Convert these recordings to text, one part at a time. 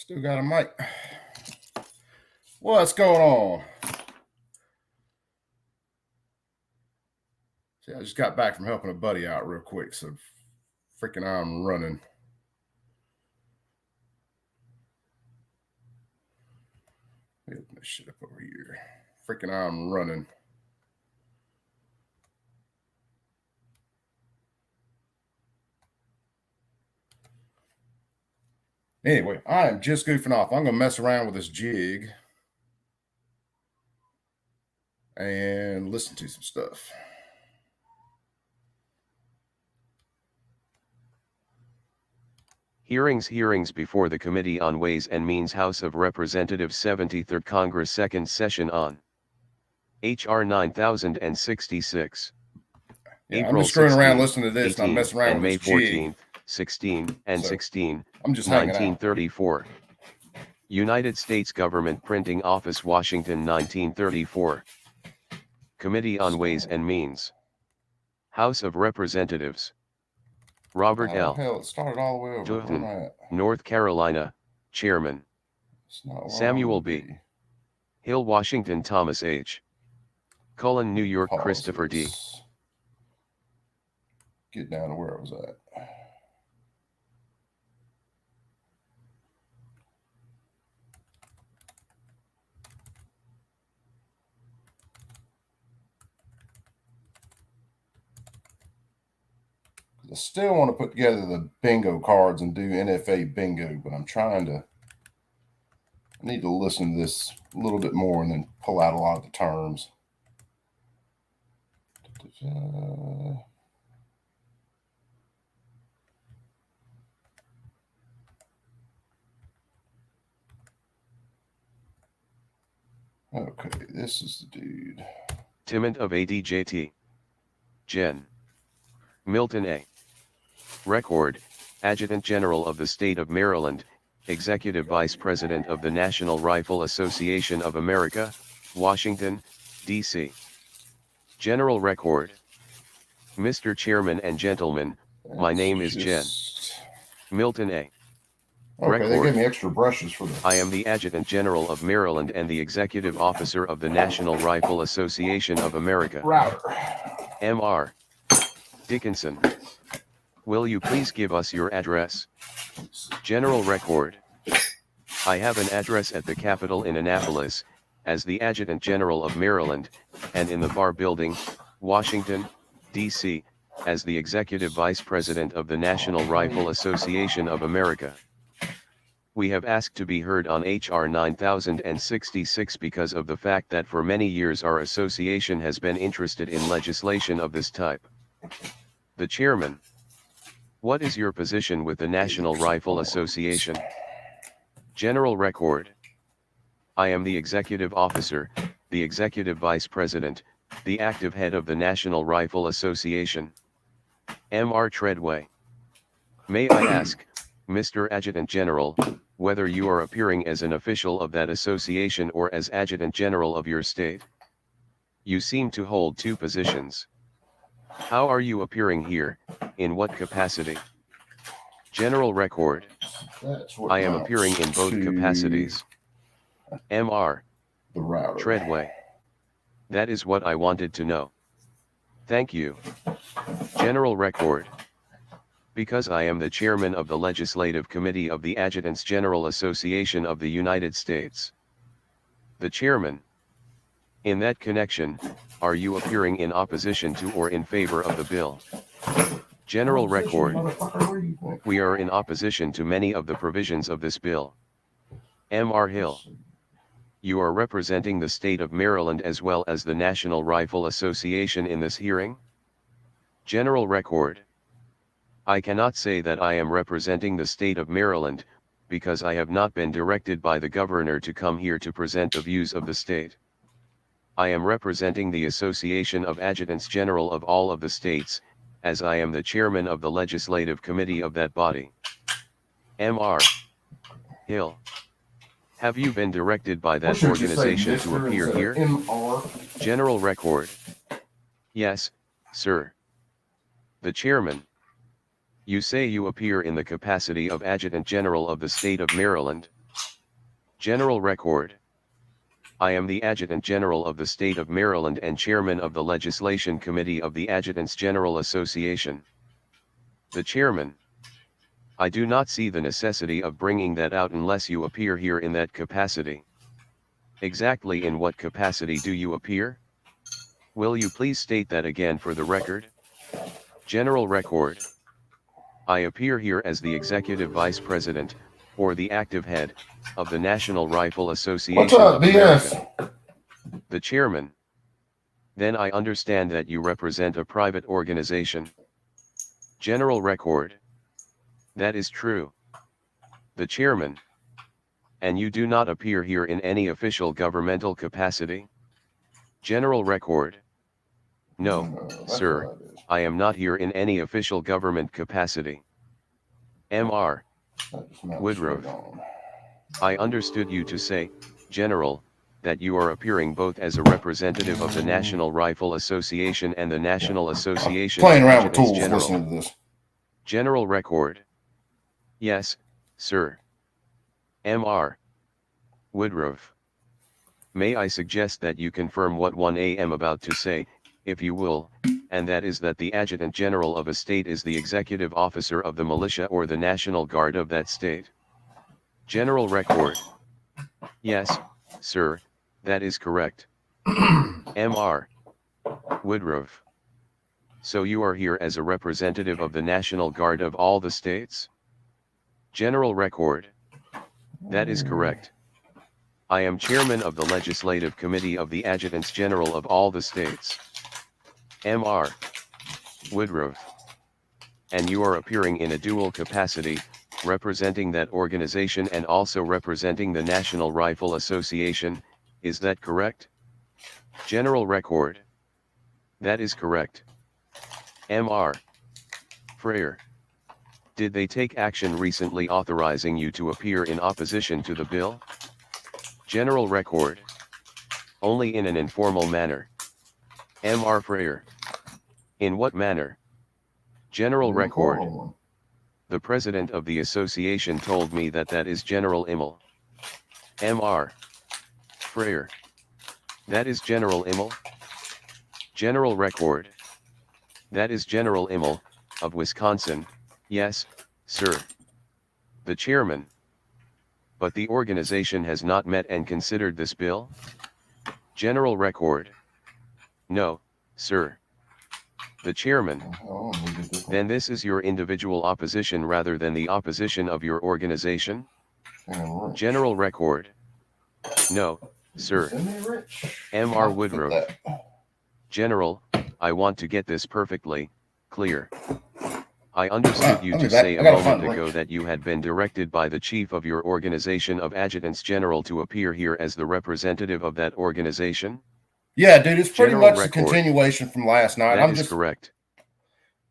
Still got a mic. What's going on? See, I just got back from helping a buddy out real quick, so freaking I'm running. Let me open this shit up over here. Freaking I'm running. Anyway, I am just goofing off. I'm going to mess around with this jig and listen to some stuff. Hearings before the Committee on Ways and Means, House of Representatives, 73rd Congress, second session on H.R. 9066. Yeah, April I'm just screwing 16, around listening to this, 18, and I'm messing around and with May this jig. 14, 16, and 16, I'm just hanging out. 1934. United States Government Printing Office, Washington, 1934. Committee on Ways and Means, House of Representatives. Robert L. Hell, it started all the way over. Dutton, North Carolina, Chairman. Samuel B. Hill, Washington. Thomas H. Cullen, New York. Christopher D. Get down to where I was at. I still want to put together the bingo cards and do NFA bingo, but I need to listen to this a little bit more and then pull out a lot of the terms. Okay, this is the dude. Timmont of ADJT. Gen. Milton A. Record, Adjutant General of the State of Maryland, Executive Vice President of the National Rifle Association of America, Washington, D.C. General Record. Mr. Chairman and Gentlemen, my name is Gen. Milton A. Okay, they gave me extra brushes for this. I am the Adjutant General of Maryland and the Executive Officer of the National Rifle Association of America. Router. M.R. Dickinson. Will you please give us your address? General Record. I have an address at the Capitol in Annapolis, as the Adjutant General of Maryland, and in the Bar Building, Washington, D.C., as the Executive Vice President of the National Rifle Association of America. We have asked to be heard on H.R. 9066 because of the fact that for many years our association has been interested in legislation of this type. The Chairman. What is your position with the National Rifle Association? General Record. I am the Executive Officer, the Executive Vice President, the active head of the National Rifle Association. M.R. Treadway. May I ask, Mr. Adjutant General, whether you are appearing as an official of that association or as Adjutant General of your state? You seem to hold two positions. How are you appearing here, in what capacity? General Record. I am appearing in both capacities. M.R. Treadway. That is what I wanted to know. Thank you. General Record. Because I am the Chairman of the Legislative Committee of the Adjutants General Association of the United States. The Chairman. In that connection, are you appearing in opposition to or in favor of the bill? General Record. We are in opposition to many of the provisions of this bill. M.R. Hill. You are representing the state of Maryland as well as the National Rifle Association in this hearing? General Record. I cannot say that I am representing the state of Maryland, because I have not been directed by the governor to come here to present the views of the state. I am representing the Association of Adjutants General of all of the states, as I am the chairman of the legislative committee of that body. M.R. Hill. Have you been directed by that organization to appear here? General Record. Yes, sir. The Chairman. You say you appear in the capacity of Adjutant General of the State of Maryland. General Record. I am the Adjutant General of the State of Maryland and Chairman of the Legislation Committee of the Adjutants General Association. The Chairman. I do not see the necessity of bringing that out unless you appear here in that capacity. Exactly in what capacity do you appear? Will you please state that again for the record? General Record. I appear here as the Executive Vice President, or the active head, of the National Rifle What's Association up, of America. BS? The Chairman. Then I understand that you represent a private organization. General Record. That is true. The Chairman. And you do not appear here in any official governmental capacity? General Record. No, sir, I am not here in any official government capacity. Mr. Woodruff. I understood you to say, General, that you are appearing both as a representative of the National Rifle Association and the National Association Playing of around with Adjutants tools, General. listening to this. General Record. Yes, sir. Mr. Woodruff. May I suggest that you confirm what I am about to say, if you will, and that is that the Adjutant General of a state is the executive officer of the militia or the National Guard of that state. General Record. Yes, sir, that is correct. Mr. Woodruff. So you are here as a representative of the National Guard of all the states? General Record. That is correct. I am chairman of the Legislative Committee of the Adjutants General of all the states. Mr. Woodruff. And you are appearing in a dual capacity, representing that organization and also representing the National Rifle Association, is that correct? General Record. That is correct. Mr. Freer. Did they take action recently authorizing you to appear in opposition to the bill? General Record. Only in an informal manner. Mr. Freer. In what manner? General Record. The president of the association told me that that is General Immel. Mr. Freer. That is General Immel? General Record. That is General Immel, of Wisconsin, yes, sir. The chairman. But the organization has not met and considered this bill? General Record. No, sir. The chairman. Then this is your individual opposition rather than the opposition of your organization? General Record. No, sir. Mr. Woodruff. General, I want to get this perfectly clear. I understood you to say a moment ago that you had been directed by the chief of your organization of Adjutants General to appear here as the representative of that organization? Yeah, dude, it's pretty General much a Record. continuation from last night. That is correct.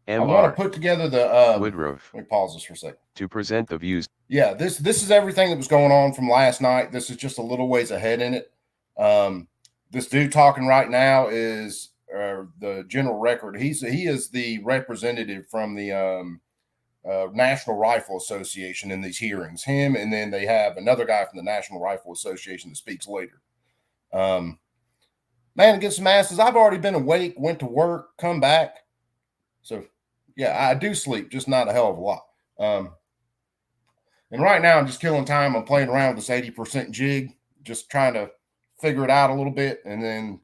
I want to put together the Woodruff. Let me pause this for a second. To present the views. Yeah, this is everything that was going on from last night. This is just a little ways ahead in it. This dude talking right now is the General Record. He is the representative from the National Rifle Association in these hearings. Him, and then they have another guy from the National Rifle Association that speaks later. Man, get some asses. I've already been awake, went to work, come back. So, yeah, I do sleep, just not a hell of a lot. And right now I'm just killing time. I'm playing around with this 80% jig, just trying to figure it out a little bit. And then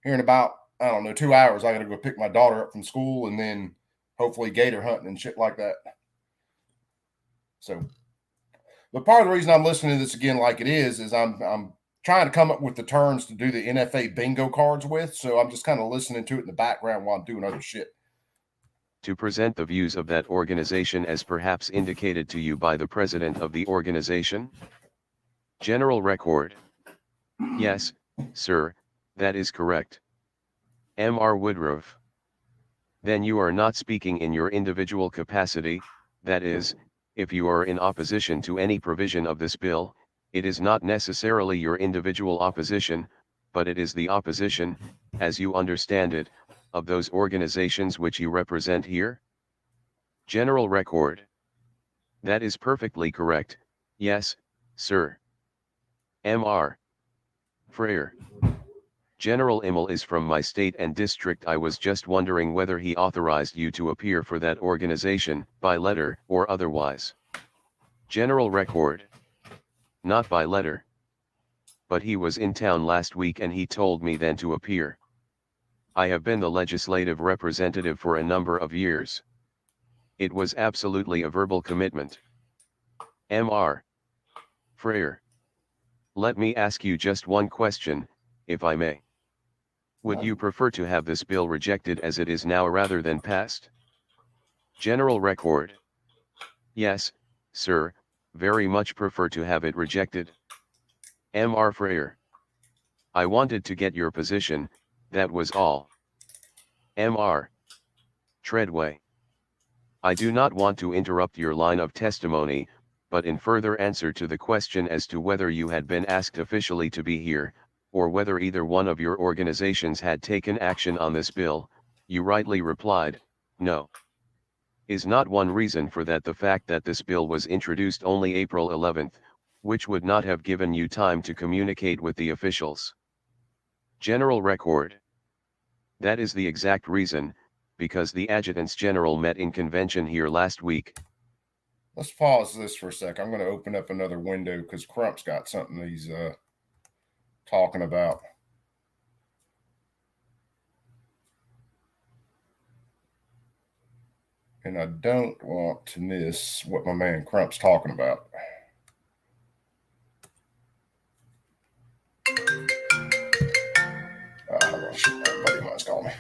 here in about, I don't know, 2 hours, I got to go pick my daughter up from school and then hopefully gator hunting and shit like that. So, but part of the reason I'm listening to this again like it is I'm trying to come up with the terms to do the NFA bingo cards with. So I'm just kind of listening to it in the background while I'm doing other shit. To present the views of that organization as perhaps indicated to you by the president of the organization? General Record. Yes, sir, that is correct. Mr. Woodruff. Then you are not speaking in your individual capacity, that is, if you are in opposition to any provision of this bill, it is not necessarily your individual opposition, but it is the opposition, as you understand it, of those organizations which you represent here? General Record. That is perfectly correct, yes, sir. Mr. Freer. General Immel is from my state and district. I was just wondering whether he authorized you to appear for that organization, by letter or otherwise. General Record. Not by letter. But he was in town last week and he told me then to appear. I have been the legislative representative for a number of years. It was absolutely a verbal commitment. Mr. Freer. Let me ask you just one question, if I may. Would you prefer to have this bill rejected as it is now rather than passed? General Record. Yes, sir, very much prefer to have it rejected. Mr. Freer. I wanted to get your position, that was all. Mr. Treadway. I do not want to interrupt your line of testimony, but in further answer to the question as to whether you had been asked officially to be here, or whether either one of your organizations had taken action on this bill, you rightly replied, no. Is not one reason for that the fact that this bill was introduced only April 11th, which would not have given you time to communicate with the officials? General Record. That is the exact reason, because the adjutants general met in convention here last week. Let's pause this for a sec. I'm going to open up another window because Crump's got something he's talking about. And I don't want to miss what my man Crump's talking about. Hold on. Buddy of mine's calling me.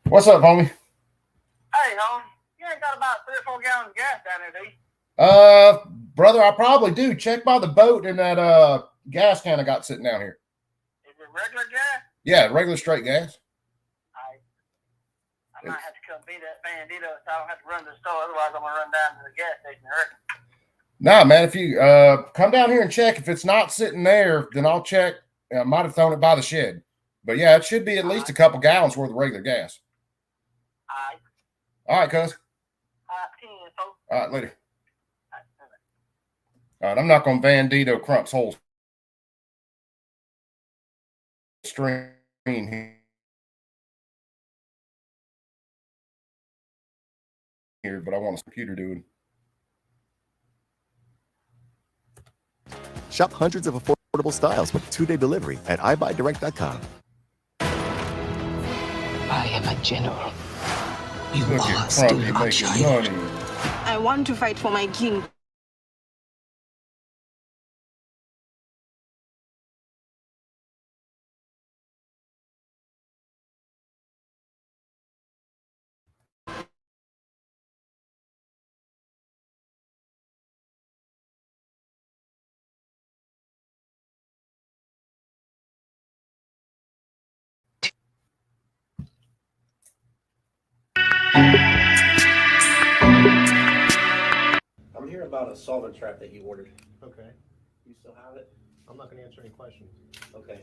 What's up, homie? Hey, homie. You ain't got about 3 or 4 gallons of gas down there, do you? Brother, I probably do. Check by the boat and that gas can I got sitting down here. Is it regular gas? Yeah, regular straight gas. I might have to come beat that bandito so I don't have to run to the store. Otherwise, I'm going to run down to the gas station. Nah, man, if you come down here and check, if it's not sitting there, then I'll check. I might have thrown it by the shed. But yeah, it should be at least a couple gallons worth of regular gas. All right, cuz. All right, later. All right, I'm not going to Bandito Crump's whole screen here, but I want a computer doing. Shop hundreds of affordable styles with 2-day delivery at iBuyDirect.com. I am a general. You Look are at still Crump, he a making child. money. I want to fight for my king. I'm here about a solvent trap that you ordered. Okay. You still have it? I'm not gonna answer any questions. Okay.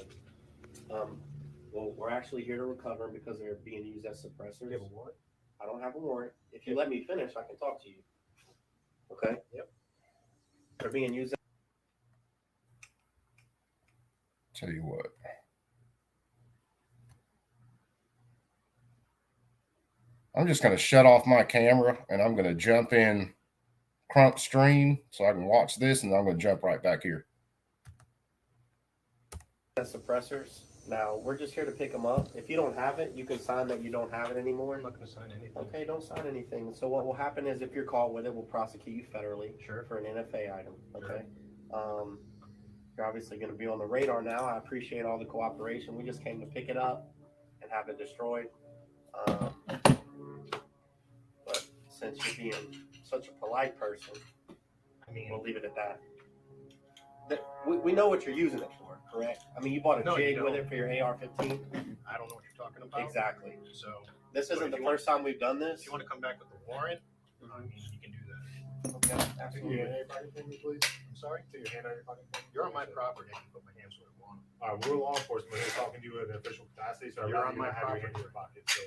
Well, we're actually here to recover them because they're being used as suppressors. You have a warrant? I don't have a warrant. If you let me finish, I can talk to you. Okay? Yep. They're being used. Tell you what. I'm just going to shut off my camera and I'm going to jump in Crump's stream so I can watch this, and I'm going to jump right back here. As suppressors. Now, we're just here to pick them up. If you don't have it, you can sign that you don't have it anymore. I'm not gonna sign anything. Okay, don't sign anything. So what will happen is if you're caught with it, we'll prosecute you federally. Sure. For an NFA item. Okay. You're obviously going to be on the radar now. I appreciate all the cooperation. We just came to pick it up and have it destroyed. But since you're being such a polite person, I mean, we'll leave it at that. We know what you're using it for, correct? I mean, you bought a No, you jig with don't. it for your AR-15. I don't know what you're talking about. Exactly. So This So isn't if the you first time we've done this. if you want to come back with the warrant, I mean, you can do that. Okay, Take your absolutely. hand out of your pocket for me, please. I'm sorry? Take your hand out of your pocket for me. You're on my property. I can put my hands where I want. All right, we're law enforcement. We're talking to you in an official capacity, so you're on my property. In your pocket, so.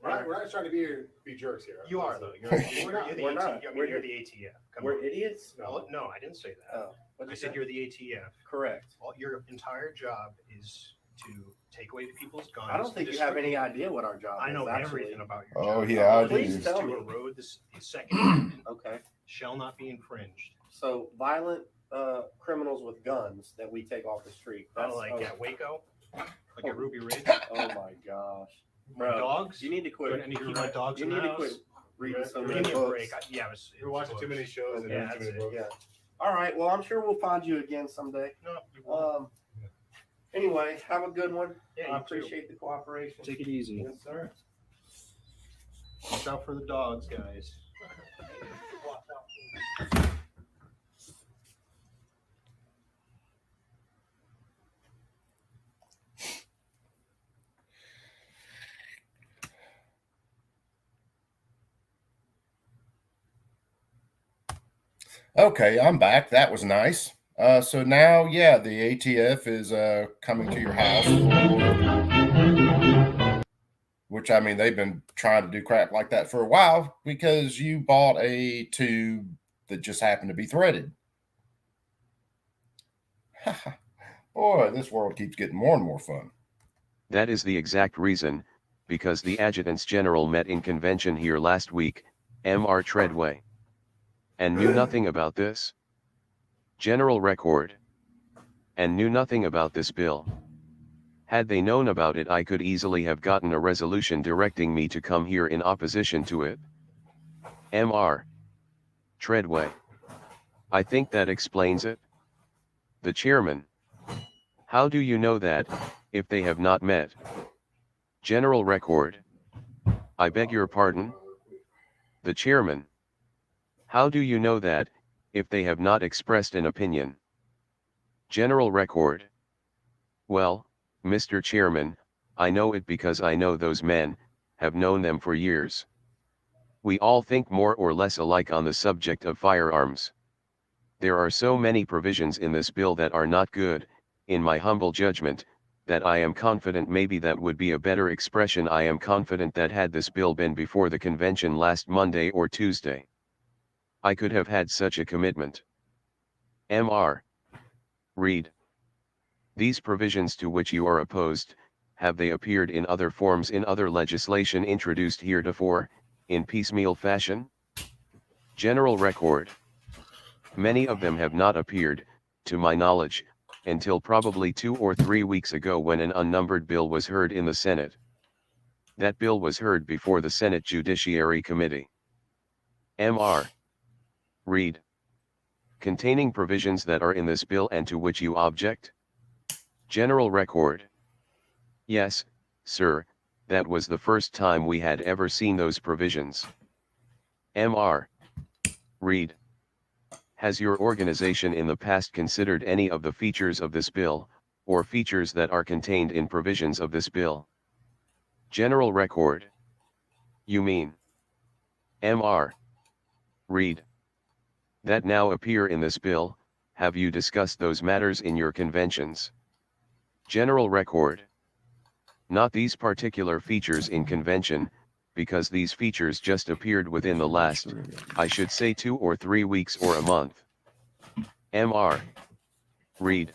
We're not trying to be jerks here. You are though. You're We're not. You're the ATF. We're idiots. No, I didn't say that. Oh, I said you're the ATF. Correct. Your entire job is to take away people's guns. I don't think you have any idea what our job is. I know actually. everything about your job. Oh yeah, I Please do. tell To me. erode the Second Amendment Okay. shall not be infringed. So violent criminals with guns that we take off the street. That's At Waco, like at Ruby Ridge. Oh my gosh. My dogs. You need to quit. I need to keep my dogs You in need the to quit house. reading so Give many me a books. break. We're watching too many shows and Yeah, reading too many that's books. Yeah. All right. Well, I'm sure we'll find you again someday. No, you won't. Anyway, have a good one. Yeah, I you too. appreciate the cooperation. Take it easy. Yes, sir. Watch out for the dogs, guys. Okay, I'm back. That was nice. So now, yeah, the ATF is coming to your house, which I mean, they've been trying to do crap like that for a while because you bought a tube that just happened to be threaded. Boy, this world keeps getting more and more fun. That is the exact reason, because the adjutants general met in convention here last week, Mr. Treadway, and knew nothing about this. General record. And knew nothing about this bill. Had they known about it, I could easily have gotten a resolution directing me to come here in opposition to it. Mr. Treadway. I think that explains it. The chairman. How do you know that, if they have not met? General record. I beg your pardon? The chairman. How do you know that, if they have not expressed an opinion? General record. Well, Mr. Chairman, I know it because I know those men, have known them for years. We all think more or less alike on the subject of firearms. There are so many provisions in this bill that are not good, in my humble judgment, that I am confident maybe that would be a better expression. I am confident that had this bill been before the convention last Monday or Tuesday, I could have had such a commitment. Mr. Read. These provisions to which you are opposed, have they appeared in other forms in other legislation introduced heretofore, in piecemeal fashion? General record. Many of them have not appeared, to my knowledge, until probably 2 or 3 weeks ago when an unnumbered bill was heard in the Senate. That bill was heard before the Senate Judiciary Committee. Mr. Read. Containing provisions that are in this bill and to which you object? General record. Yes, sir, that was the first time we had ever seen those provisions. Mr. Read. Has your organization in the past considered any of the features of this bill, or features that are contained in provisions of this bill? General record. You mean? Mr. Read. That now appear in this bill, have you discussed those matters in your conventions? General record. Not these particular features in convention, because these features just appeared within the last, I should say 2 or 3 weeks or a month. Mr. Read.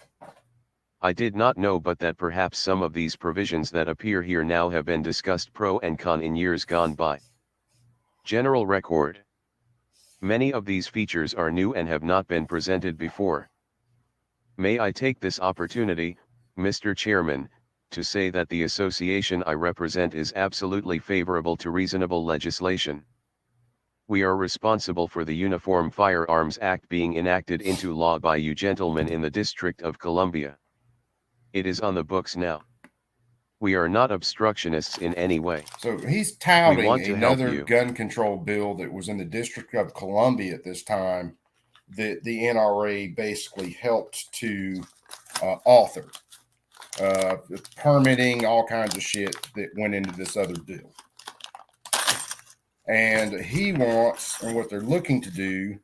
I did not know but that perhaps some of these provisions that appear here now have been discussed pro and con in years gone by. General record. Many of these features are new and have not been presented before. May I take this opportunity, Mr. Chairman, to say that the association I represent is absolutely favorable to reasonable legislation. We are responsible for the Uniform Firearms Act being enacted into law by you gentlemen in the District of Columbia. It is on the books now. We are not obstructionists in any way. So he's touting another you. gun control bill that was in the District of Columbia at this time that the NRA basically helped to author. Permitting, all kinds of shit that went into this other deal. And he wants, and what they're looking to do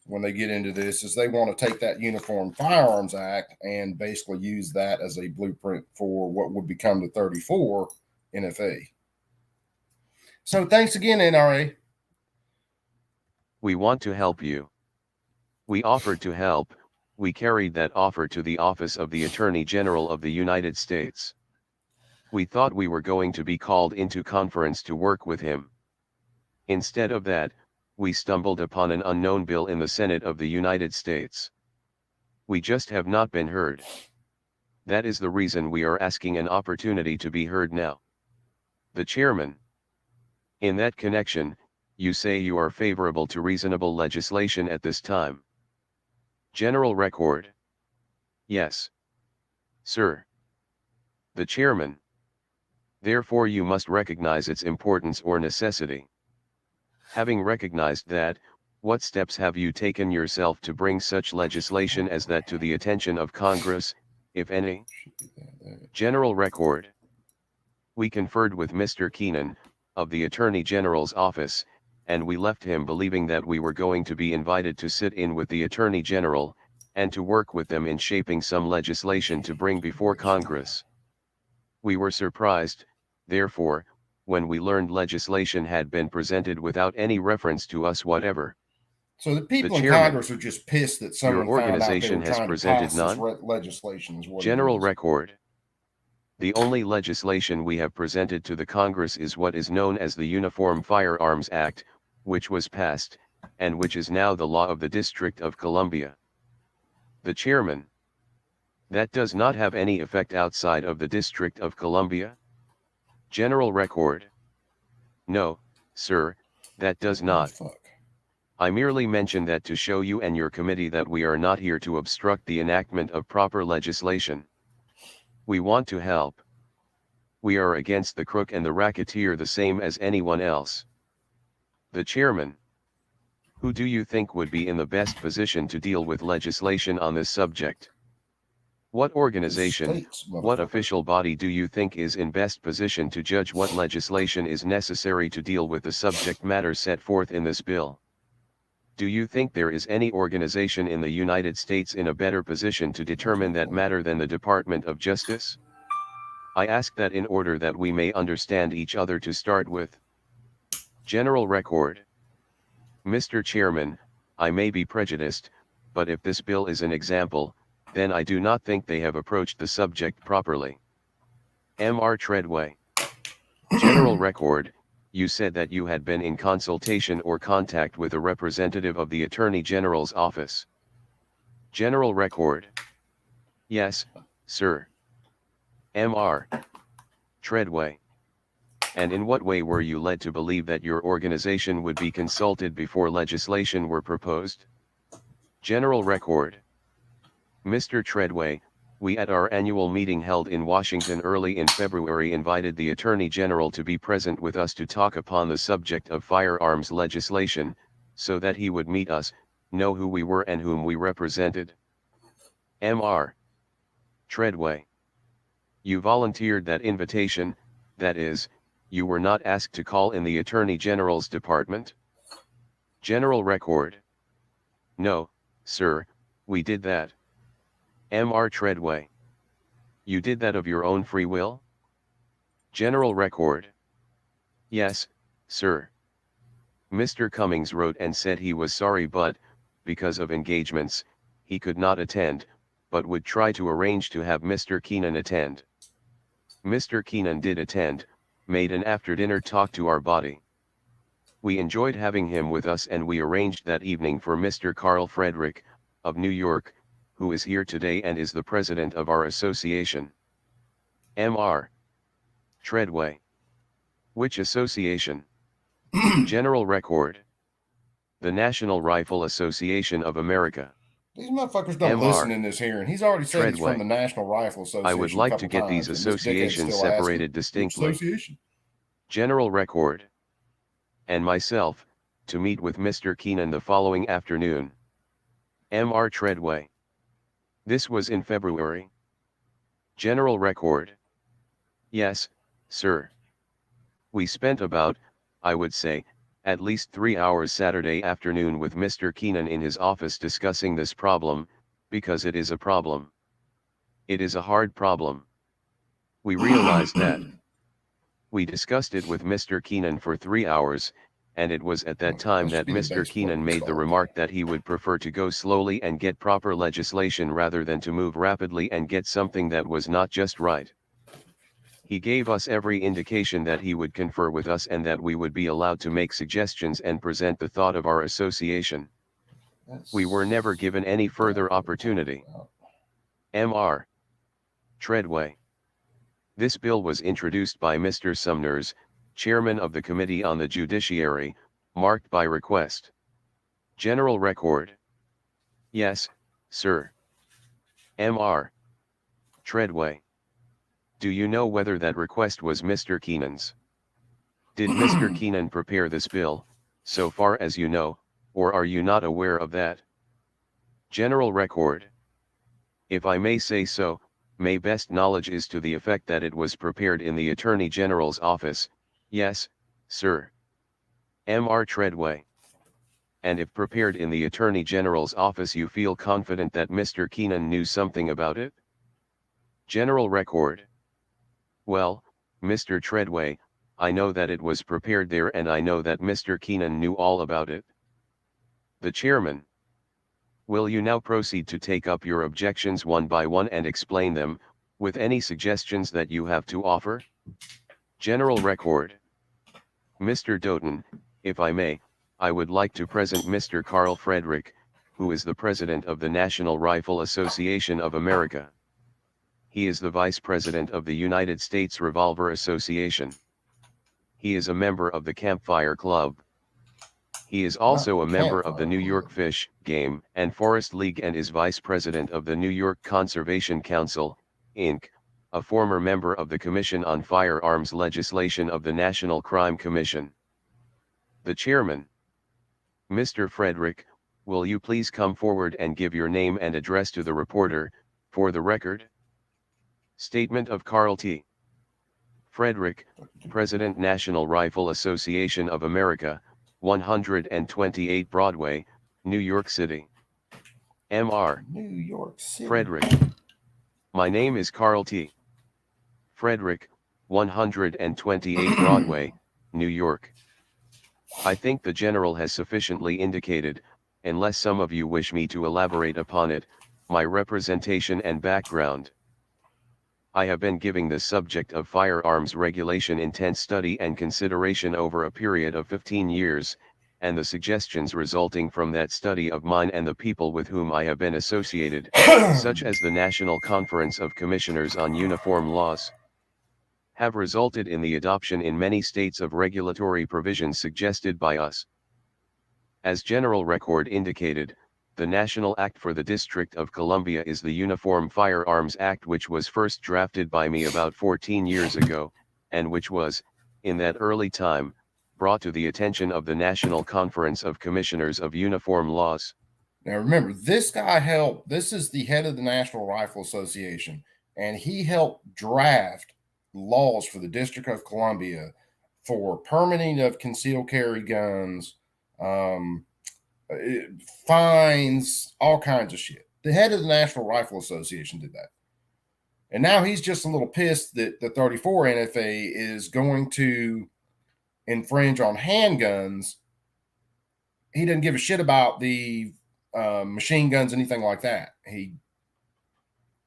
when they get into this is they want to take that Uniform Firearms Act and basically use that as a blueprint for what would become the 34 NFA. So thanks again, NRA. We want to help you. We offered to help. We carried that offer to the office of the Attorney General of the United States. We thought we were going to be called into conference to work with him. Instead of that, we stumbled upon an unknown bill in the Senate of the United States. We just have not been heard. That is the reason we are asking an opportunity to be heard now. The chairman. In that connection, you say you are favorable to reasonable legislation at this time. General Record. Yes. Sir. The chairman. Therefore you must recognize its importance or necessity. Having recognized that, what steps have you taken yourself to bring such legislation as that to the attention of Congress, if any? General Record. We conferred with Mr. Keenan, of the Attorney General's office, and we left him believing that we were going to be invited to sit in with the Attorney General, and to work with them in shaping some legislation to bring before Congress. We were surprised, therefore, when we learned legislation had been presented without any reference to us whatever. So the people in chairman, Congress are just pissed that someone your found out they organization were has trying to presented pass this none? legislation. Is what General it is. Record. The only legislation we have presented to the Congress is what is known as the Uniform Firearms Act, which was passed, and which is now the law of the District of Columbia. The chairman. That does not have any effect outside of the District of Columbia? General Record. No, sir, that does not. I merely mention that to show you and your committee that we are not here to obstruct the enactment of proper legislation. We want to help. We are against the crook and the racketeer the same as anyone else. The chairman. Who do you think would be in the best position to deal with legislation on this subject? What organization, what official body do you think is in best position to judge what legislation is necessary to deal with the subject matter set forth in this bill? Do you think there is any organization in the United States in a better position to determine that matter than the Department of Justice? I ask that in order that we may understand each other to start with. General Record. Mr. Chairman, I may be prejudiced, but if this bill is an example, then I do not think they have approached the subject properly. M.R. Treadway. General Record, you said that you had been in consultation or contact with a representative of the Attorney General's office. General Record. Yes, sir. M.R. Treadway. And in what way were you led to believe that your organization would be consulted before legislation were proposed? General Record. Mr. Treadway, we at our annual meeting held in Washington early in February invited the Attorney General to be present with us to talk upon the subject of firearms legislation, so that he would meet us, know who we were and whom we represented. M.R. Treadway. You volunteered that invitation, that is, you were not asked to call in the Attorney General's department? General Record. No, sir, we did that. M.R. Treadway. You did that of your own free will? General Record. Yes, sir. Mr. Cummings wrote and said he was sorry but, because of engagements, he could not attend, but would try to arrange to have Mr. Keenan attend. Mr. Keenan did attend, made an after-dinner talk to our body. We enjoyed having him with us and we arranged that evening for Mr. Carl Frederick, of New York, who is here today and is the president of our association. M.R. Treadway. Which association? General Record. The National Rifle Association of America. These motherfuckers don't listen in this hearing. He's already said he's from the National Rifle Association. I would like to get these associations separated distinctly. Association? General Record. And myself, to meet with Mr. Keenan the following afternoon. M.R. Treadway. This was in February. General Record. Yes, sir. We spent about, I would say, at least 3 hours Saturday afternoon with Mr. Keenan in his office discussing this problem, because it is a problem. It is a hard problem. We realize that. We discussed it with Mr. Keenan for 3 hours, and it was at that time that Mr. Keenan made the remark that he would prefer to go slowly and get proper legislation rather than to move rapidly and get something that was not just right. He gave us every indication that he would confer with us and that we would be allowed to make suggestions and present the thought of our association. We were never given any further opportunity. Mr. Treadway. This bill was introduced by Mr. Sumners, Chairman of the Committee on the Judiciary, marked by request. General Record. Yes, sir. Mr. Treadway. Do you know whether that request was Mr. Keenan's? Did Mr. Keenan prepare this bill, so far as you know, or are you not aware of that? General Record. If I may say so, my best knowledge is to the effect that it was prepared in the Attorney General's office. Yes, sir. Mr. Treadway. And if prepared in the Attorney General's office, you feel confident that Mr. Keenan knew something about it? General Record. Well, Mr. Treadway, I know that it was prepared there and I know that Mr. Keenan knew all about it. The Chairman. Will you now proceed to take up your objections one by one and explain them, with any suggestions that you have to offer? General Record. Mr. Doughton, if I may, I would like to present Mr. Carl Frederick, who is the President of the National Rifle Association of America. He is the Vice President of the United States Revolver Association. He is a member of the Campfire Club. He is also a member of the New York Fish, Game, and Forest League and is Vice President of the New York Conservation Council, Inc., a former member of the Commission on Firearms Legislation of the National Crime Commission. The Chairman. Mr. Frederick, will you please come forward and give your name and address to the reporter, for the record? Statement of Carl T. Frederick, President National Rifle Association of America, 128 Broadway, New York City. Mr. New York City. Frederick. My name is Carl T. Frederick, 128 Broadway, New York. I think the General has sufficiently indicated, unless some of you wish me to elaborate upon it, my representation and background. I have been giving the subject of firearms regulation intense study and consideration over a period of 15 years, and the suggestions resulting from that study of mine and the people with whom I have been associated, such as the National Conference of Commissioners on Uniform Laws, have resulted in the adoption in many states of regulatory provisions suggested by us. As General Record indicated, the National Act for the District of Columbia is the Uniform Firearms Act, which was first drafted by me about 14 years ago, and which was, in that early time, brought to the attention of the National Conference of Commissioners of Uniform Laws. Now remember, this is the head of the National Rifle Association, and he helped draft laws for the District of Columbia for permitting of concealed carry guns, fines, all kinds of shit. The head of the National Rifle Association did that. And now he's just a little pissed that the 34 NFA is going to infringe on handguns. He doesn't give a shit about the machine guns, anything like that.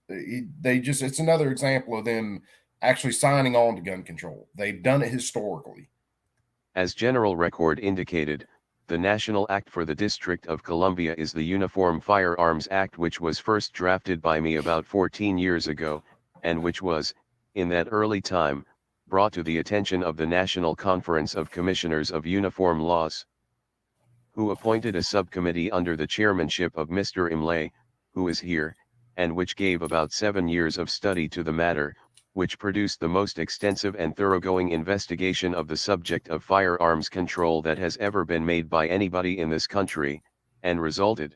It's another example of them actually signing on to gun control. They've done it historically. As General Record indicated, the National Act for the District of Columbia is the Uniform Firearms Act, which was first drafted by me about 14 years ago, and which was, in that early time, brought to the attention of the National Conference of Commissioners of Uniform Laws, who appointed a subcommittee under the chairmanship of Mr. Imlay, who is here, and which gave about 7 years of study to the matter, which produced the most extensive and thoroughgoing investigation of the subject of firearms control that has ever been made by anybody in this country, and resulted,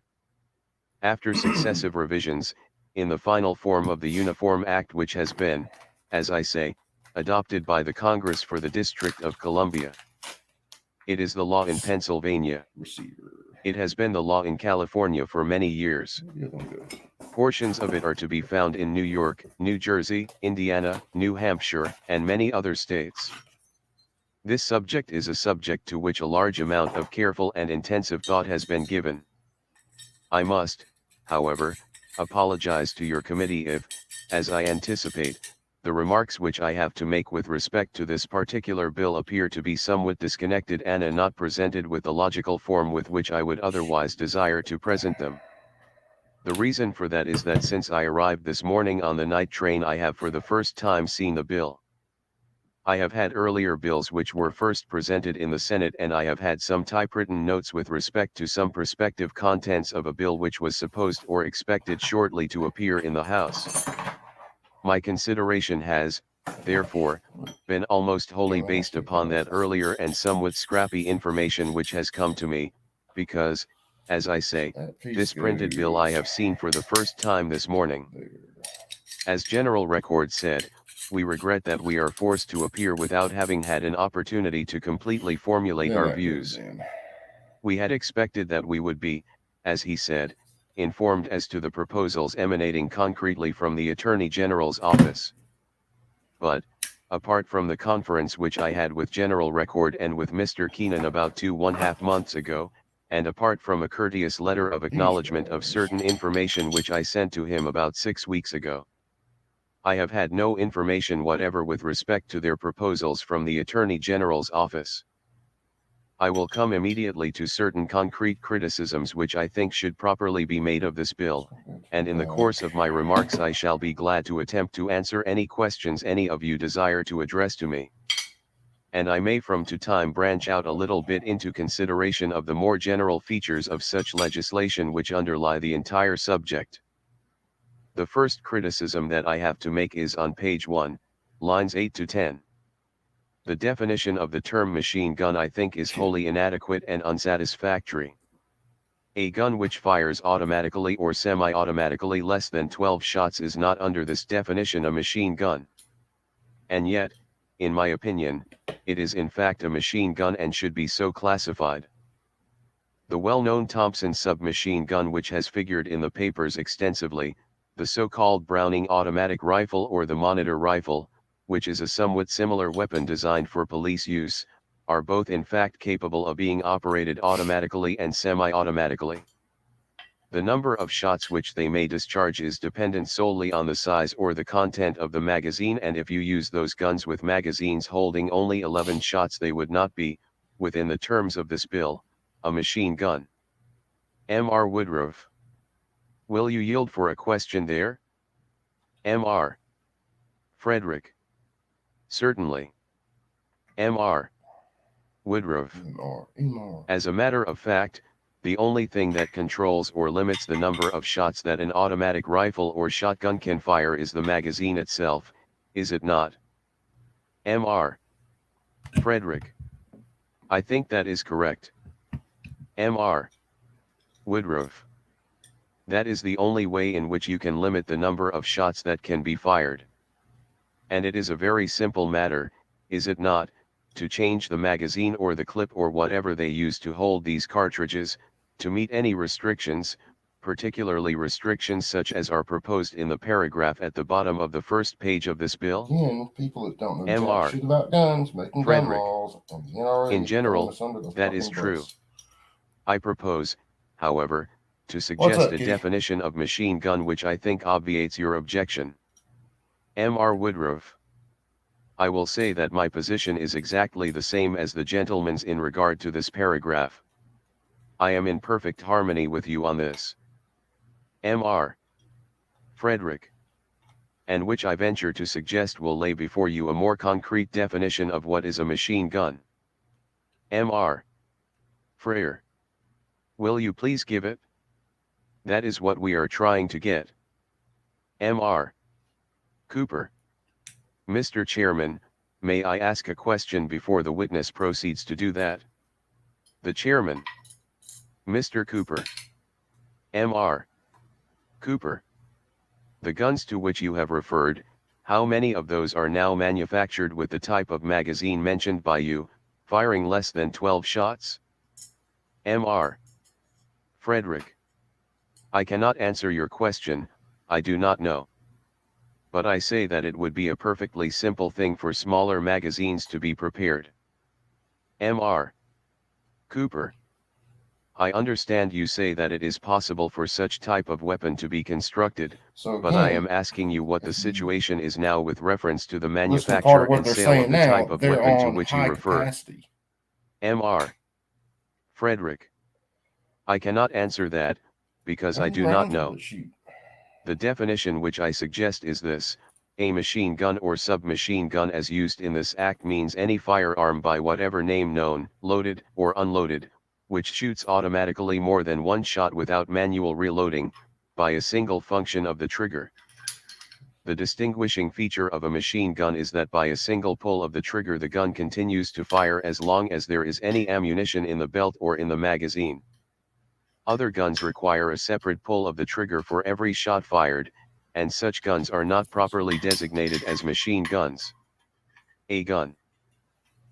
after successive revisions, in the final form of the Uniform Act, which has been, as I say, adopted by the Congress for the District of Columbia. It is the law in Pennsylvania. It has been the law in California for many years. Portions of it are to be found in New York, New Jersey, Indiana, New Hampshire, and many other states. This subject is a subject to which a large amount of careful and intensive thought has been given. I must, however, apologize to your committee if, as I anticipate, the remarks which I have to make with respect to this particular bill appear to be somewhat disconnected and not presented with the logical form with which I would otherwise desire to present them. The reason for that is that since I arrived this morning on the night train I have for the first time seen the bill. I have had earlier bills which were first presented in the Senate, and I have had some typewritten notes with respect to some prospective contents of a bill which was supposed or expected shortly to appear in the House. My consideration has, therefore, been almost wholly based upon that earlier and somewhat scrappy information which has come to me, because, as I say, this printed bill I have seen for the first time this morning. As General Record said, we regret that we are forced to appear without having had an opportunity to completely formulate our views. We had expected that we would be, as he said, informed as to the proposals emanating concretely from the Attorney General's office. But, apart from the conference which I had with General Record and with Mr. Keenan about 2.5 months ago, and apart from a courteous letter of acknowledgement of certain information which I sent to him about 6 weeks ago, I have had no information whatever with respect to their proposals from the Attorney General's office. I will come immediately to certain concrete criticisms which I think should properly be made of this bill, and in the course of my remarks I shall be glad to attempt to answer any questions any of you desire to address to me. And I may from to time branch out a little bit into consideration of the more general features of such legislation which underlie the entire subject. The first criticism that I have to make is on page 1, lines 8 to 10. The definition of the term machine gun I think is wholly inadequate and unsatisfactory. A gun which fires automatically or semi-automatically less than 12 shots is not under this definition a machine gun. And yet, in my opinion, it is in fact a machine gun and should be so classified. The well-known Thompson submachine gun which has figured in the papers extensively, the so-called Browning automatic rifle or the Monitor rifle, which is a somewhat similar weapon designed for police use, are both in fact capable of being operated automatically and semi-automatically. The number of shots which they may discharge is dependent solely on the size or the content of the magazine, and if you use those guns with magazines holding only 11 shots they would not be, within the terms of this bill, a machine gun. M.R. Woodruff. Will you yield for a question there? M.R. Frederick. Certainly. M.R. Woodruff. As a matter of fact, the only thing that controls or limits the number of shots that an automatic rifle or shotgun can fire is the magazine itself, is it not? M.R. Frederick. I think that is correct. M.R. Woodruff. That is the only way in which you can limit the number of shots that can be fired. And it is a very simple matter, is it not, to change the magazine or the clip or whatever they use to hold these cartridges, to meet any restrictions, particularly restrictions such as are proposed in the paragraph at the bottom of the first page of this bill? Again, people that don't know M.R. jack shit about guns, making Frederick. gun laws, and the NRA In general, throwing us under the that is fucking true. bus. I propose, however, to What's suggest up, a Kitty? definition of machine gun which I think obviates your objection. M.R. Woodruff. I will say that my position is exactly the same as the gentleman's in regard to this paragraph. I am in perfect harmony with you on this. M.R. Frederick. And which I venture to suggest will lay before you a more concrete definition of what is a machine gun. M.R. Frere. Will you please give it? That is what we are trying to get. M.R. Cooper. Mr. Chairman, may I ask a question before the witness proceeds to do that? The Chairman. Mr. Cooper. M.R. Cooper. The guns to which you have referred, how many of those are now manufactured with the type of magazine mentioned by you, firing less than 12 shots? M.R. Frederick. I cannot answer your question, I do not know. But I say that it would be a perfectly simple thing for smaller magazines to be prepared. Mr. Cooper. I understand you say that it is possible for such type of weapon to be constructed, So but I again, am asking you what the situation is now with reference to the listen to part manufacture of what and they're sale of saying the type now. of They're weapon to on which you high refer. capacity. Mr. Frederick. I cannot answer that, because I do not know. The definition which I suggest is this: a machine gun or submachine gun as used in this act means any firearm by whatever name known, loaded or unloaded, which shoots automatically more than one shot without manual reloading, by a single function of the trigger. The distinguishing feature of a machine gun is that by a single pull of the trigger the gun continues to fire as long as there is any ammunition in the belt or in the magazine. Other guns require a separate pull of the trigger for every shot fired, and such guns are not properly designated as machine guns. A gun,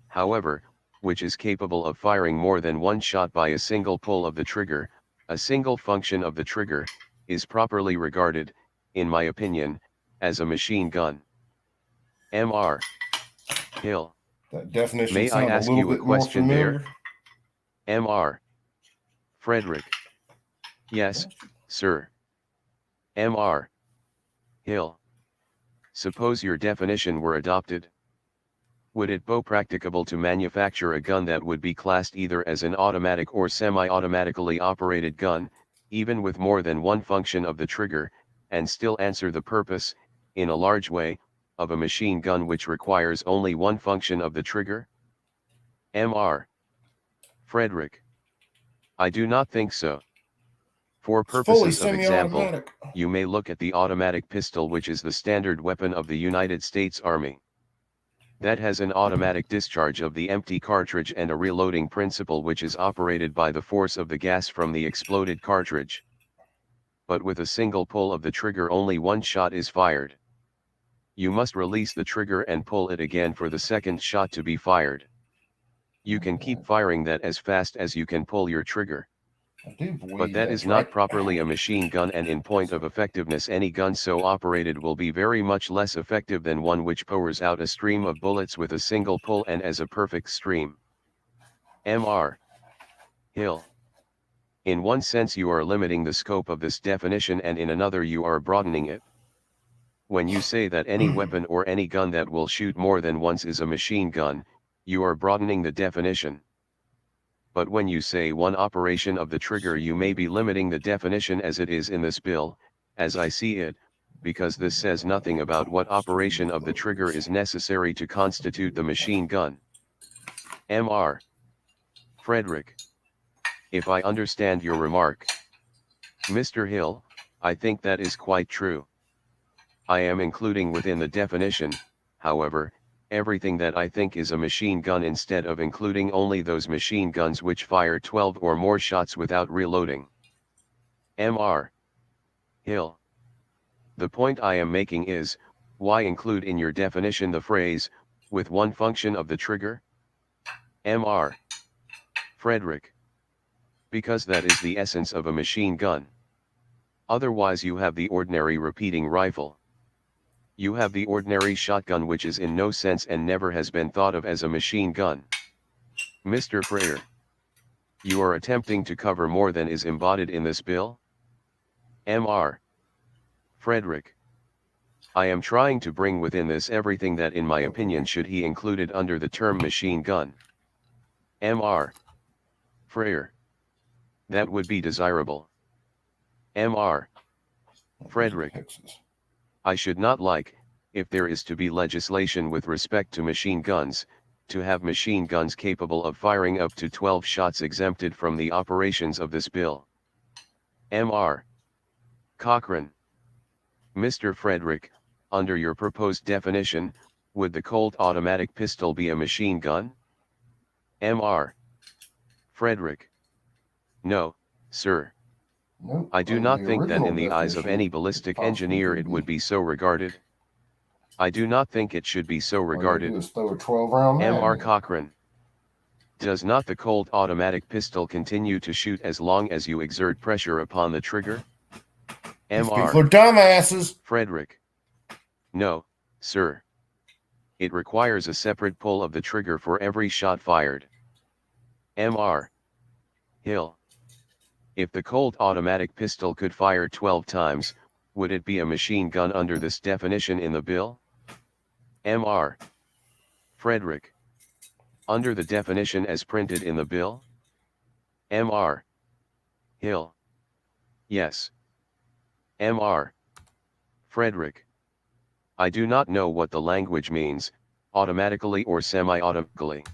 however, which is capable of firing more than one shot by a single pull of the trigger, a single function of the trigger, is properly regarded, in my opinion, as a machine gun. Mr. Hill. That definition May I sound a ask little you a bit more question familiar. there? Mr. Frederick. Yes, sir. Mr. Hill. Suppose your definition were adopted. Would it be practicable to manufacture a gun that would be classed either as an automatic or semi-automatically operated gun, even with more than one function of the trigger, and still answer the purpose, in a large way, of a machine gun which requires only one function of the trigger? Mr. Frederick. I do not think so. For It's fully purposes of example, semi-automatic. you may look at the automatic pistol, which is the standard weapon of the United States Army. That has an automatic discharge of the empty cartridge and a reloading principle which is operated by the force of the gas from the exploded cartridge. But with a single pull of the trigger only one shot is fired. You must release the trigger and pull it again for the second shot to be fired. You can keep firing that as fast as you can pull your trigger. I do believe But that that's is not right. properly a machine gun, and in point of effectiveness any gun so operated will be very much less effective than one which pours out a stream of bullets with a single pull and as a perfect stream. Mr. Hill. In one sense you are limiting the scope of this definition, and in another you are broadening it. When you say that any weapon or any gun that will shoot more than once is a machine gun, you are broadening the definition. But when you say one operation of the trigger, you may be limiting the definition as it is in this bill, as I see it, because this says nothing about what operation of the trigger is necessary to constitute the machine gun. Mr. Frederick. If I understand your remark, Mr. Hill, I think that is quite true. I am including within the definition, however, everything that I think is a machine gun, instead of including only those machine guns which fire 12 or more shots without reloading. Mr. Hill. The point I am making is, why include in your definition the phrase, with one function of the trigger? Mr. Frederick. Because that is the essence of a machine gun. Otherwise you have the ordinary repeating rifle. You have the ordinary shotgun, which is in no sense and never has been thought of as a machine gun. Mr. Freyer. You are attempting to cover more than is embodied in this bill? Mr. Frederick. I am trying to bring within this everything that in my opinion should be included under the term machine gun. Mr. Freyer. That would be desirable. Mr. Frederick. I should not like, if there is to be legislation with respect to machine guns, to have machine guns capable of firing up to 12 shots exempted from the operations of this bill. Mr. Cochran. Mr. Frederick, under your proposed definition, would the Colt automatic pistol be a machine gun? Mr. Frederick. No, sir. Nope. I do not think that in the eyes of any ballistic engineer it would be so regarded. I do not think it should be so regarded. Mr. Cochran. Does not the Colt automatic pistol continue to shoot as long as you exert pressure upon the trigger? These people are dumbasses. Frederick. No, sir. It requires a separate pull of the trigger for every shot fired. Mr. Hill. If the Colt automatic pistol could fire 12 times, would it be a machine gun under this definition in the bill? Mr. Frederick. Under the definition as printed in the bill? Mr. Hill. Yes. Mr. Frederick. I do not know what the language means, automatically or semi-automatically.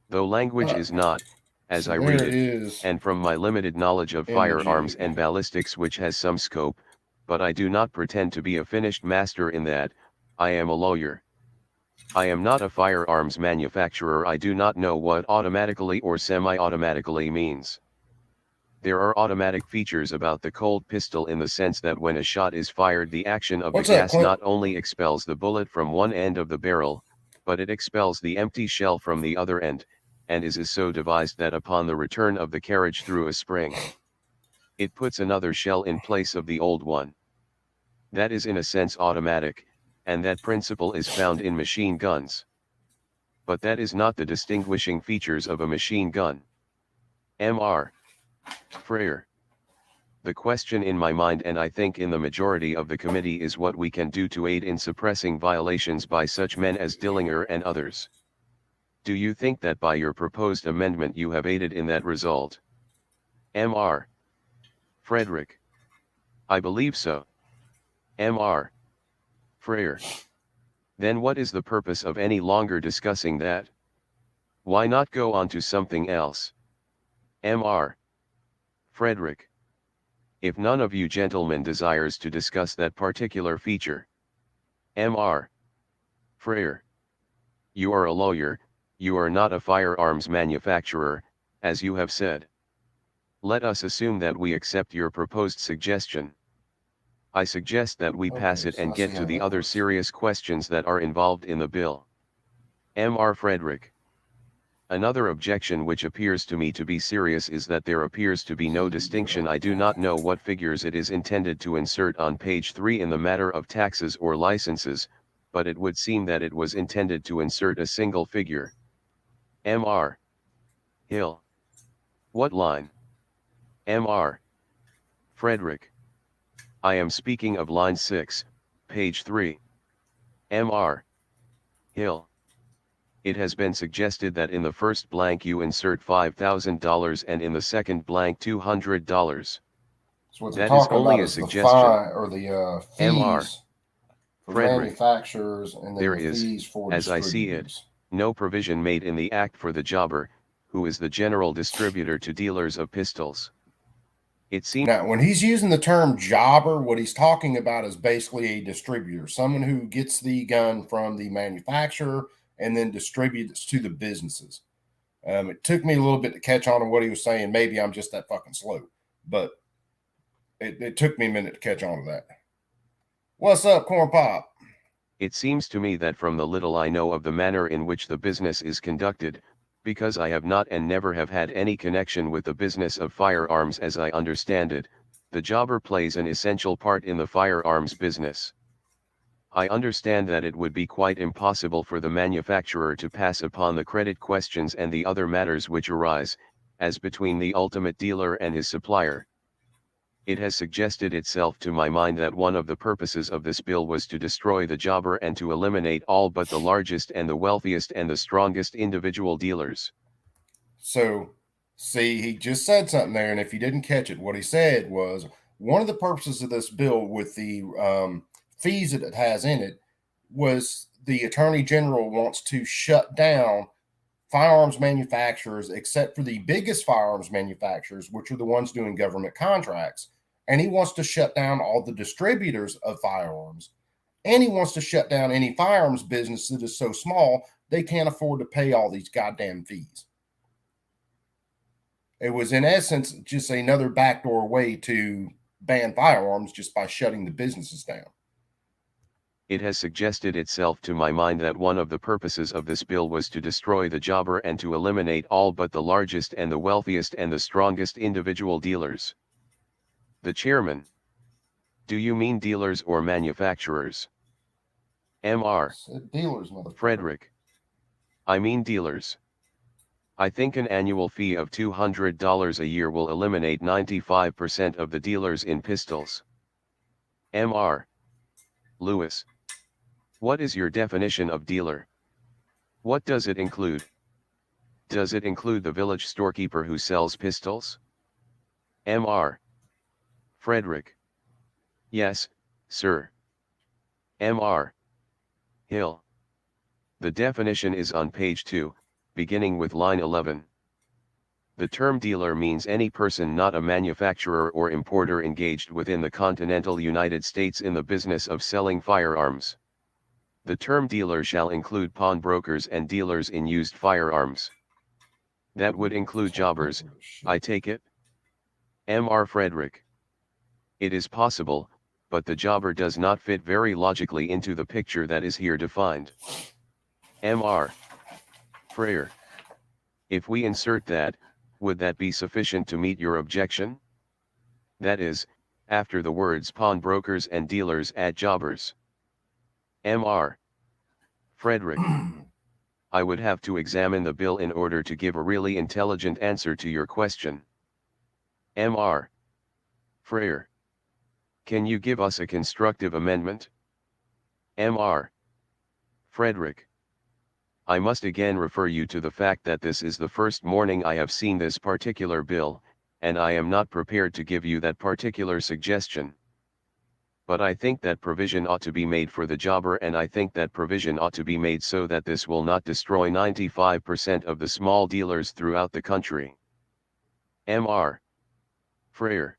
Though language is not, as So I there read it it, is and from my limited knowledge of in the firearms jig. and ballistics which has some scope, but I do not pretend to be a finished master in that. I am a lawyer. I am not a firearms manufacturer. I do not know what automatically or semi-automatically means. There are automatic features about the Colt pistol in the sense that when a shot is fired, the action of What's the up, gas Clint? not only expels the bullet from one end of the barrel, but it expels the empty shell from the other end, and is so devised that upon the return of the carriage through a spring, it puts another shell in place of the old one. That is in a sense automatic, and that principle is found in machine guns. But that is not the distinguishing features of a machine gun. Mr. Freer. The question in my mind, and I think in the majority of the committee, is what we can do to aid in suppressing violations by such men as Dillinger and others. Do you think that by your proposed amendment you have aided in that result? Mr. Frederick. I believe so. Mr. Freer. Then what is the purpose of any longer discussing that? Why not go on to something else? Mr. Frederick. If none of you gentlemen desires to discuss that particular feature. Mr. Freer. You are a lawyer, you are not a firearms manufacturer, as you have said. Let us assume that we accept your proposed suggestion. I suggest that we pass it So and I get see to how the that other works. serious questions that are involved in the bill. Mr. Frederick. Another objection which appears to me to be serious is that there appears to be no distinction. I do not know what figures it is intended to insert on page 3 in the matter of taxes or licenses, but it would seem that it was intended to insert a single figure. Mr. Hill. What line? Mr. Frederick. I am speaking of line 6, page 3. Mr. Hill. It has been suggested that in the first blank you insert $5,000 and in the second blank $200. So what they're That is talking only about a is the suggestion. fine or the Mr. fees for Frederick. manufacturers, and then There the is, fees for as I see it, distributors. no provision made in the Act for the jobber, who is the general distributor to dealers of pistols. It seems Now, when he's using the term jobber, what he's talking about is basically a distributor, someone who gets the gun from the manufacturer and then distributes to the businesses. It took me a little bit to catch on to what he was saying. Maybe I'm just that fucking slow, but it took me a minute to catch on to that. What's up, Corn Pop? It seems to me that from the little I know of the manner in which the business is conducted, because I have not and never have had any connection with the business of firearms as I understand it, the jobber plays an essential part in the firearms business. I understand that it would be quite impossible for the manufacturer to pass upon the credit questions and the other matters which arise, as between the ultimate dealer and his supplier. It has suggested itself to my mind that one of the purposes of this bill was to destroy the jobber and to eliminate all but the largest and the wealthiest and the strongest individual dealers. So, see, he just said something there, and if you didn't catch it, what he said was one of the purposes of this bill with the fees that it has in it was the Attorney General wants to shut down firearms manufacturers, except for the biggest firearms manufacturers, which are the ones doing government contracts. And he wants to shut down all the distributors of firearms. And he wants to shut down any firearms business that is so small they can't afford to pay all these goddamn fees. It was, in essence, just another backdoor way to ban firearms just by shutting the businesses down. It has suggested itself to my mind that one of the purposes of this bill was to destroy the jobber and to eliminate all but the largest and the wealthiest and the strongest individual dealers. The chairman. Do you mean dealers or manufacturers? Mr. Dealers, motherfucker. Frederick. I mean dealers. I think an annual fee of $200 a year will eliminate 95% of the dealers in pistols. Mr. Lewis. What is your definition of dealer? What does it include? Does it include the village storekeeper who sells pistols? Mr. Frederick. Yes, sir. Mr. Hill. The definition is on page 2, beginning with line 11. The term dealer means any person not a manufacturer or importer engaged within the continental United States in the business of selling firearms. The term dealer shall include pawnbrokers and dealers in used firearms. That would include jobbers, I take it? Mr. Frederick. It is possible, but the jobber does not fit very logically into the picture that is here defined. Mr. Freer. If we insert that, would that be sufficient to meet your objection? That is, after the words pawnbrokers and dealers add jobbers. Mr. Frederick. I would have to examine the bill in order to give a really intelligent answer to your question. Mr. Freer. Can you give us a constructive amendment? Mr. Frederick. I must again refer you to the fact that this is the first morning I have seen this particular bill, and I am not prepared to give you that particular suggestion. But I think that provision ought to be made for the jobber, and I think that provision ought to be made so that this will not destroy 95% of the small dealers throughout the country. Mr. Freer.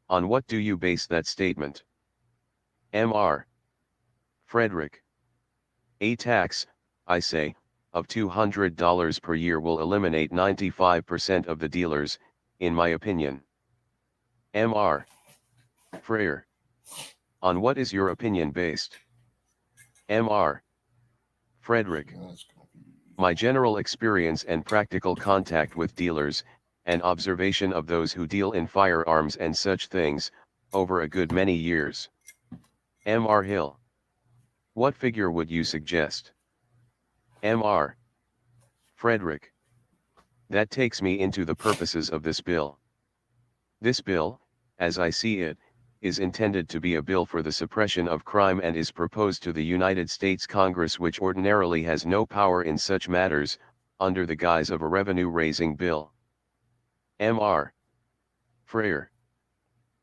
On what do you base that statement? Mr. Frederick. A tax, I say, of $200 per year will eliminate 95% of the dealers, in my opinion. Mr. Freer. On what is your opinion based? Mr. Frederick. My general experience and practical contact with dealers, and observation of those who deal in firearms and such things, over a good many years. Mr. Hill. What figure would you suggest? Mr. Frederick. That takes me into the purposes of this bill. This bill, as I see it, is intended to be a bill for the suppression of crime and is proposed to the United States Congress, which ordinarily has no power in such matters, under the guise of a revenue-raising bill. Mr. Freer.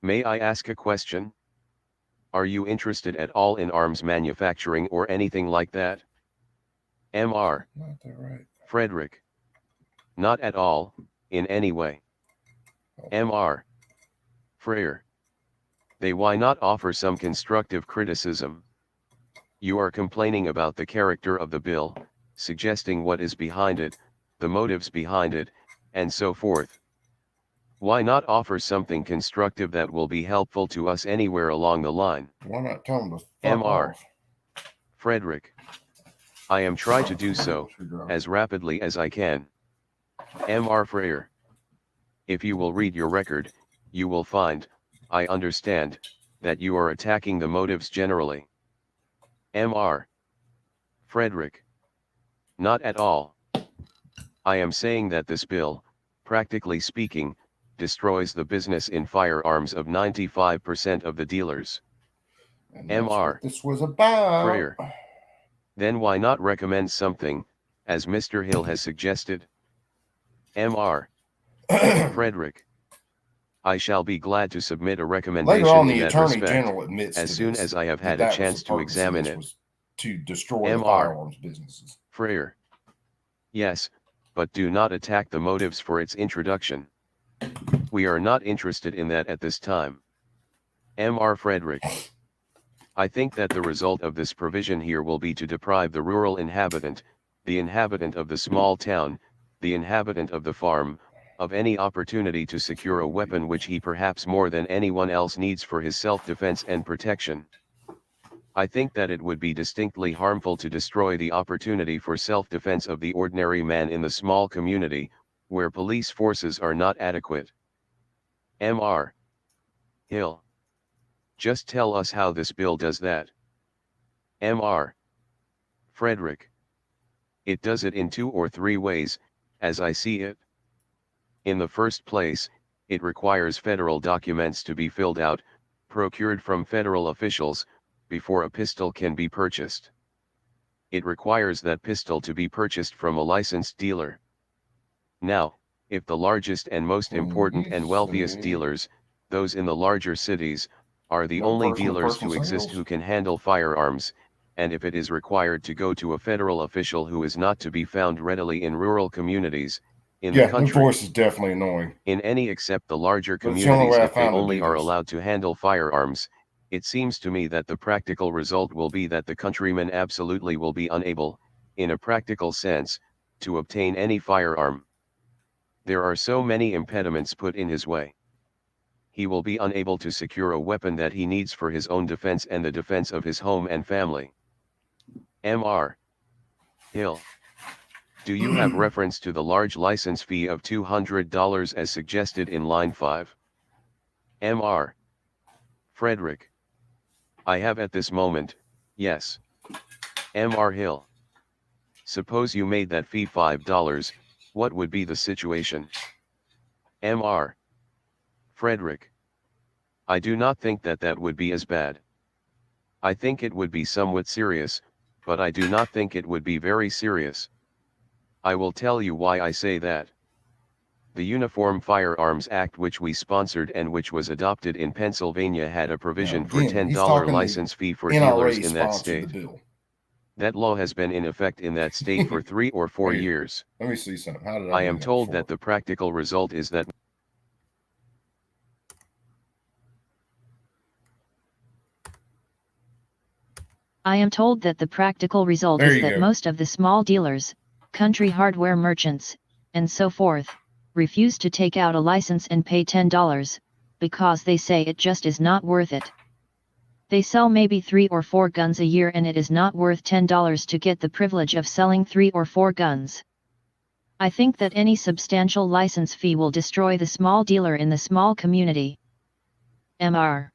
May I ask a question? Are you interested at all in arms manufacturing or anything like that? Mr. Frederick. Not at all, in any way. Mr. Freer. Then why not offer some constructive criticism? You are complaining about the character of the bill, suggesting what is behind it, the motives behind it, and so forth. Why not offer something constructive that will be helpful to us anywhere along the line? Why not tell them to fuck Mr. off? Frederick. I am trying to do so, as rapidly as I can. Mr. Freer. If you will read your record, you will find, I understand, that you are attacking the motives generally. Mr. Frederick. Not at all. I am saying that this bill, practically speaking, destroys the business in firearms of 95% of the dealers. And that's Mr. what this was about. Freer. Then why not recommend something, as Mr. Hill has suggested? Mr. Frederick. I shall be glad to submit a recommendation Later on, the in that Attorney respect, General admits as to soon this, as I have that had that a was chance the to purpose of examine this, it. was to destroy the Mr. firearms businesses. Freer. Yes, but do not attack the motives for its introduction. We are not interested in that at this time. Mr. Frederick. I think that the result of this provision here will be to deprive the rural inhabitant, the inhabitant of the small town, the inhabitant of the farm, of any opportunity to secure a weapon which he perhaps more than anyone else needs for his self-defense and protection. I think that it would be distinctly harmful to destroy the opportunity for self-defense of the ordinary man in the small community, where police forces are not adequate. Mr. Hill. Just tell us how this bill does that. Mr. Frederick. It does it in 2 or 3 ways, as I see it. In the first place, it requires federal documents to be filled out, procured from federal officials, before a pistol can be purchased. It requires that pistol to be purchased from a licensed dealer. Now, if the largest and most important and wealthiest dealers, those in the larger cities, are the No only person-to-person dealers who exist sales? who can handle firearms, and if it is required to go to a federal official who is not to be found readily in rural communities, in the Yeah, the country, voice is definitely annoying. in any except the larger But it's the only communities, way I if they found to only do are this. allowed to handle firearms, it seems to me that the practical result will be that the countryman absolutely will be unable, in a practical sense, to obtain any firearm. There are so many impediments put in his way. He will be unable to secure a weapon that he needs for his own defense and the defense of his home and family. Mr. Hill, do you have reference to the large license fee of $200 as suggested in line 5? Mr. Frederick, I have at this moment, yes. Mr. Hill, suppose you made that fee $5, what would be the situation? Mr. Frederick, I do not think that that would be as bad. I think it would be somewhat serious, but I do not think it would be very serious. I will tell you why I say that. The Uniform Firearms Act, which we sponsored and which was adopted in Pennsylvania, had a provision Now, for again, he's $10 talking license fee for NRA dealers in that sponsored the state. bill. That law has been in effect in that state for 3 or 4 Wait, years. Let me see something. How did I do am that told before? that the practical result is that There you go. most of the small dealers, country hardware merchants, and so forth, refuse to take out a license and pay $10, because they say it just is not worth it. They sell maybe 3 or 4 guns a year, and it is not worth $10 to get the privilege of selling 3 or 4 guns. I think that any substantial license fee will destroy the small dealer in the small community. Mr.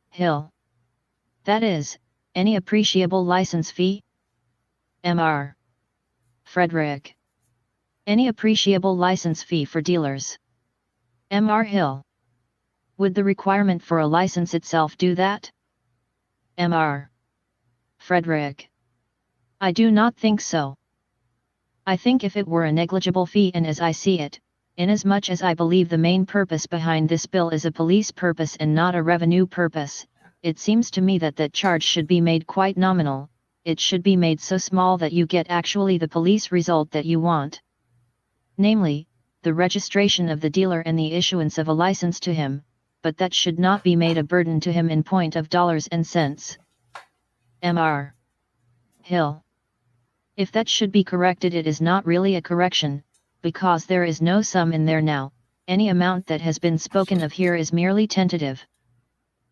Hill. That is, any appreciable license fee? Mr. Frederick. Any appreciable license fee for dealers? Mr. Hill. Would the requirement for a license itself do that? Mr. Frederick. I do not think so. I think if it were a negligible fee, and as I see it, inasmuch as I believe the main purpose behind this bill is a police purpose and not a revenue purpose, it seems to me that that charge should be made quite nominal. It should be made so small that you get actually the police result that you want. Namely, the registration of the dealer and the issuance of a license to him, but that should not be made a burden to him in point of dollars and cents. Mr. Hill. If that should be corrected, it is not really a correction, because there is no sum in there now. Any amount that has been spoken of here is merely tentative.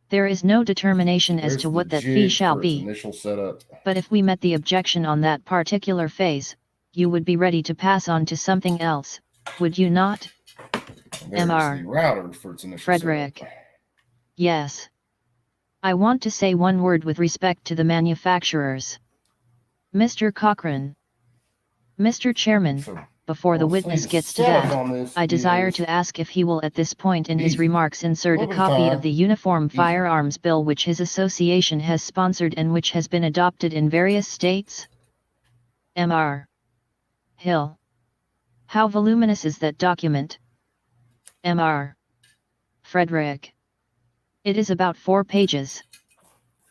There is no determination as to what that fee shall be. Initial setup. But if we met the objection on that particular phase, you would be ready to pass on to something else, would you not? There's Mr. the router for its initial Frederick. setup. Yes. I want to say one word with respect to the manufacturers. Mr. Cochran. Mr. Chairman, So, before the I'll witness say the gets to setup that, on this I desire is to ask if he will at this point in his easy. remarks insert a Little bit copy time. of the Uniform Easy. Firearms Bill which his association has sponsored and which has been adopted in various states? Mr. Hill. How voluminous is that document? Mr. Frederick. It is about 4 pages.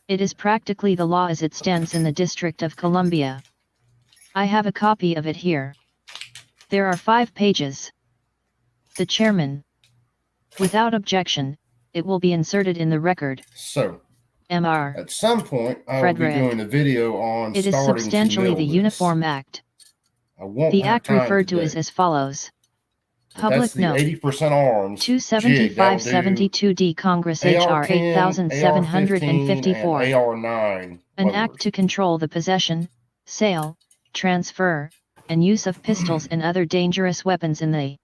It is practically the law as it stands in the District of Columbia. I have a copy of it here. There are 5 pages. The chairman. Without objection, it will be inserted in the record. So, Mr. at some point, I will Frederick. be doing a video on It is starting to substantially mill the this. Uniform Act. I won't The have act time referred to today. is as follows. But Public that's the note. 80% arms jig. That'll do 275-72D Congress HR AR-10, AR-15, 8754. and AR-9. An loaders. act to control the possession, sale, transfer, and use of pistols and other dangerous weapons in the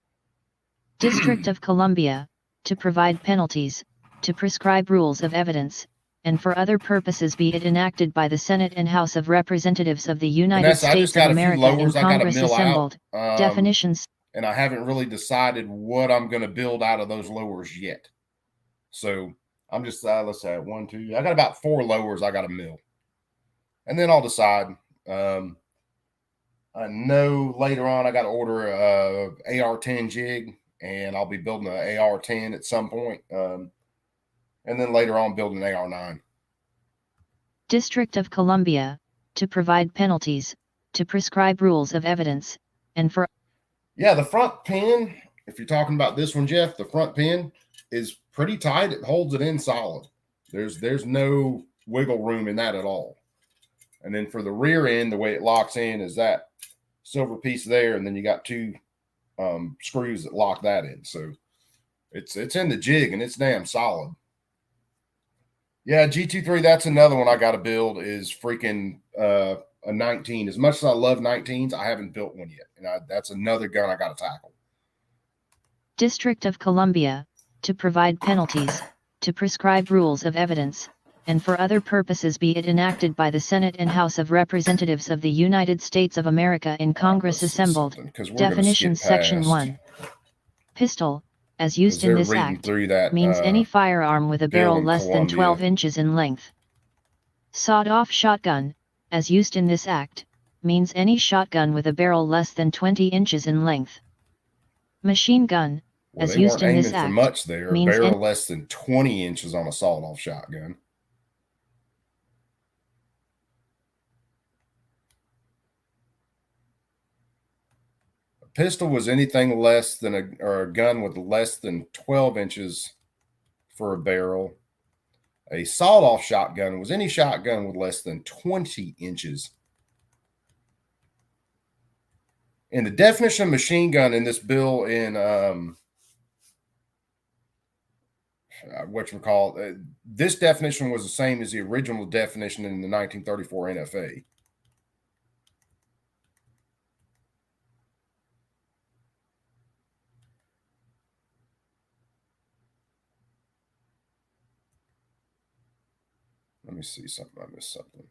District of Columbia, to provide penalties, to prescribe rules of evidence, and for other purposes be it enacted by the Senate and House of Representatives of the United States of America and Congress assembled. Definitions. And I haven't really decided what I'm going to build out of those lowers yet. So I'm just, let's say 1, 2, I got about 4 lowers I got to mill. And then I'll decide. I know later on I got to order a AR-10 jig, and I'll be building an AR-10 at some point. And then later on building an AR-9. District of Columbia, to provide penalties, to prescribe rules of evidence, and for... Yeah, the front pin, if you're talking about this one, Jeff, the front pin is pretty tight. It holds it in solid. There's no wiggle room in that at all. And then for the rear end, the way it locks in is that silver piece there, and then you got 2 screws that lock that in. So it's in the jig, and it's damn solid. Yeah, G23, that's another one I got to build, is freaking a 19. As much as I love 19s, I haven't built one yet. And that's another gun I got to tackle. District of Columbia, to provide penalties, to prescribe rules of evidence, and for other purposes be it enacted by the Senate and House of Representatives of the United States of America in Congress assembled. Definitions Section 1. Pistol, as used in this act, means any firearm with a barrel less than 12 inches in length. Sawed-off shotgun, as used in this act, means any shotgun with a barrel less than 20 inches in length. Machine gun, as used in this act, much there, means a barrel less than 20 inches on a sawed-off shotgun. Pistol was anything less than a gun with less than 12 inches for a barrel. A sawed-off shotgun was any shotgun with less than 20 inches. And the definition of machine gun in this bill in this definition was the same as the original definition in the 1934 NFA. Let me see something. I missed something.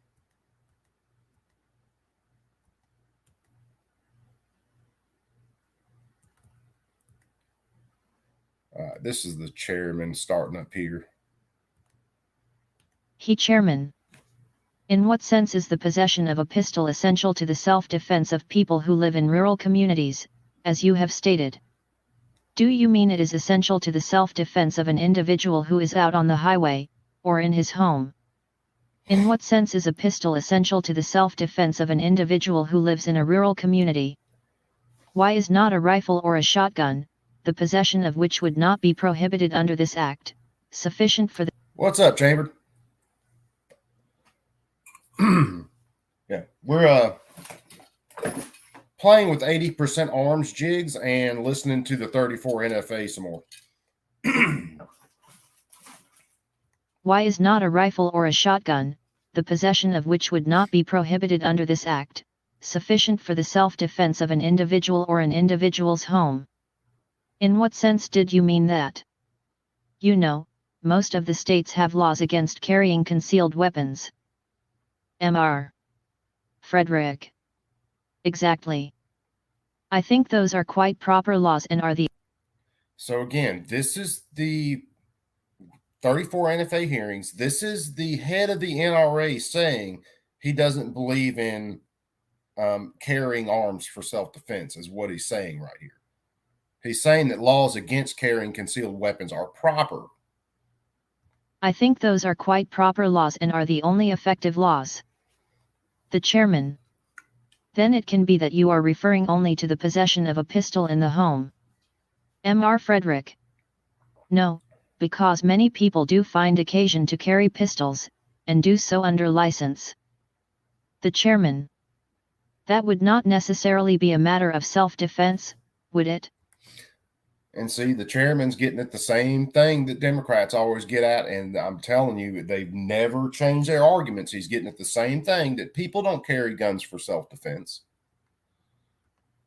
This is the chairman starting up here. Chairman. In what sense is the possession of a pistol essential to the self-defense of people who live in rural communities, as you have stated? Do you mean it is essential to the self-defense of an individual who is out on the highway, or in his home? In what sense is a pistol essential to the self-defense of an individual who lives in a rural community? Why is not a rifle or a shotgun, the possession of which would not be prohibited under this act, sufficient for the... What's up, Chamber? Yeah, we're playing with 80% arms jigs and listening to the 34 NFA some more. Why is not a rifle or a shotgun, the possession of which would not be prohibited under this act, sufficient for the self-defense of an individual or an individual's home? In what sense did you mean that? You know, most of the states have laws against carrying concealed weapons. Mr. Frederick. Exactly. I think those are quite proper laws and are the... So again, this is the 34 NFA hearings. This is the head of the NRA saying he doesn't believe in carrying arms for self-defense, is what he's saying right here. He's saying that laws against carrying concealed weapons are proper. I think those are quite proper laws and are the only effective laws. The chairman. Then it can be that you are referring only to the possession of a pistol in the home. Mr. Frederick. No, because many people do find occasion to carry pistols, and do so under license. The chairman. That would not necessarily be a matter of self-defense, would it? And see, the chairman's getting at the same thing that Democrats always get at, and I'm telling you, they've never changed their arguments. He's getting at the same thing, that people don't carry guns for self-defense.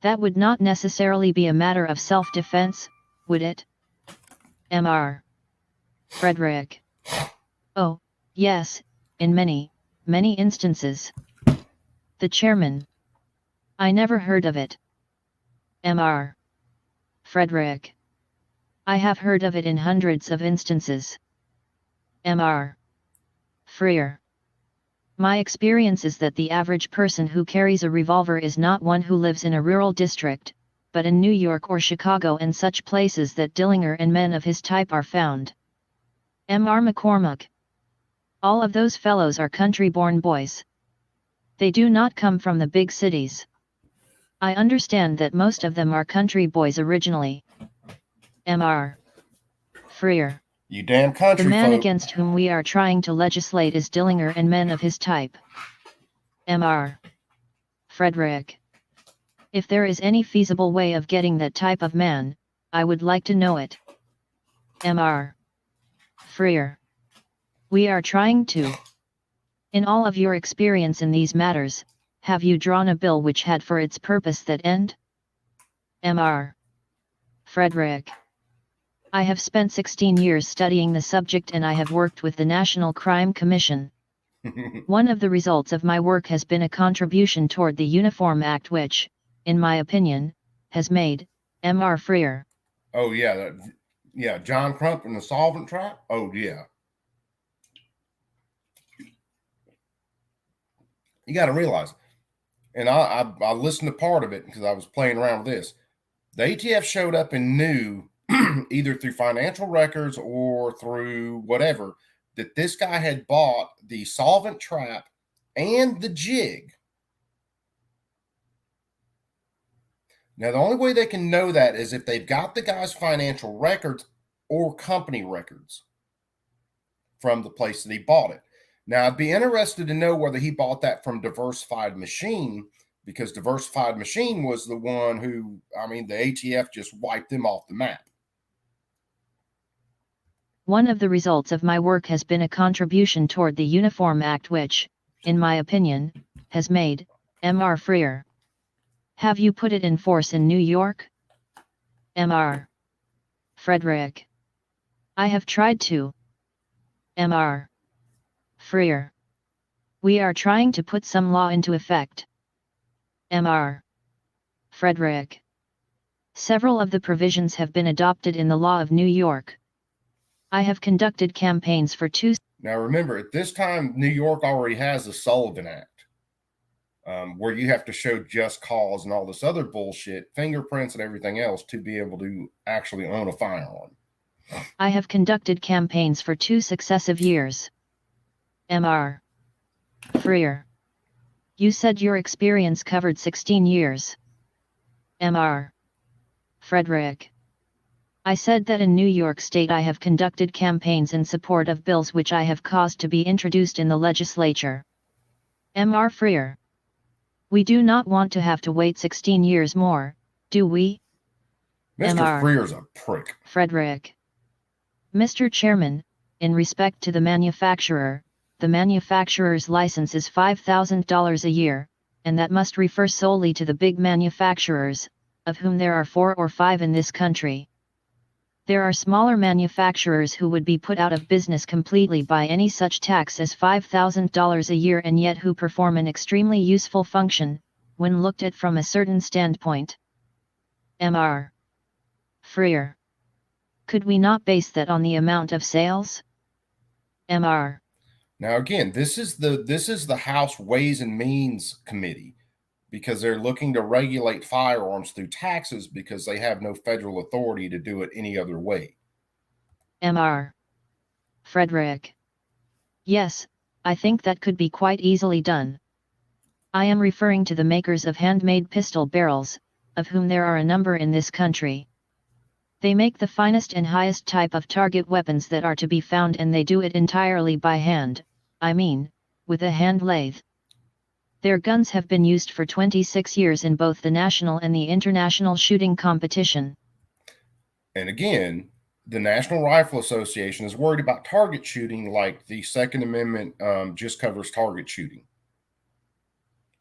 That would not necessarily be a matter of self-defense, would it? Mr. Frederick. Oh, Yes, in many, many instances. The chairman. I never heard of it. Mr. Frederick. I have heard of it in hundreds of instances. Mr. Freer. My experience is that the average person who carries a revolver is not one who lives in a rural district, but in New York or Chicago and such places that Dillinger and men of his type are found. Mr. McCormick. All of those fellows are country-born boys. They do not come from the big cities. I understand that most of them are country boys originally. Mr. Freer. You damn country The man folk. against whom we are trying to legislate is Dillinger and men of his type. Mr. Frederick. If there is any feasible way of getting that type of man, I would like to know it. Mr. Freer. We are trying to. In all of your experience in these matters, have you drawn a bill which had for its purpose that end? Mr. Frederick. I have spent 16 years studying the subject and I have worked with the National Crime Commission. One of the results of my work has been a contribution toward the Uniform Act which, in my opinion, has made Mr. Freer. Oh yeah, John Crump and the solvent trap. Oh yeah. You got to realize, and I listened to part of it because I was playing around with this. The ATF showed up and knew, either through financial records or through whatever, that this guy had bought the solvent trap and the jig. Now, the only way they can know that is if they've got the guy's financial records or company records from the place that he bought it. Now, I'd be interested to know whether he bought that from Diversified Machine, because Diversified Machine was the one who, the ATF just wiped them off the map. One of the results of my work has been a contribution toward the Uniform Act which, in my opinion, has made Mr. Freer. Have you put it in force in New York? Mr. Frederick. I have tried to. Mr. Freer. We are trying to put some law into effect. Mr. Frederick. Several of the provisions have been adopted in the law of New York. I have conducted campaigns for 2. Now remember, at this time, New York already has the Sullivan Act, where you have to show just cause and all this other bullshit, fingerprints and everything else to be able to actually own a firearm. I have conducted campaigns for 2 successive years. Mr. Freer. You said your experience covered 16 years. Mr. Frederick. I said that in New York State I have conducted campaigns in support of bills which I have caused to be introduced in the legislature. Mr. Freer. We do not want to have to wait 16 years more, do we? Mr. Freer's a prick. Frederick. Mr. Chairman, in respect to the manufacturer's license is $5,000 a year, and that must refer solely to the big manufacturers, of whom there are 4 or 5 in this country. There are smaller manufacturers who would be put out of business completely by any such tax as $5,000 a year and yet who perform an extremely useful function, when looked at from a certain standpoint. Mr. Freer. Could we not base that on the amount of sales? Mr. Now again, this is the House Ways and Means Committee, because they're looking to regulate firearms through taxes because they have no federal authority to do it any other way. Mr. Frederick. Yes, I think that could be quite easily done. I am referring to the makers of handmade pistol barrels, of whom there are a number in this country. They make the finest and highest type of target weapons that are to be found, and they do it entirely by hand, with a hand lathe. Their guns have been used for 26 years in both the national and the international shooting competition. And again, the National Rifle Association is worried about target shooting, like the Second Amendment just covers target shooting.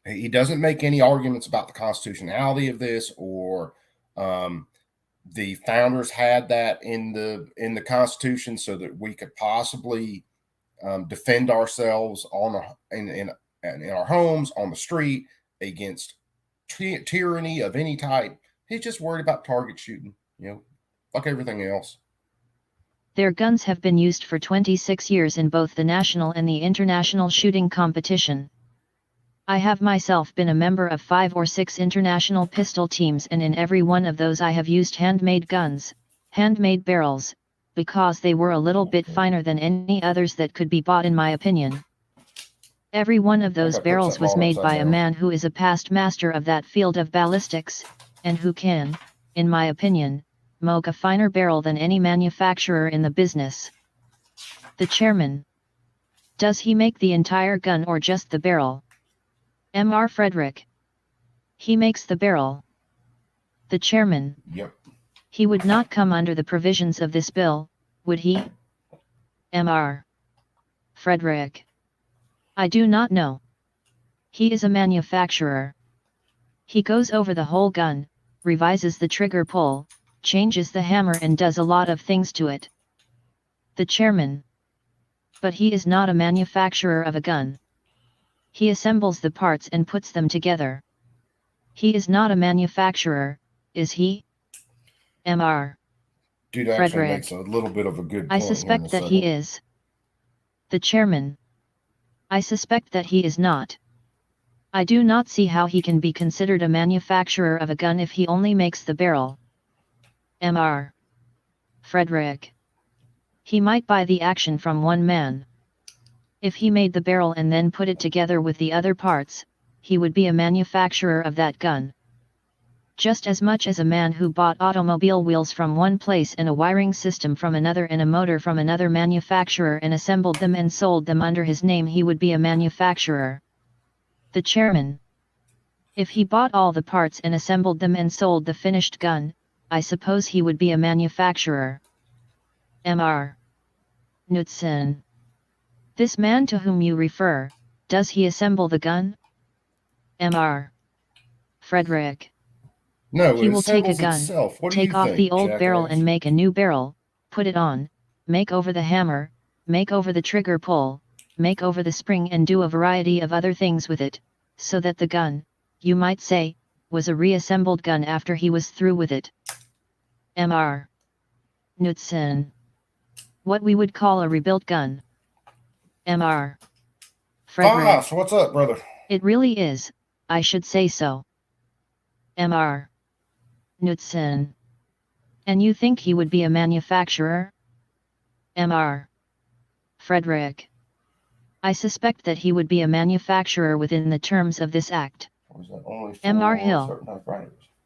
He doesn't make any arguments about the constitutionality of this, or the founders had that in the Constitution so that we could possibly defend ourselves in our homes, on the street, against tyranny of any type. He's just worried about target shooting, like everything else. Their guns have been used for 26 years in both the national and the international shooting competition. I have myself been a member of 5 or 6 international pistol teams, and in every one of those I have used handmade guns, handmade barrels, because they were a little bit finer than any others that could be bought, in my opinion. Every one of those barrels was made by a man who is a past master of that field of ballistics, and who can, in my opinion, make a finer barrel than any manufacturer in the business. The chairman. Does he make the entire gun or just the barrel? Mr. Frederick. He makes the barrel. The chairman. Yep. He would not come under the provisions of this bill, would he? Mr. Frederick. I do not know. He is a manufacturer. He goes over the whole gun, revises the trigger pull, changes the hammer and does a lot of things to it. The chairman. But he is not a manufacturer of a gun. He assembles the parts and puts them together. He is not a manufacturer, is he? Mr. Dude actually makes a little bit of a good point. I suspect that he is. The chairman. I suspect that he is not. I do not see how he can be considered a manufacturer of a gun if he only makes the barrel. Mr. Frederick. He might buy the action from one man. If he made the barrel and then put it together with the other parts, he would be a manufacturer of that gun. Just as much as a man who bought automobile wheels from one place and a wiring system from another and a motor from another manufacturer and assembled them and sold them under his name, he would be a manufacturer. The chairman. If he bought all the parts and assembled them and sold the finished gun, I suppose he would be a manufacturer. Mr. Knudsen. This man to whom you refer, does he assemble the gun? Mr. Frederick. No, he will take a gun, take off the old barrel and make a new barrel, put it on, make over the hammer, make over the trigger pull, make over the spring and do a variety of other things with it, so that the gun, you might say, was a reassembled gun after he was through with it. Mr. Knudsen. What we would call a rebuilt gun. Mr. Frederick. Foss, what's up, brother? It really is, I should say so. Mr. Knudsen. And you think he would be a manufacturer? Mr. Frederick. I suspect that he would be a manufacturer within the terms of this act. Mr. Hill.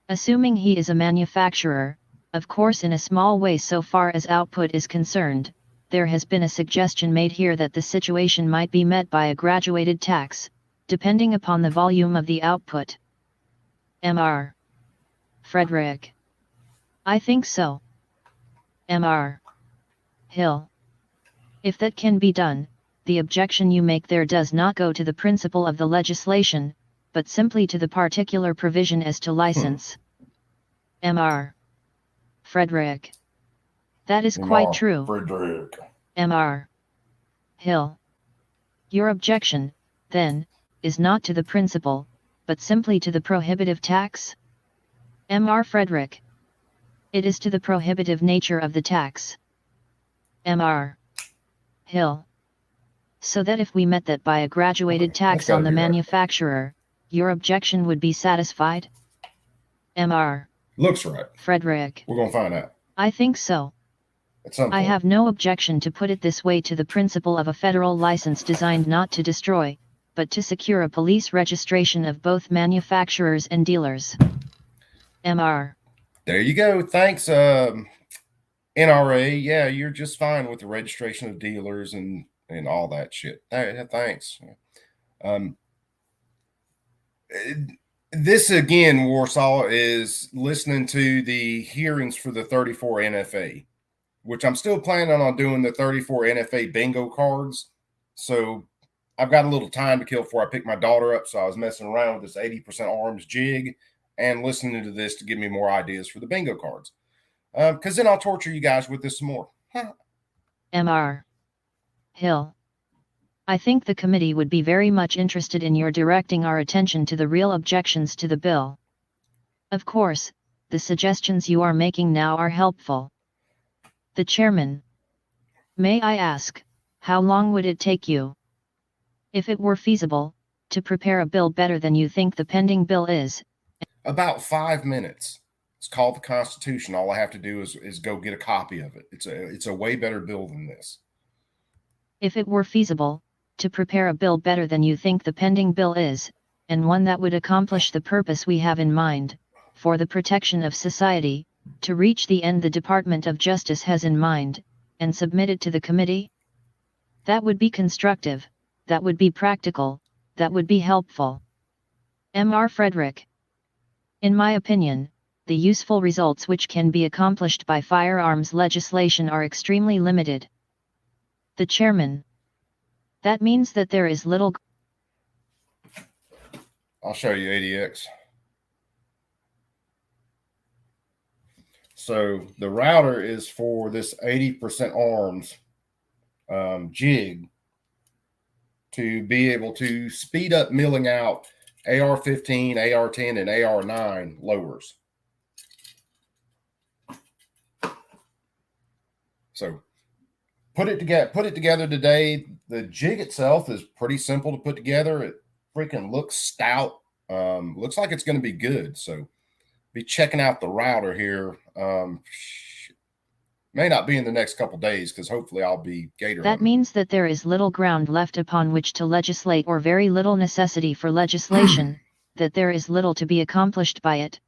Assuming he is a manufacturer, of course in a small way so far as output is concerned, there has been a suggestion made here that the situation might be met by a graduated tax, depending upon the volume of the output. Mr. Frederick. I think so. Mr. Hill. If that can be done, the objection you make there does not go to the principle of the legislation, but simply to the particular provision as to license. Mr. Frederick. That is quite true. Frederick. Mr. Hill. Your objection, then, is not to the principle, but simply to the prohibitive tax? Mr. Frederick. It is to the prohibitive nature of the tax. Mr. Hill. So that if we met that by a graduated tax on the manufacturer, your objection would be satisfied? Mr. Looks right. Frederick. We're going to find out. I think so. I have no objection to put it this way to the principle of a federal license designed not to destroy, but to secure a police registration of both manufacturers and dealers. Mr. There you go. Thanks, NRA. Yeah, you're just fine with the registration of dealers and all that shit. Thanks. This again, Warsaw, is listening to the hearings for the 34 NFA, which I'm still planning on doing the 34 NFA bingo cards. So I've got a little time to kill before I pick my daughter up. So I was messing around with this 80% arms jig and listening to this to give me more ideas for the bingo cards. Because then I'll torture you guys with this some more. Mr. Hill. I think the committee would be very much interested in your directing our attention to the real objections to the bill. Of course, the suggestions you are making now are helpful. The chairman. May I ask, how long would it take you, if it were feasible, to prepare a bill better than you think the pending bill is? About 5 minutes. It's called the Constitution. All I have to do is go get a copy of it. It's a way better bill than this. If it were feasible, to prepare a bill better than you think the pending bill is, and one that would accomplish the purpose we have in mind, for the protection of society, to reach the end the Department of Justice has in mind, and submit it to the committee? That would be constructive, that would be practical, that would be helpful. Mr. Frederick. In my opinion, the useful results which can be accomplished by firearms legislation are extremely limited. The chairman. That means that there is little. I'll show you ADX. So the router is for this 80% arms jig to be able to speed up milling out AR-15, AR-10, and AR-9 lowers. So put it together today. The jig itself is pretty simple to put together. It freaking looks stout. Looks like it's going to be good. So be checking out the router here. May not be in the next couple days because hopefully I'll be gator hunting. That means that there is little ground left upon which to legislate, or very little necessity for legislation, that there is little to be accomplished by it.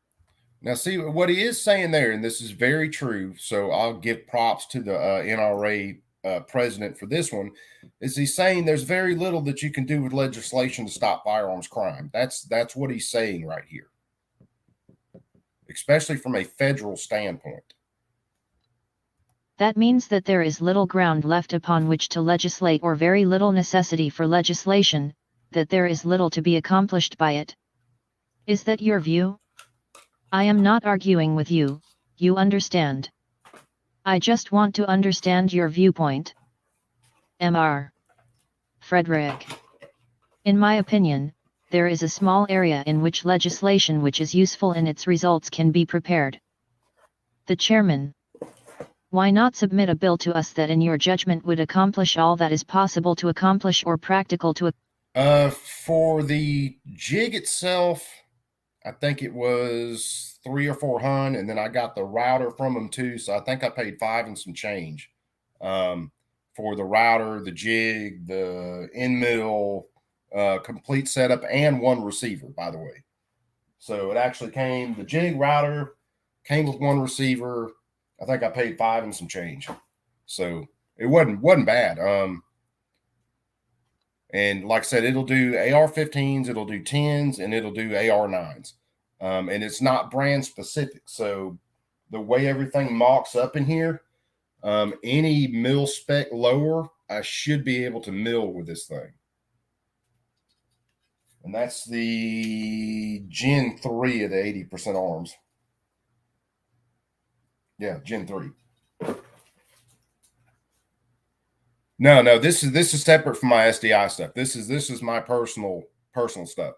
Now, see what he is saying there, and this is very true. So I'll give props to the NRA president for this one. Is he's saying there's very little that you can do with legislation to stop firearms crime. That's what he's saying right here, especially from a federal standpoint. That means that there is little ground left upon which to legislate, or very little necessity for legislation, that there is little to be accomplished by it. Is that your view? I am not arguing with you, you understand. I just want to understand your viewpoint. Mr. Frederick. In my opinion, there is a small area in which legislation which is useful in its results can be prepared. The chairman. Why not submit a bill to us that in your judgment would accomplish all that is possible to accomplish or practical to for the jig itself, I think it was $300 or $400, and then I got the router from them too, so I think I paid $5 and some change for the router, the jig, the end mill, complete setup, and one receiver, by the way. So it actually came, the jig router came with one receiver. I think I paid $5 and some change. So it wasn't bad. And like I said, it'll do AR-15s, it'll do 10s, and it'll do AR-9s. And it's not brand specific. So the way everything mocks up in here, any mill spec lower, I should be able to mill with this thing. And that's the Gen 3 of the 80% arms. Yeah, Gen 3. No, this is separate from my SDI stuff. This is my personal stuff.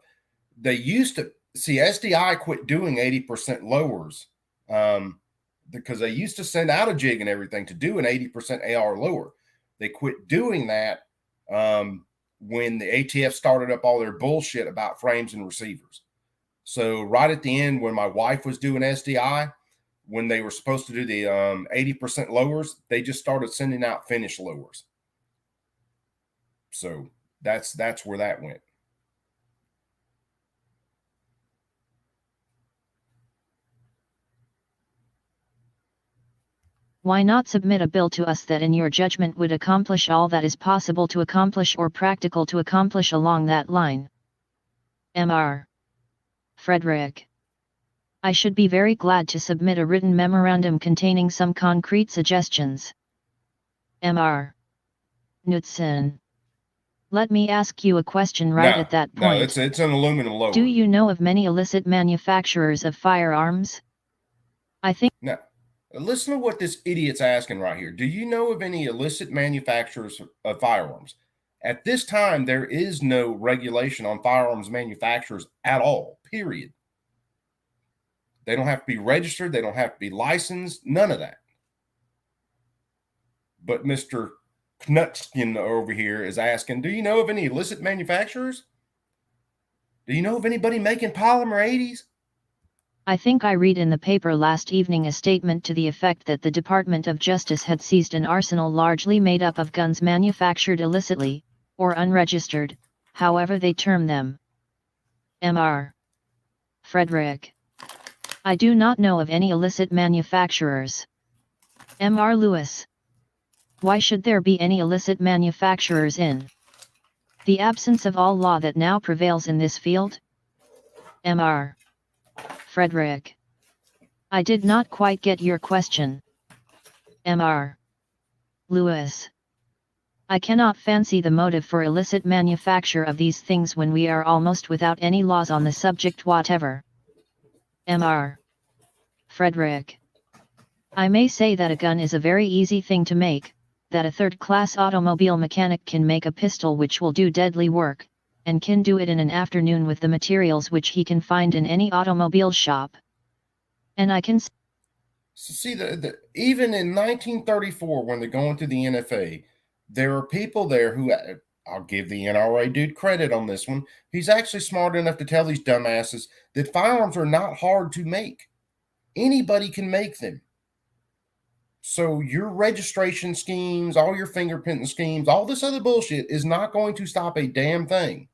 They used to see SDI quit doing 80% lowers because they used to send out a jig and everything to do an 80% AR lower. They quit doing that when the ATF started up all their bullshit about frames and receivers. So right at the end, when my wife was doing SDI, when they were supposed to do the 80% lowers, they just started sending out finished lowers. So that's where that went. Why not submit a bill to us that in your judgment would accomplish all that is possible to accomplish or practical to accomplish along that line? Mr. Frederick. I should be very glad to submit a written memorandum containing some concrete suggestions. Mr. Knudsen. Let me ask you a question at that point. No, it's an aluminum lower. Do you know of many illicit manufacturers of firearms? I think. No. Listen to what this idiot's asking right here. Do you know of any illicit manufacturers of firearms? At this time, there is no regulation on firearms manufacturers at all, period. They don't have to be registered. They don't have to be licensed. None of that. But Mr. Knutskin over here is asking, do you know of any illicit manufacturers? Do you know of anybody making polymer 80s? I think I read in the paper last evening a statement to the effect that the Department of Justice had seized an arsenal largely made up of guns manufactured illicitly, or unregistered, however they term them. Mr. Frederick. I do not know of any illicit manufacturers. Mr. Lewis. Why should there be any illicit manufacturers in the absence of all law that now prevails in this field? Mr. Frederick. I did not quite get your question. Mr. Lewis. I cannot fancy the motive for illicit manufacture of these things when we are almost without any laws on the subject whatever. Mr. Frederick. I may say that a gun is a very easy thing to make, that a third-class automobile mechanic can make a pistol which will do deadly work, and can do it in an afternoon with the materials which he can find in any automobile shop. And I can see even in 1934, when they're going through the NFA, there are people there who, I'll give the NRA dude credit on this one. He's actually smart enough to tell these dumbasses that firearms are not hard to make. Anybody can make them. So your registration schemes, all your fingerprinting schemes, all this other bullshit is not going to stop a damn thing.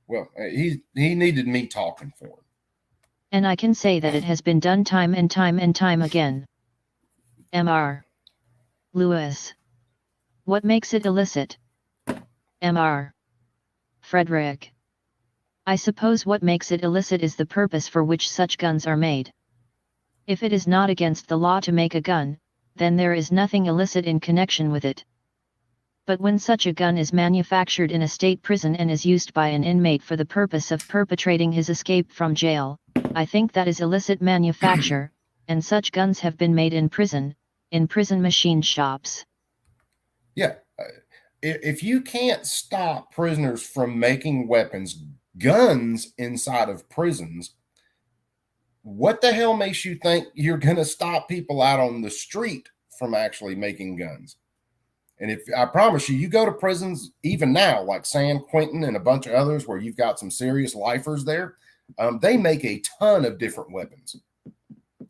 Well, he needed me talking for him. And I can say that it has been done time and time and time again. Mr. Lewis. What makes it illicit? Mr. Frederick. I suppose what makes it illicit is the purpose for which such guns are made. If it is not against the law to make a gun, then there is nothing illicit in connection with it. But when such a gun is manufactured in a state prison and is used by an inmate for the purpose of perpetrating his escape from jail, I think that is illicit manufacture, and such guns have been made in prison machine shops. Yeah, if you can't stop prisoners from making weapons, guns inside of prisons, what the hell makes you think you're going to stop people out on the street from actually making guns? And if I promise you, you go to prisons even now, like San Quentin and a bunch of others where you've got some serious lifers there, they make a ton of different weapons.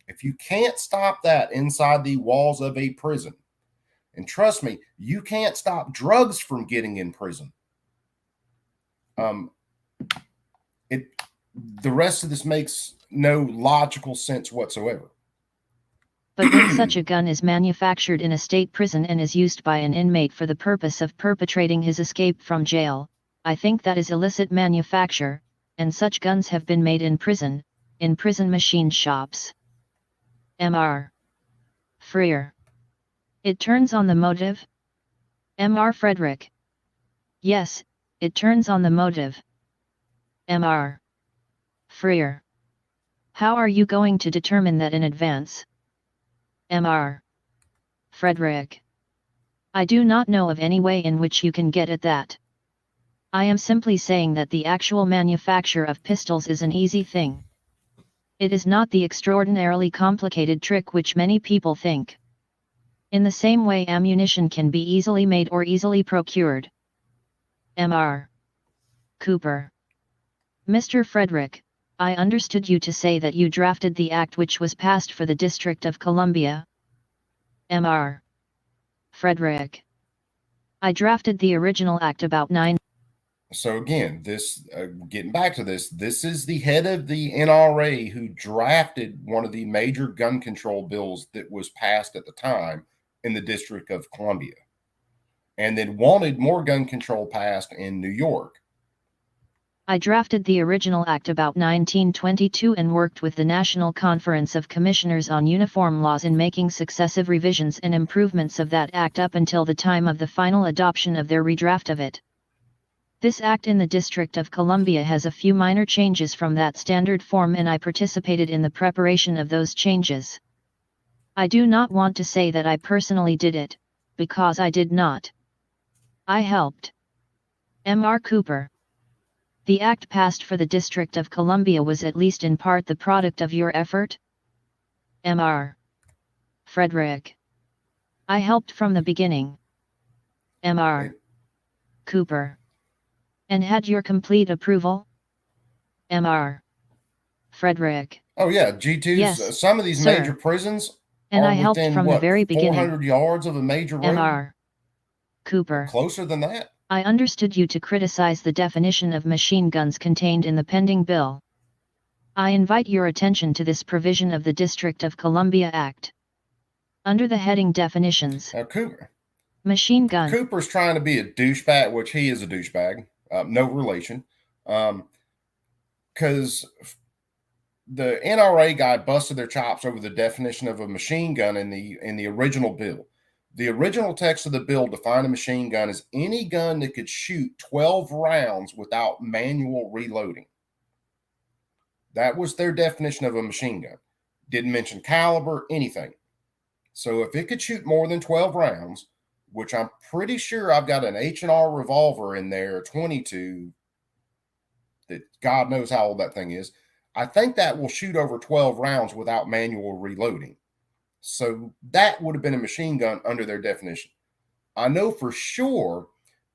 If you can't stop that inside the walls of a prison, and trust me, you can't stop drugs from getting in prison. The rest of this makes no logical sense whatsoever. But when such a gun is manufactured in a state prison and is used by an inmate for the purpose of perpetrating his escape from jail, I think that is illicit manufacture, and such guns have been made in prison machine shops. Mr. Freer. It turns on the motive? Mr. Frederick. Yes, it turns on the motive. Mr. Freer. How are you going to determine that in advance? Mr. Frederick. I do not know of any way in which you can get at that. I am simply saying that the actual manufacture of pistols is an easy thing. It is not the extraordinarily complicated trick which many people think. In the same way ammunition can be easily made or easily procured. Mr. Cooper. Mr. Frederick, I understood you to say that you drafted the act which was passed for the District of Columbia. Mr. Frederick. I drafted the original act about 9. So again, this getting back to this is the head of the NRA who drafted one of the major gun control bills that was passed at the time in the District of Columbia, and then wanted more gun control passed in New York. I drafted the original act about 1922 and worked with the National Conference of Commissioners on Uniform Laws in making successive revisions and improvements of that act up until the time of the final adoption of their redraft of it. This act in the District of Columbia has a few minor changes from that standard form, and I participated in the preparation of those changes. I do not want to say that I personally did it, because I did not. I helped. M.R. Cooper. The act passed for the District of Columbia was at least in part the product of your effort? M.R. Frederick. I helped from the beginning. M.R. Cooper. And had your complete approval? M.R. Frederick. Oh yeah, G2s. Yes, Some of these sir. major prisons And are I helped within from the what, very beginning. 400 yards of a major road? M.R. Cooper. Closer than that? I understood you to criticize the definition of machine guns contained in the pending bill. I invite your attention to this provision of the District of Columbia Act. Under the heading Definitions. Cooper. Machine gun. Cooper's trying to be a douchebag, which he is a douchebag. No relation. Because the NRA guy busted their chops over the definition of a machine gun in the original bill. The original text of the bill defined a machine gun as any gun that could shoot 12 rounds without manual reloading. That was their definition of a machine gun. Didn't mention caliber, anything. So if it could shoot more than 12 rounds, which I'm pretty sure I've got an H&R revolver in there, 22, that God knows how old that thing is. I think that will shoot over 12 rounds without manual reloading. So that would have been a machine gun under their definition. I know for sure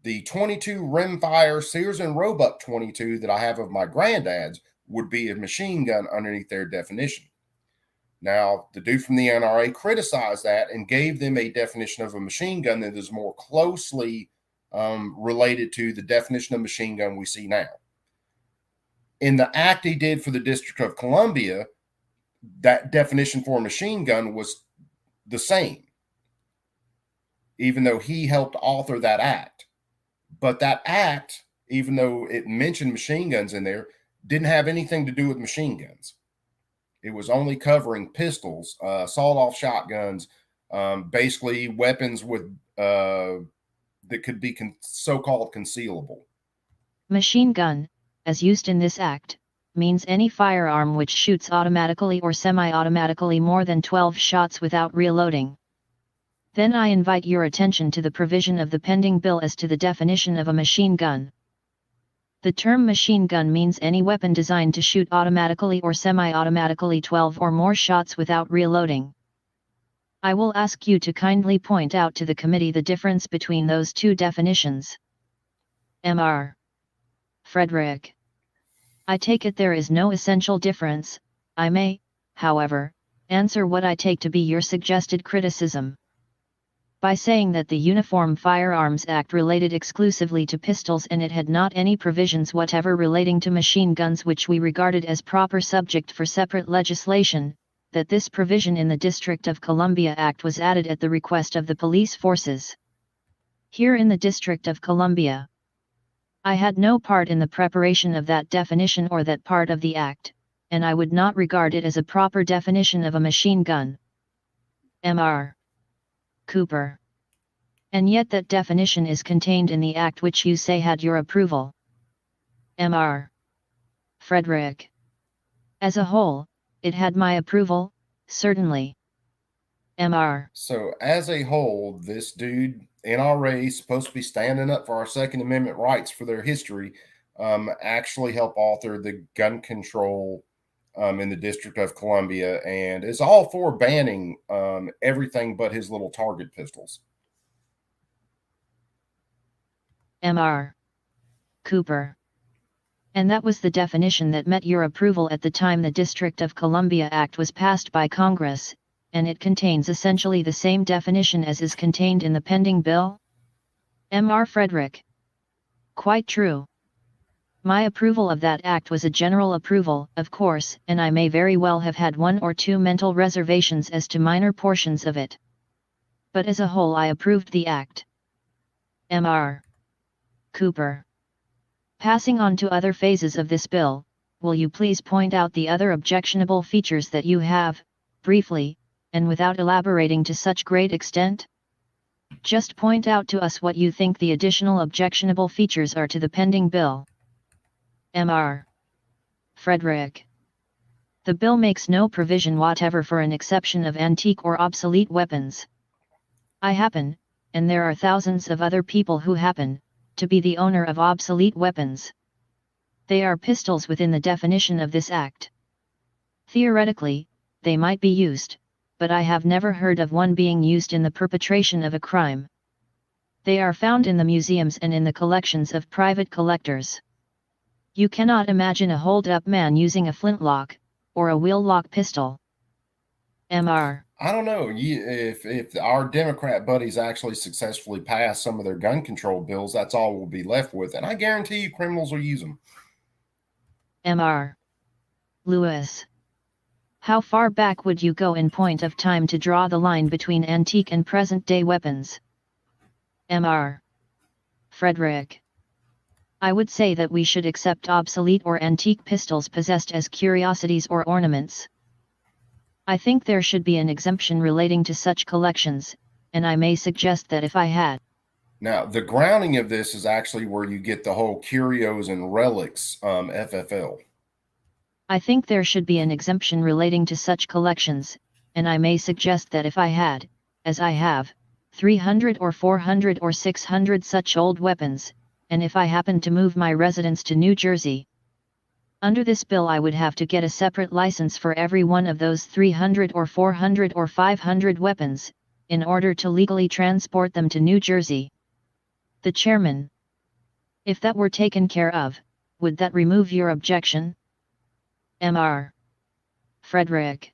the 22 rimfire Sears and Roebuck 22 that I have of my granddad's would be a machine gun underneath their definition. Now, the dude from the NRA criticized that and gave them a definition of a machine gun that is more closely related to the definition of machine gun we see now. In the act he did for the District of Columbia, that definition for a machine gun was the same, even though he helped author that act. But that act, even though it mentioned machine guns in there, didn't have anything to do with machine guns. It was only covering pistols, sawed-off shotguns, basically weapons with that could be so-called concealable. Machine gun, as used in this act, means any firearm which shoots automatically or semi-automatically more than 12 shots without reloading. Then I invite your attention to the provision of the pending bill as to the definition of a machine gun. The term machine gun means any weapon designed to shoot automatically or semi-automatically 12 or more shots without reloading. I will ask you to kindly point out to the committee the difference between those two definitions. M.R. Frederick. I take it there is no essential difference. I may, however, answer what I take to be your suggested criticism. By saying that the Uniform Firearms Act related exclusively to pistols and it had not any provisions whatever relating to machine guns which we regarded as proper subject for separate legislation, that this provision in the District of Columbia Act was added at the request of the police forces. Here in the District of Columbia, I had no part in the preparation of that definition or that part of the Act, and I would not regard it as a proper definition of a machine gun. M.R. Cooper. And yet that definition is contained in the Act which you say had your approval. M.R. Frederick. As a whole, it had my approval, certainly. M.R. So as a whole, this dude, NRA, supposed to be standing up for our Second Amendment rights for their history, actually helped author the gun control in the District of Columbia, and is all for banning everything but his little target pistols. M.R. Cooper. And that was the definition that met your approval at the time the District of Columbia Act was passed by Congress, and it contains essentially the same definition as is contained in the pending bill? M.R. Frederick. Quite true. My approval of that act was a general approval, of course, and I may very well have had one or two mental reservations as to minor portions of it. But as a whole I approved the act. M.R. Cooper. Passing on to other phases of this bill, will you please point out the other objectionable features that you have, briefly, and without elaborating to such great extent? Just point out to us what you think the additional objectionable features are to the pending bill. M.R. Frederick. The bill makes no provision whatever for an exception of antique or obsolete weapons. I happen, and there are thousands of other people who happen to be the owner of obsolete weapons. They are pistols within the definition of this act. Theoretically, they might be used, but I have never heard of one being used in the perpetration of a crime. They are found in the museums and in the collections of private collectors. You cannot imagine a hold-up man using a flintlock, or a wheel-lock pistol. Mr. I don't know if our Democrat buddies actually successfully pass some of their gun control bills. That's all we'll be left with, and I guarantee you, criminals will use them. Mr. Lewis. How far back would you go in point of time to draw the line between antique and present-day weapons? Mr. Frederick. I would say that we should accept obsolete or antique pistols possessed as curiosities or ornaments. I think there should be an exemption relating to such collections, and I may suggest that if I had. Now, the grounding of this is actually where you get the whole curios and relics FFL. I think there should be an exemption relating to such collections, and I may suggest that if I had, as I have, 300 or 400 or 600 such old weapons, and if I happened to move my residence to New Jersey. Under this bill I would have to get a separate license for every one of those 300 or 400 or 500 weapons, in order to legally transport them to New Jersey. The chairman. If that were taken care of, would that remove your objection? Mr. Frederick.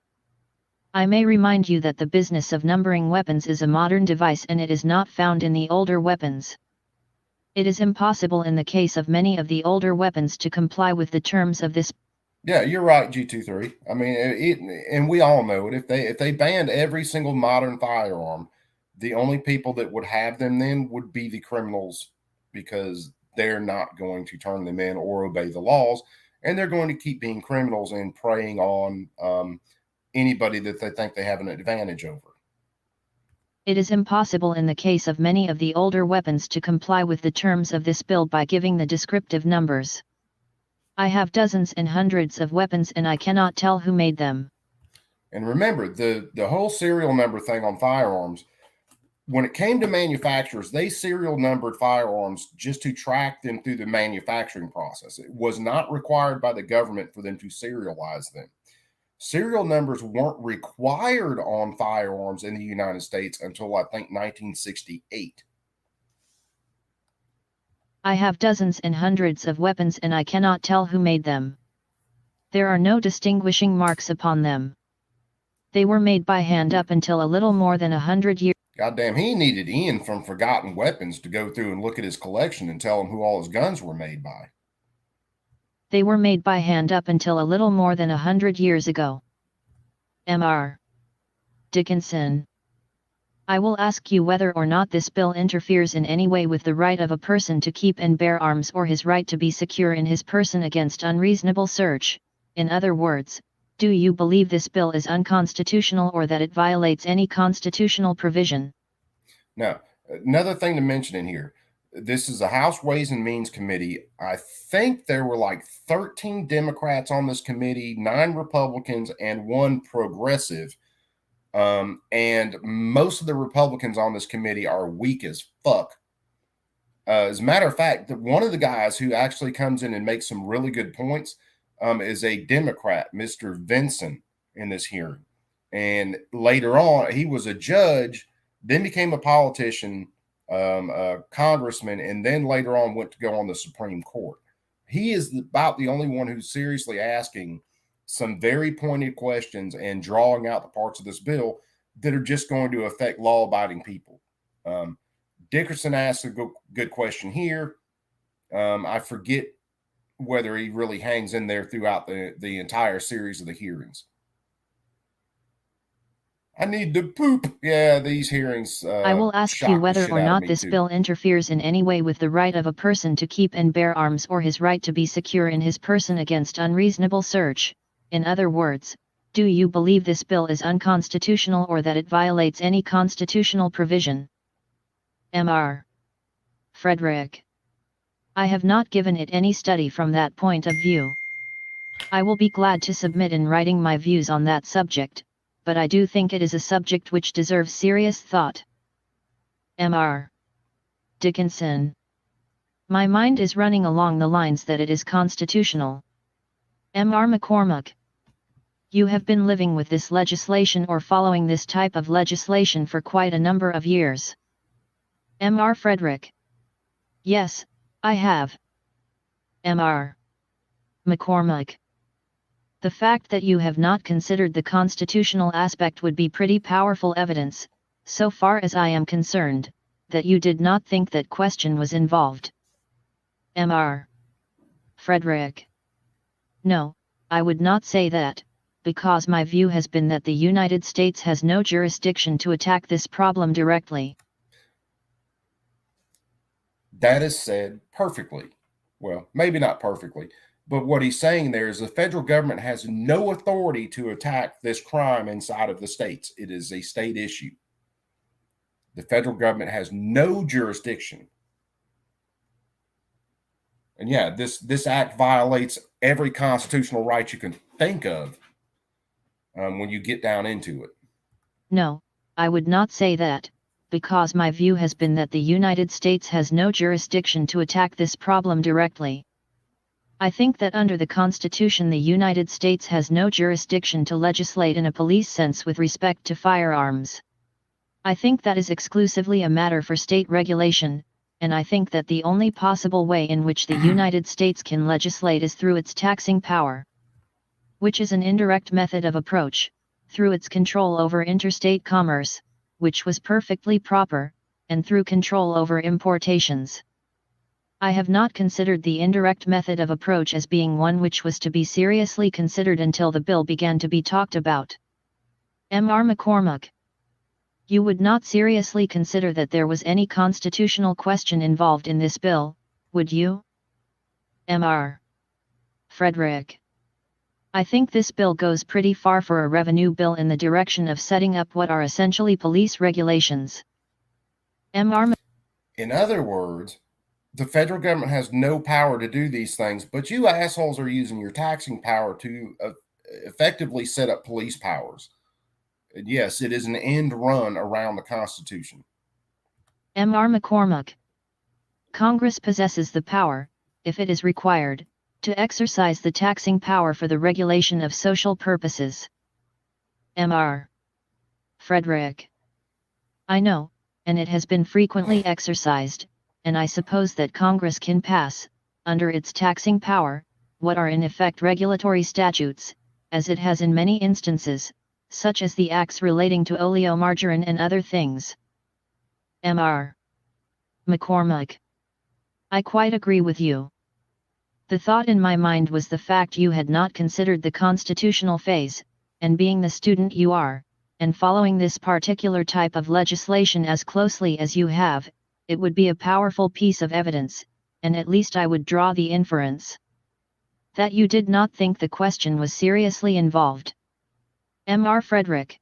I may remind you that the business of numbering weapons is a modern device and it is not found in the older weapons. It is impossible in the case of many of the older weapons to comply with the terms of this. Yeah, you're right, G23. I mean, and we all know it. If they banned every single modern firearm, the only people that would have them then would be the criminals, because they're not going to turn them in or obey the laws, and they're going to keep being criminals and preying on anybody that they think they have an advantage over. It is impossible in the case of many of the older weapons to comply with the terms of this bill by giving the descriptive numbers. I have dozens and hundreds of weapons and I cannot tell who made them. And remember, the whole serial number thing on firearms, when it came to manufacturers, they serial numbered firearms just to track them through the manufacturing process. It was not required by the government for them to serialize them. Serial numbers weren't required on firearms in the United States until, I think, 1968. I have dozens and hundreds of weapons and I cannot tell who made them. There are no distinguishing marks upon them. They were made by hand up until a little more than 100 years. Goddamn, he needed Ian from Forgotten Weapons to go through and look at his collection and tell him who all his guns were made by. They were made by hand up until a little more than 100 years ago. Mr. Dickinson. I will ask you whether or not this bill interferes in any way with the right of a person to keep and bear arms or his right to be secure in his person against unreasonable search. In other words, do you believe this bill is unconstitutional or that it violates any constitutional provision? Now, another thing to mention in here, this is a House Ways and Means Committee. I think there were like 13 Democrats on this committee, 9 Republicans, and 1 progressive. And most of the Republicans on this committee are weak as fuck. As a matter of fact, one of the guys who actually comes in and makes some really good points is a Democrat, Mr. Vinson, in this hearing. And later on, he was a judge, then became a politician, a congressman, and then later on went to go on the Supreme Court. He is about the only one who's seriously asking some very pointed questions and drawing out the parts of this bill that are just going to affect law-abiding people. Dickerson asked a good question here. I forget whether he really hangs in there throughout the entire series of the hearings. I need to poop. Yeah, these hearings. I will ask you whether or not this bill interferes in any way with the right of a person to keep and bear arms or his right to be secure in his person against unreasonable search. In other words, do you believe this bill is unconstitutional or that it violates any constitutional provision? Mr. Frederick. I have not given it any study from that point of view. I will be glad to submit in writing my views on that subject, but I do think it is a subject which deserves serious thought. Mr. Dickinson. My mind is running along the lines that it is constitutional. Mr. McCormack. You have been living with this legislation or following this type of legislation for quite a number of years. Mr. Frederick. Yes, I have. Mr. McCormack. The fact that you have not considered the constitutional aspect would be pretty powerful evidence, so far as I am concerned, that you did not think that question was involved. Mr. Frederick. No, I would not say that, because my view has been that the United States has no jurisdiction to attack this problem directly. That is said perfectly. Well, maybe not perfectly, but what he's saying there is the federal government has no authority to attack this crime inside of the states. It is a state issue. The federal government has no jurisdiction. And yeah, this act violates every constitutional right you can think of when you get down into it. No, I would not say that, because my view has been that the United States has no jurisdiction to attack this problem directly. I think that under the Constitution the United States has no jurisdiction to legislate in a police sense with respect to firearms. I think that is exclusively a matter for state regulation, and I think that the only possible way in which the United States can legislate is through its taxing power, which is an indirect method of approach, through its control over interstate commerce, which was perfectly proper, and through control over importations. I have not considered the indirect method of approach as being one which was to be seriously considered until the bill began to be talked about. Mr. McCormack. You would not seriously consider that there was any constitutional question involved in this bill, would you? Mr. Frederick. I think this bill goes pretty far for a revenue bill in the direction of setting up what are essentially police regulations. Mr. In other words, the federal government has no power to do these things, but you assholes are using your taxing power to effectively set up police powers. And yes, it is an end run around the Constitution. Mr. McCormack. Congress possesses the power, if it is required, to exercise the taxing power for the regulation of social purposes. Mr. Frederick. I know, and it has been frequently exercised, and I suppose that Congress can pass, under its taxing power, what are in effect regulatory statutes, as it has in many instances, such as the acts relating to oleomargarine and other things. Mr. McCormack. I quite agree with you. The thought in my mind was the fact you had not considered the constitutional phase, and being the student you are, and following this particular type of legislation as closely as you have, it would be a powerful piece of evidence, and at least I would draw the inference that you did not think the question was seriously involved. Mr. Frederick.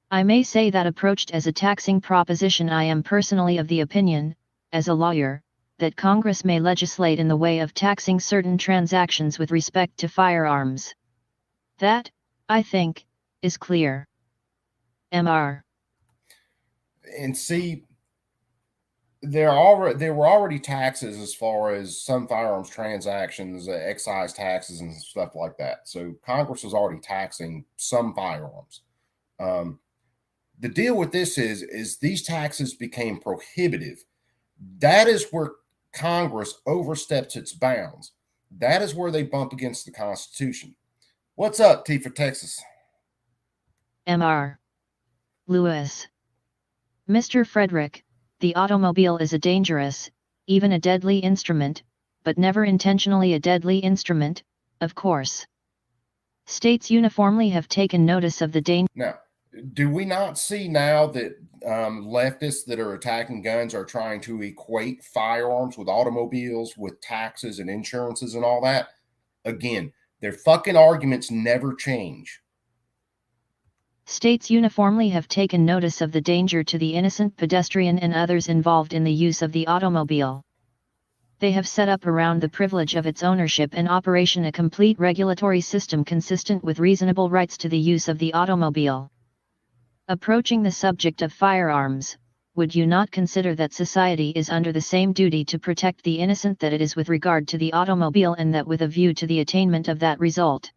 I may say that approached as a taxing proposition I am personally of the opinion, as a lawyer, that Congress may legislate in the way of taxing certain transactions with respect to firearms. That, I think, is clear. Mr. And see, there were already taxes as far as some firearms transactions, excise taxes and stuff like that. So Congress was already taxing some firearms. The deal with this is these taxes became prohibitive. That is where Congress oversteps its bounds. That is where they bump against the Constitution. What's up, T for Texas? Mr. Lewis. Mr. Frederick, the automobile is a dangerous, even a deadly instrument, but never intentionally a deadly instrument, of course. States uniformly have taken notice of the danger. Now, do we not see now that leftists that are attacking guns are trying to equate firearms with automobiles, with taxes and insurances and all that? Again, their fucking arguments never change. States uniformly have taken notice of the danger to the innocent pedestrian and others involved in the use of the automobile. They have set up around the privilege of its ownership and operation a complete regulatory system consistent with reasonable rights to the use of the automobile. Approaching the subject of firearms, would you not consider that society is under the same duty to protect the innocent that it is with regard to the automobile, and that with a view to the attainment of that result?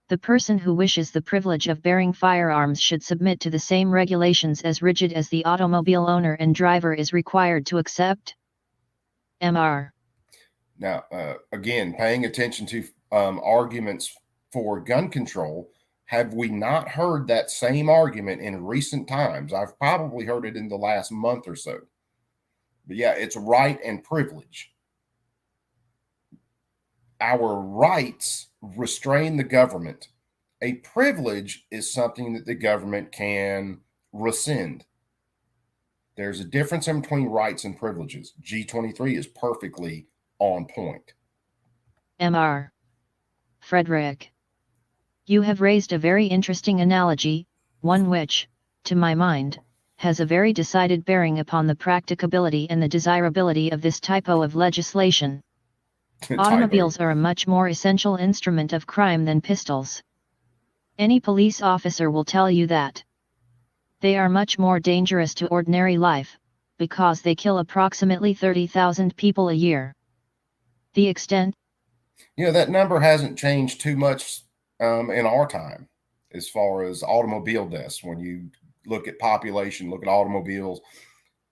The person who wishes the privilege of bearing firearms should submit to the same regulations as rigid as the automobile owner and driver is required to accept. Mr. Now, again, paying attention to arguments for gun control, have we not heard that same argument in recent times? I've probably heard it in the last month or so. But yeah, it's right and privilege. Our rights restrain the government. A privilege is something that the government can rescind. There's a difference in between rights and privileges. G23 is perfectly on point. Mr. Frederick, you have raised a very interesting analogy, one which, to my mind, has a very decided bearing upon the practicability and the desirability of this typo of legislation. Automobiles are a much more essential instrument of crime than pistols. Any police officer will tell you that. They are much more dangerous to ordinary life, because they kill approximately 30,000 people a year. The extent? That number hasn't changed too much in our time as far as automobile deaths. When you look at population, look at automobiles,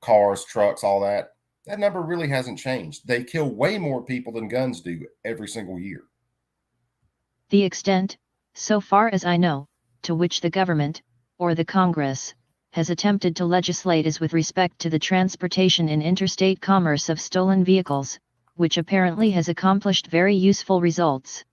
cars, trucks, all that, that number really hasn't changed. They kill way more people than guns do every single year. The extent, so far as I know, to which the government, or the Congress, has attempted to legislate is with respect to the transportation in interstate commerce of stolen vehicles, which apparently has accomplished very useful results.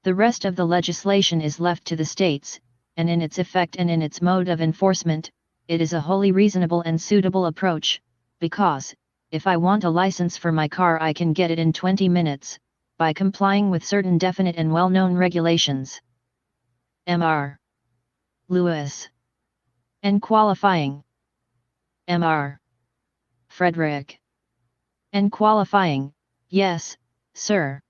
The rest of the legislation is left to the states, and in its effect and in its mode of enforcement, it is a wholly reasonable and suitable approach, because, if I want a license for my car, I can get it in 20 minutes, by complying with certain definite and well-known regulations. Mr. Lewis. And qualifying. Mr. Frederick. And qualifying, yes, sir.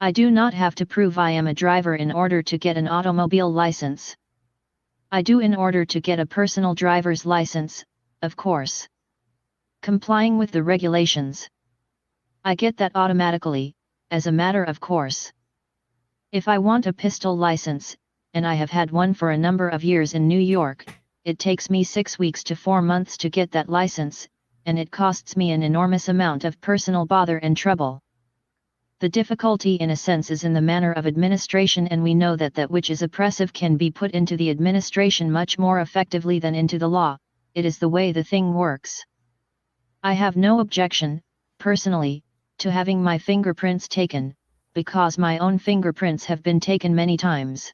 I do not have to prove I am a driver in order to get an automobile license. I do in order to get a personal driver's license, of course. Complying with the regulations. I get that automatically, as a matter of course. If I want a pistol license, and I have had one for a number of years in New York, it takes me 6 weeks to 4 months to get that license, and it costs me an enormous amount of personal bother and trouble. The difficulty in a sense is in the manner of administration, and we know that that which is oppressive can be put into the administration much more effectively than into the law. It is the way the thing works. I have no objection, personally, to having my fingerprints taken, because my own fingerprints have been taken many times.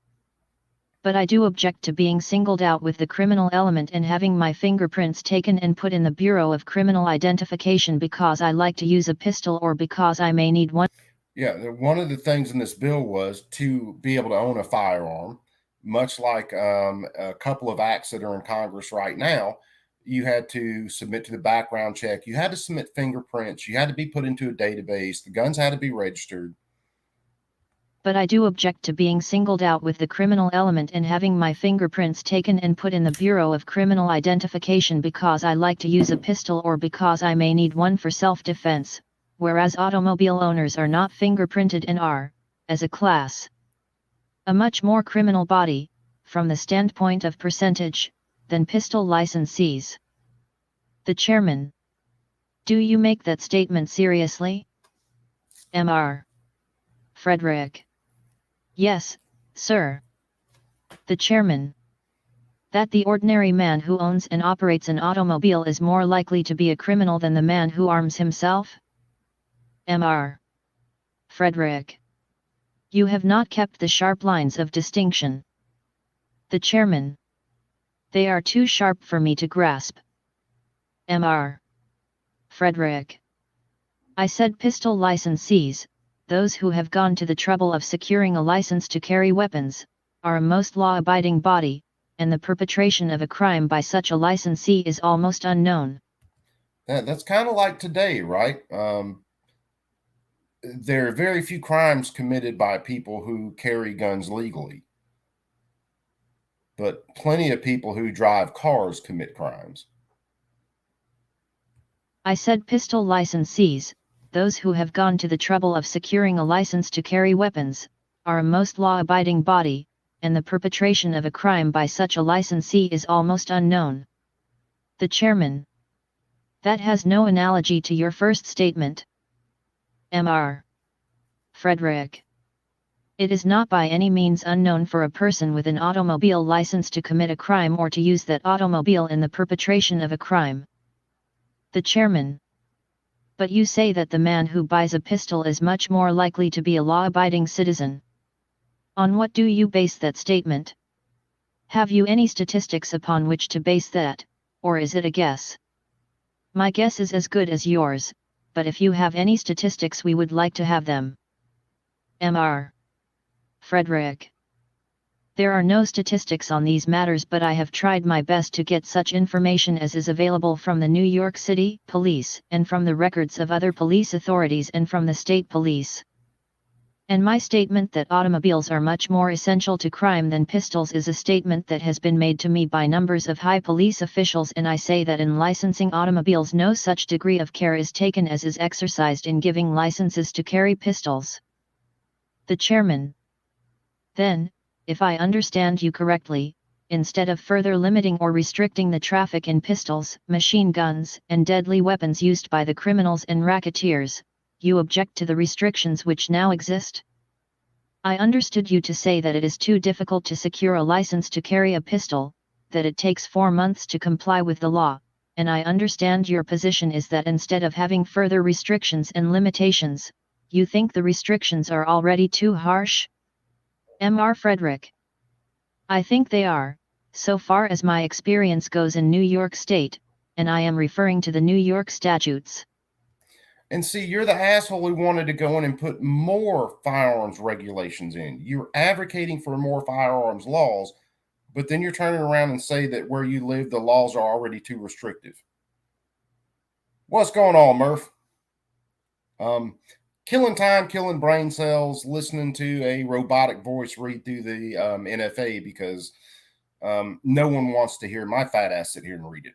But I do object to being singled out with the criminal element and having my fingerprints taken and put in the Bureau of Criminal Identification because I like to use a pistol or because I may need one. Yeah, one of the things in this bill was to be able to own a firearm, much like a couple of acts that are in Congress right now. You had to submit to the background check. You had to submit fingerprints. You had to be put into a database. The guns had to be registered. But I do object to being singled out with the criminal element and having my fingerprints taken and put in the Bureau of Criminal Identification because I like to use a pistol or because I may need one for self-defense, whereas automobile owners are not fingerprinted and are, as a class, a much more criminal body, from the standpoint of percentage, than pistol licensees. The Chairman. Do you make that statement seriously? Mr. Frederick. Yes, sir. The Chairman. That the ordinary man who owns and operates an automobile is more likely to be a criminal than the man who arms himself? Mr. Frederick. You have not kept the sharp lines of distinction. The Chairman. They are too sharp for me to grasp. Mr. Frederick. I said pistol licensees, those who have gone to the trouble of securing a license to carry weapons, are a most law-abiding body, and the perpetration of a crime by such a licensee is almost unknown. That's kind of like today, right? There are very few crimes committed by people who carry guns legally, but plenty of people who drive cars commit crimes. I said pistol licensees, those who have gone to the trouble of securing a license to carry weapons, are a most law-abiding body, and the perpetration of a crime by such a licensee is almost unknown. The chairman. That has no analogy to your first statement. Mr. Frederick. It is not by any means unknown for a person with an automobile license to commit a crime or to use that automobile in the perpetration of a crime. The chairman. But you say that the man who buys a pistol is much more likely to be a law-abiding citizen. On what do you base that statement? Have you any statistics upon which to base that, or is it a guess? My guess is as good as yours, but if you have any statistics we would like to have them. Mr. Frederick. There are no statistics on these matters, but I have tried my best to get such information as is available from the New York City Police and from the records of other police authorities and from the state police. And my statement that automobiles are much more essential to crime than pistols is a statement that has been made to me by numbers of high police officials, and I say that in licensing automobiles no such degree of care is taken as is exercised in giving licenses to carry pistols. The chairman. Then, if I understand you correctly, instead of further limiting or restricting the traffic in pistols, machine guns, and deadly weapons used by the criminals and racketeers, you object to the restrictions which now exist? I understood you to say that it is too difficult to secure a license to carry a pistol, that it takes 4 months to comply with the law, and I understand your position is that instead of having further restrictions and limitations, you think the restrictions are already too harsh? Mr. Frederick. I think they are, so far as my experience goes in New York State, and I am referring to the New York statutes. And see, you're the asshole who wanted to go in and put more firearms regulations in. You're advocating for more firearms laws, but then you're turning around and say that where you live, the laws are already too restrictive. What's going on, Murph? Killing time, killing brain cells, listening to a robotic voice read through the NFA because no one wants to hear my fat ass sit here and read it.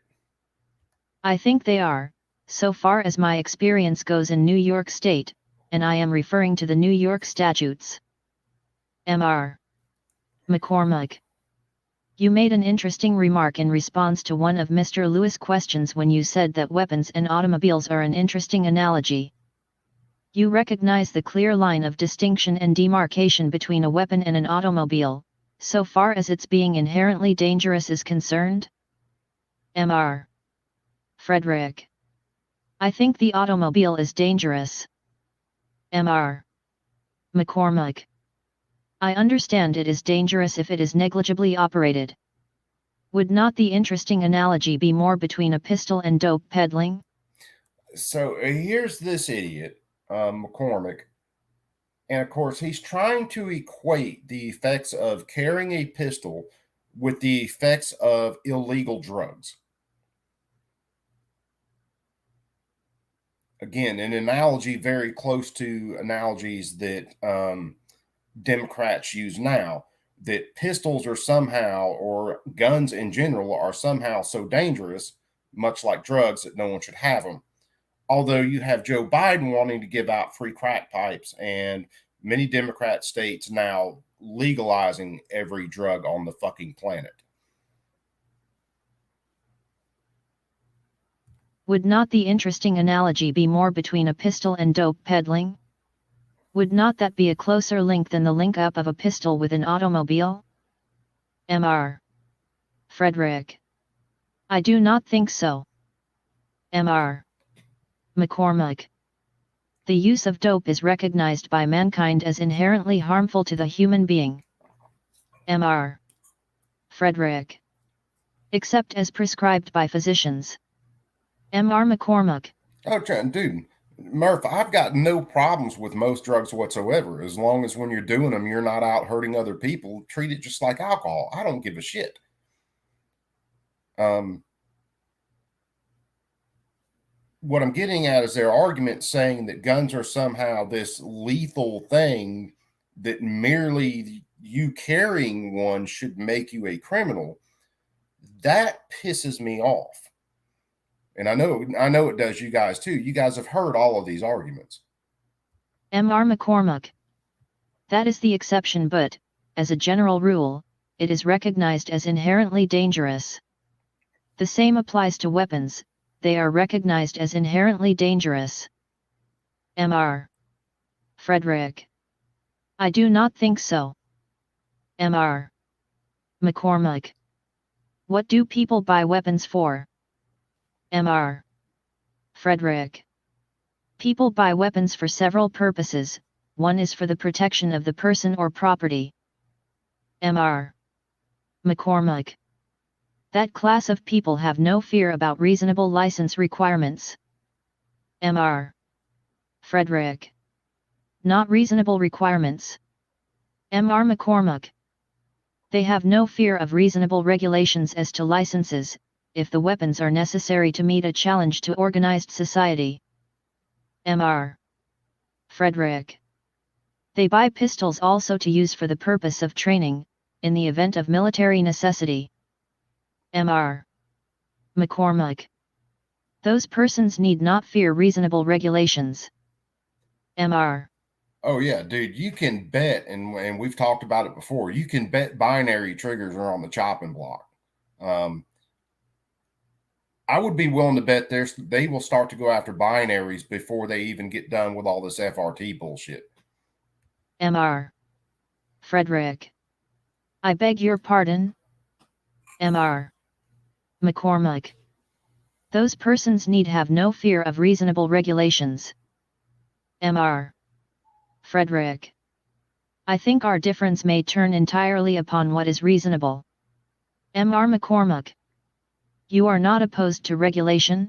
I think they are, so far as my experience goes in New York State, and I am referring to the New York statutes. Mr. McCormick. You made an interesting remark in response to one of Mr. Lewis' questions when you said that weapons and automobiles are an interesting analogy. You recognize the clear line of distinction and demarcation between a weapon and an automobile, so far as its being inherently dangerous is concerned? Mr. Frederick. I think the automobile is dangerous. Mr. McCormick. I understand it is dangerous if it is negligibly operated. Would not the interesting analogy be more between a pistol and dope peddling? So here's this idiot, McCormick, and of course he's trying to equate the effects of carrying a pistol with the effects of illegal drugs. Again, an analogy very close to analogies that Democrats use now, that pistols are somehow, or guns in general, are somehow so dangerous, much like drugs, that no one should have them. Although you have Joe Biden wanting to give out free crack pipes and many Democrat states now legalizing every drug on the fucking planet. Would not the interesting analogy be more between a pistol and dope peddling? Would not that be a closer link than the link up of a pistol with an automobile? Mr. Frederick. I do not think so. Mr. McCormick. The use of dope is recognized by mankind as inherently harmful to the human being. Mr. Frederick. Except as prescribed by physicians. Mr. McCormick. Oh, dude, Murph, I've got no problems with most drugs whatsoever, as long as when you're doing them, you're not out hurting other people. Treat it just like alcohol. I don't give a shit. What I'm getting at is their argument saying that guns are somehow this lethal thing, that merely you carrying one should make you a criminal. That pisses me off. And I know it does you guys too. You guys have heard all of these arguments. Mr. McCormick. That is the exception, but, as a general rule, it is recognized as inherently dangerous. The same applies to weapons, they are recognized as inherently dangerous. Mr. Frederick. I do not think so. Mr. McCormick. What do people buy weapons for? Mr. Frederick. People buy weapons for several purposes. One is for the protection of the person or property. Mr. McCormick. That class of people have no fear about reasonable license requirements. Mr. Frederick. Not reasonable requirements. Mr. McCormick. They have no fear of reasonable regulations as to licenses, if the weapons are necessary to meet a challenge to organized society. Mr. Frederick. They buy pistols also to use for the purpose of training, in the event of military necessity. Mr. McCormick. Those persons need not fear reasonable regulations. Mr. Oh yeah, dude, you can bet, and we've talked about it before, you can bet binary triggers are on the chopping block. I would be willing to bet they will start to go after binaries before they even get done with all this FRT bullshit. Mr. Frederick. I beg your pardon? Mr. McCormick. Those persons need have no fear of reasonable regulations. Mr. Frederick. I think our difference may turn entirely upon what is reasonable. Mr. McCormick. You are not opposed to regulation?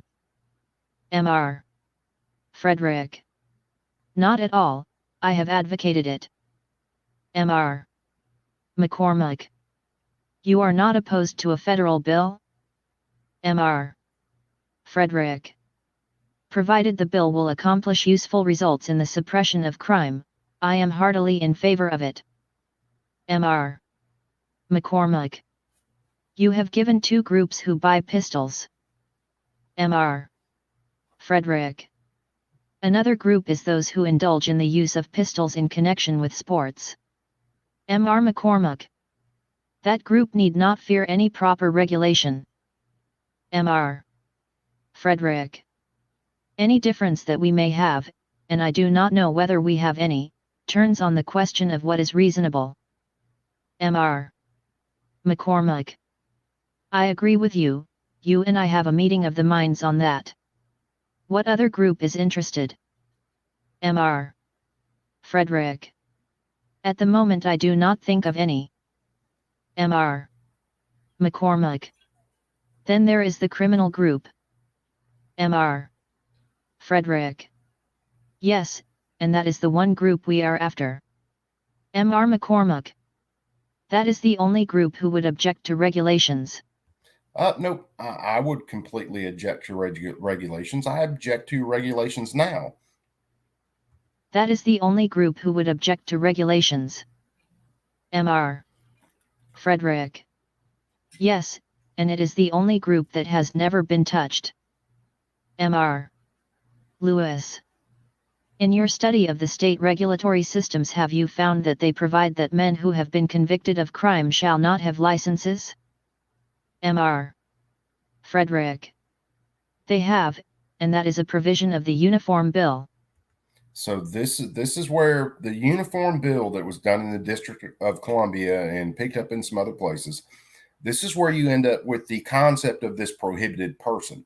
Mr. Frederick. Not at all, I have advocated it. Mr. McCormick. You are not opposed to a federal bill? Mr. Frederick. Provided the bill will accomplish useful results in the suppression of crime, I am heartily in favor of it. Mr. McCormick. You have given two groups who buy pistols. Mr. Frederick. Another group is those who indulge in the use of pistols in connection with sports. Mr. McCormick. That group need not fear any proper regulation. Mr. Frederick. Any difference that we may have, and I do not know whether we have any, turns on the question of what is reasonable. Mr. McCormick. I agree with you, you and I have a meeting of the minds on that. What other group is interested? Mr. Frederick. At the moment I do not think of any. Mr. McCormick. Then there is the criminal group. Mr. Frederick. Yes, and that is the one group we are after. Mr. McCormick. That is the only group who would object to regulations. Nope, I would completely object to regulations. I object to regulations now. That is the only group who would object to regulations. Mr. Frederick. Yes, and it is the only group that has never been touched. Mr. Lewis. In your study of the state regulatory systems, have you found that they provide that men who have been convicted of crime shall not have licenses? Mr. Frederick. They have, and that is a provision of the Uniform Bill. So this is where the Uniform Bill that was done in the District of Columbia and picked up in some other places, this is where you end up with the concept of this prohibited person.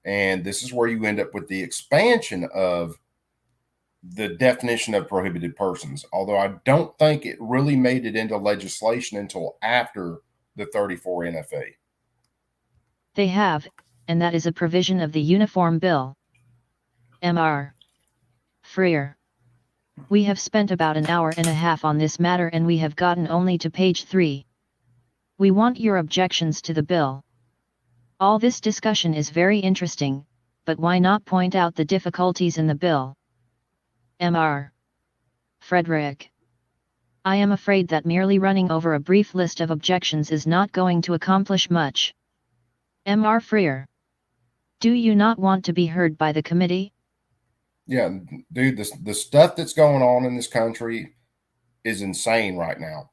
And this is where you end up with the expansion of the definition of prohibited persons, although I don't think it really made it into legislation until after the 34 NFA. They have, and that is a provision of the Uniform Bill. Mr. Freer. We have spent about an hour and a half on this matter and we have gotten only to page 3. We want your objections to the bill. All this discussion is very interesting, but why not point out the difficulties in the bill? Mr. Frederick. I am afraid that merely running over a brief list of objections is not going to accomplish much. Mr. Freer. Do you not want to be heard by the committee? Yeah, dude, the stuff that's going on in this country is insane right now.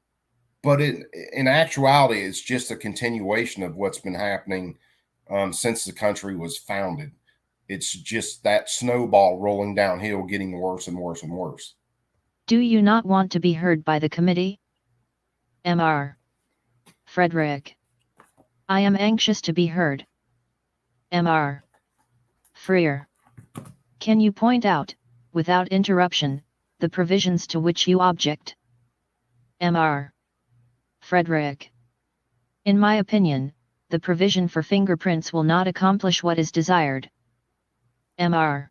But in actuality, it's just a continuation of what's been happening since the country was founded. It's just that snowball rolling downhill, getting worse and worse and worse. Do you not want to be heard by the committee? Mr. Frederick. I am anxious to be heard. Mr. Freer. Can you point out, without interruption, the provisions to which you object? Mr. Frederick. In my opinion, the provision for fingerprints will not accomplish what is desired. Mr.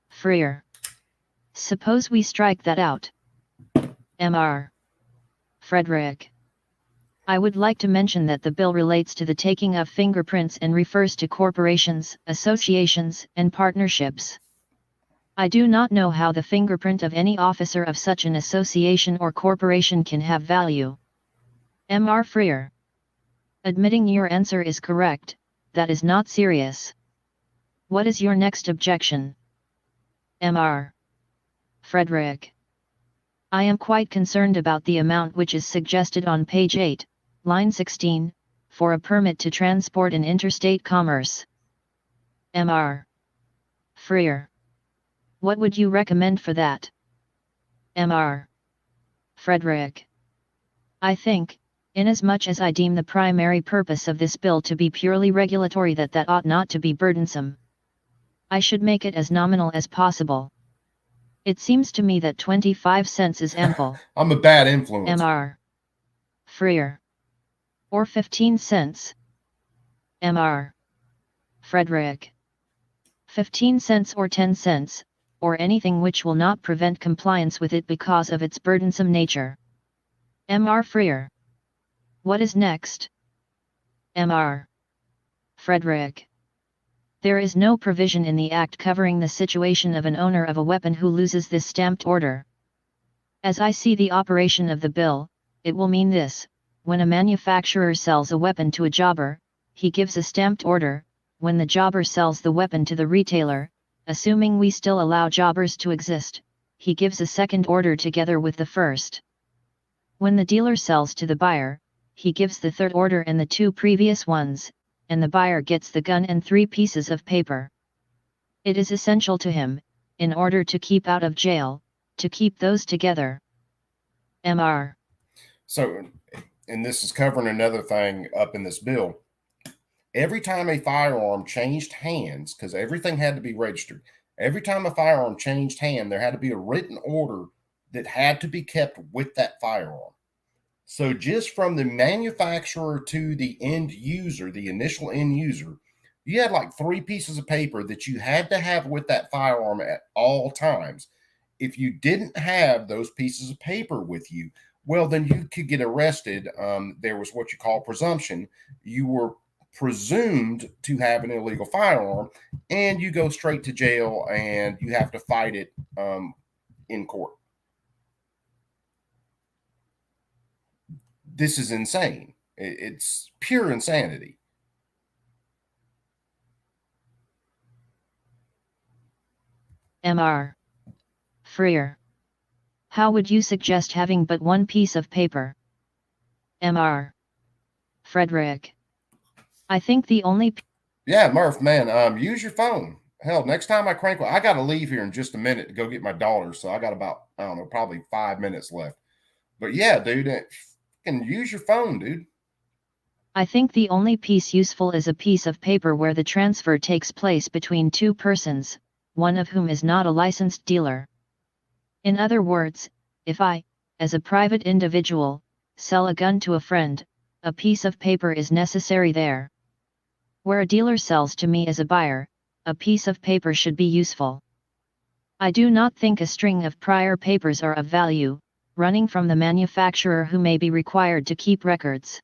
Freer. Suppose we strike that out. Mr. Frederick. I would like to mention that the bill relates to the taking of fingerprints and refers to corporations, associations, and partnerships. I do not know how the fingerprint of any officer of such an association or corporation can have value. Mr. Freer. Admitting your answer is correct, that is not serious. What is your next objection? Mr. Frederick. I am quite concerned about the amount which is suggested on page 8, line 16, for a permit to transport in interstate commerce. Mr. Freer. What would you recommend for that? Mr. Frederick. I think, inasmuch as I deem the primary purpose of this bill to be purely regulatory, that ought not to be burdensome. I should make it as nominal as possible. It seems to me that 25 cents is ample. I'm a bad influence. Mr. Freer. Or 15 cents. Mr. Frederick. 15 cents or 10 cents, or anything which will not prevent compliance with it because of its burdensome nature. Mr. Freer. What is next? Mr. Frederick. There is no provision in the Act covering the situation of an owner of a weapon who loses this stamped order. As I see the operation of the bill, it will mean this: when a manufacturer sells a weapon to a jobber, he gives a stamped order. When the jobber sells the weapon to the retailer, assuming we still allow jobbers to exist, he gives a second order together with the first. When the dealer sells to the buyer, he gives the third order and the two previous ones, and the buyer gets the gun and 3 pieces of paper. It is essential to him, in order to keep out of jail, to keep those together. Mr. So, and this is covering another thing up in this bill. Every time a firearm changed hands, because everything had to be registered, every time a firearm changed hand, there had to be a written order that had to be kept with that firearm. So just from the manufacturer to the end user, the initial end user, you had like 3 pieces of paper that you had to have with that firearm at all times. If you didn't have those pieces of paper with you, well, then you could get arrested. There was what you call presumption. You were presumed to have an illegal firearm, and you go straight to jail, and you have to fight it in court. This is insane. It's pure insanity. Mr. Freer. How would you suggest having but 1 piece of paper? Mr. Frederick. I think the only... Yeah, Murph, man, use your phone. Hell, next time I crank, I got to leave here in just a minute to go get my daughter. So I got about, I don't know, probably 5 minutes left. But yeah, dude, can use your phone, dude. I think the only piece useful is a piece of paper where the transfer takes place between 2 persons, one of whom is not a licensed dealer. In other words, if I, as a private individual, sell a gun to a friend, a piece of paper is necessary there. Where a dealer sells to me as a buyer, a piece of paper should be useful. I do not think a string of prior papers are of value, running from the manufacturer who may be required to keep records.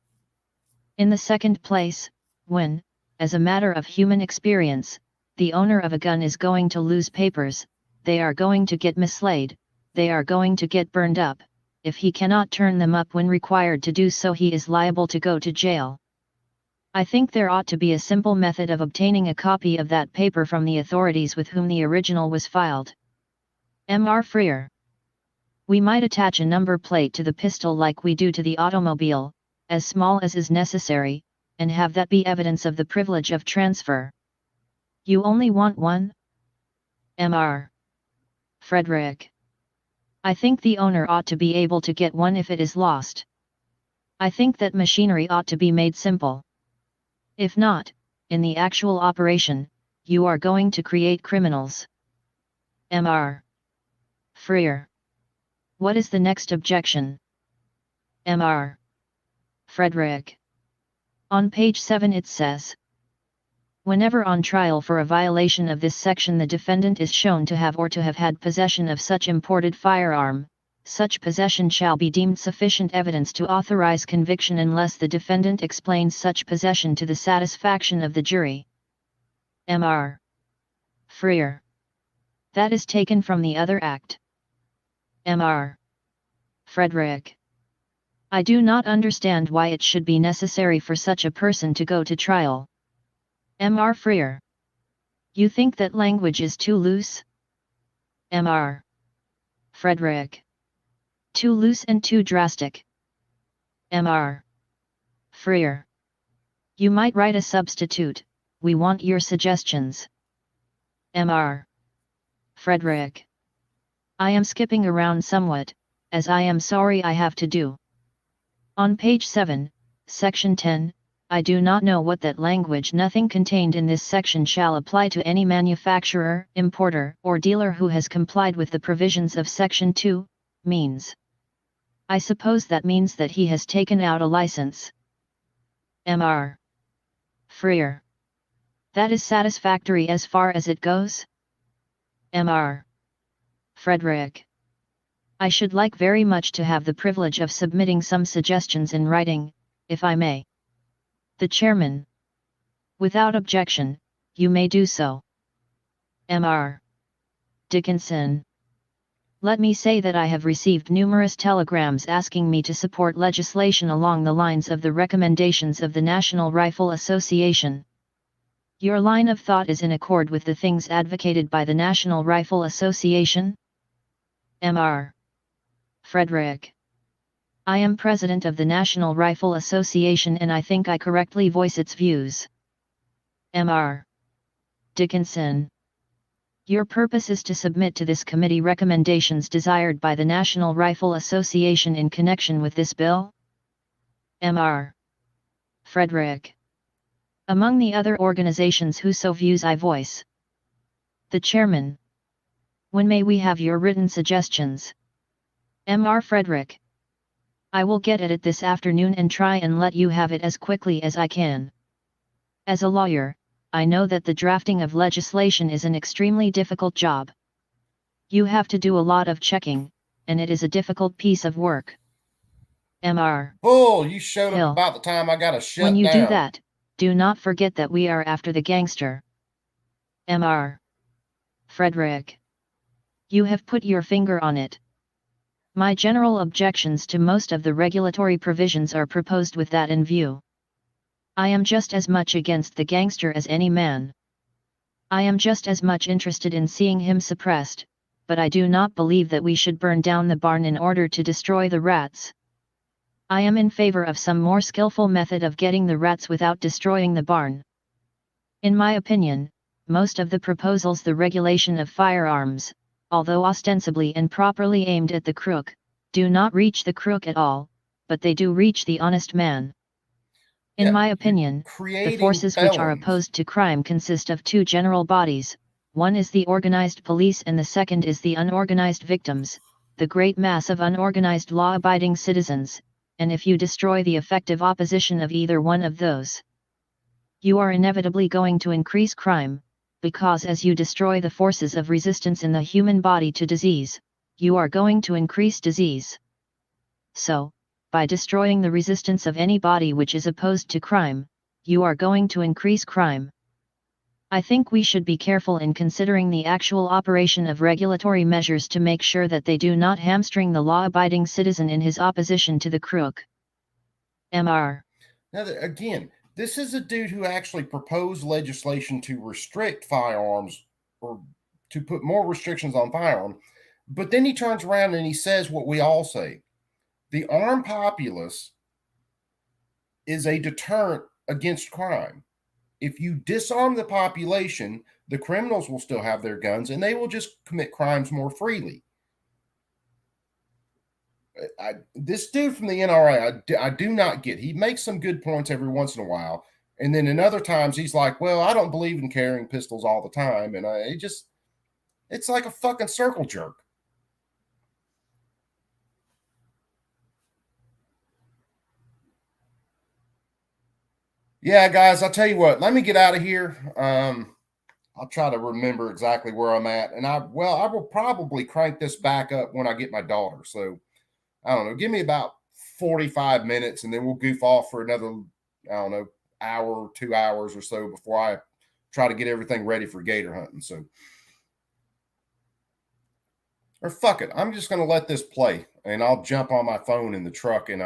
In the second place, when, as a matter of human experience, the owner of a gun is going to lose papers, they are going to get mislaid, they are going to get burned up. If he cannot turn them up when required to do so, he is liable to go to jail. I think there ought to be a simple method of obtaining a copy of that paper from the authorities with whom the original was filed. Mr. Freer. We might attach a number plate to the pistol like we do to the automobile, as small as is necessary, and have that be evidence of the privilege of transfer. You only want one? Mr. Frederick. I think the owner ought to be able to get one if it is lost. I think that machinery ought to be made simple. If not, in the actual operation, you are going to create criminals. Mr. Freer. What is the next objection? Mr. Frederick. On page 7 it says, whenever on trial for a violation of this section the defendant is shown to have or to have had possession of such imported firearm, such possession shall be deemed sufficient evidence to authorize conviction unless the defendant explains such possession to the satisfaction of the jury. Mr. Freer. That is taken from the other act. Mr. Frederick. I do not understand why it should be necessary for such a person to go to trial. Mr. Freer. You think that language is too loose? Mr. Frederick. Too loose and too drastic. Mr. Freer. You might write a substitute, we want your suggestions. Mr. Frederick. I am skipping around somewhat, as I am sorry I have to do. On page 7, section 10, I do not know what that language nothing contained in this section shall apply to any manufacturer, importer, or dealer who has complied with the provisions of section 2, means. I suppose that means that he has taken out a license. Mr. Freer. That is satisfactory as far as it goes? Mr. Frederick. I should like very much to have the privilege of submitting some suggestions in writing, if I may. The Chairman. Without objection, you may do so. Mr. Dickinson. Let me say that I have received numerous telegrams asking me to support legislation along the lines of the recommendations of the National Rifle Association. Your line of thought is in accord with the things advocated by the National Rifle Association? Mr. Frederick. I am president of the National Rifle Association and I think I correctly voice its views. Mr. Dickinson. Your purpose is to submit to this committee recommendations desired by the National Rifle Association in connection with this bill? Mr. Frederick. Among the other organizations whose views I voice. The Chairman. When may we have your written suggestions? Mr. Frederick. I will get at it this afternoon and try and let you have it as quickly as I can. As a lawyer, I know that the drafting of legislation is an extremely difficult job. You have to do a lot of checking, and it is a difficult piece of work. Mr. Bull, you showed Hill. up about the time I got to shut down. When you do that, do not forget that we are after the gangster. Mr. Frederick. You have put your finger on it. My general objections to most of the regulatory provisions are proposed with that in view. I am just as much against the gangster as any man. I am just as much interested in seeing him suppressed, but I do not believe that we should burn down the barn in order to destroy the rats. I am in favor of some more skillful method of getting the rats without destroying the barn. In my opinion, most of the proposals the regulation of firearms, although ostensibly and properly aimed at the crook, do not reach the crook at all, but they do reach the honest man. In my opinion, the forces which are opposed to crime consist of two general bodies, one is the organized police and the second is the unorganized victims, the great mass of unorganized law-abiding citizens, and if you destroy the effective opposition of either one of those, you are inevitably going to increase crime, because as you destroy the forces of resistance in the human body to disease, you are going to increase disease. So, by destroying the resistance of any body which is opposed to crime, you are going to increase crime. I think we should be careful in considering the actual operation of regulatory measures to make sure that they do not hamstring the law-abiding citizen in his opposition to the crook. Mr. Now, again, This is a dude who actually proposed legislation to restrict firearms or to put more restrictions on firearms. But then he turns around and he says what we all say. The armed populace is a deterrent against crime. If you disarm the population, the criminals will still have their guns and they will just commit crimes more freely. This dude from the NRA, I do not get. He makes some good points every once in a while. And then in other times, he's like, well, I don't believe in carrying pistols all the time. And it's like a fucking circle jerk. Yeah, guys, I'll tell you what, let me get out of here. I'll try to remember exactly where I'm at. And I will probably crank this back up when I get my daughter. So I don't know, give me about 45 minutes and then we'll goof off for another, I don't know, hour, 2 hours or so before I try to get everything ready for gator hunting. So, or fuck it, I'm just going to let this play and I'll jump on my phone in the truck and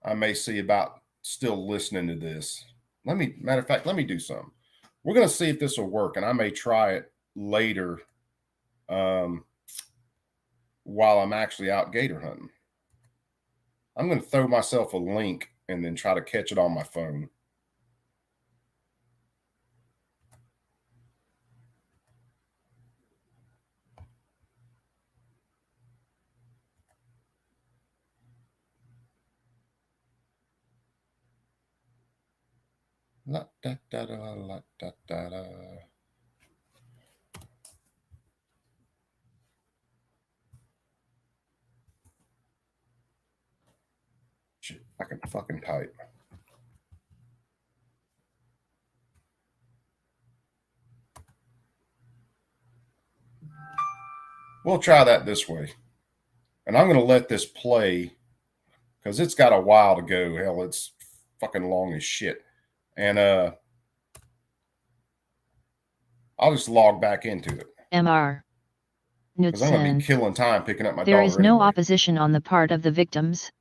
I may see about still listening to this. Matter of fact, let me do something. We're going to see if this will work and I may try it later while I'm actually out gator hunting. I'm going to throw myself a link and then try to catch it on my phone. La, da, da, da, la, da, da, da. Shit, I can fucking type. We'll try that this way. And I'm going to let this play because it's got a while to go. Hell, it's fucking long as shit. And I'll just log back into it. Mr. Because I'm going to be Knudsen. killing time picking up my There daughter is no anyway. opposition on the part of the victims.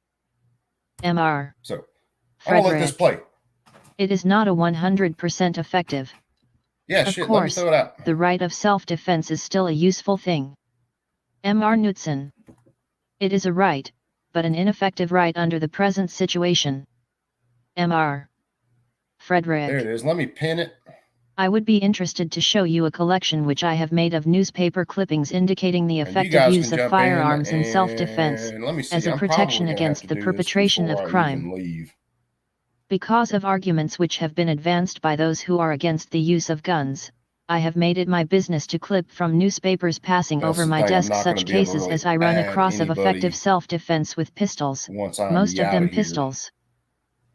Mr. So I'm going to let this play. It is not a 100% effective. Yeah, Of shit, course, let me throw it out. the right of self-defense is still a useful thing. Mr. Knudsen. It is a right, but an ineffective right under the present situation. Mr. Frederick. There it is. Let me pin it. I would be interested to show you a collection which I have made of newspaper clippings indicating the effective use of firearms in self-defense as a protection against the perpetration of crime. Because of arguments which have been advanced by those who are against the use of guns, I have made it my business to clip from newspapers passing over my desk such cases as I run across of effective self-defense with pistols, most of them pistols.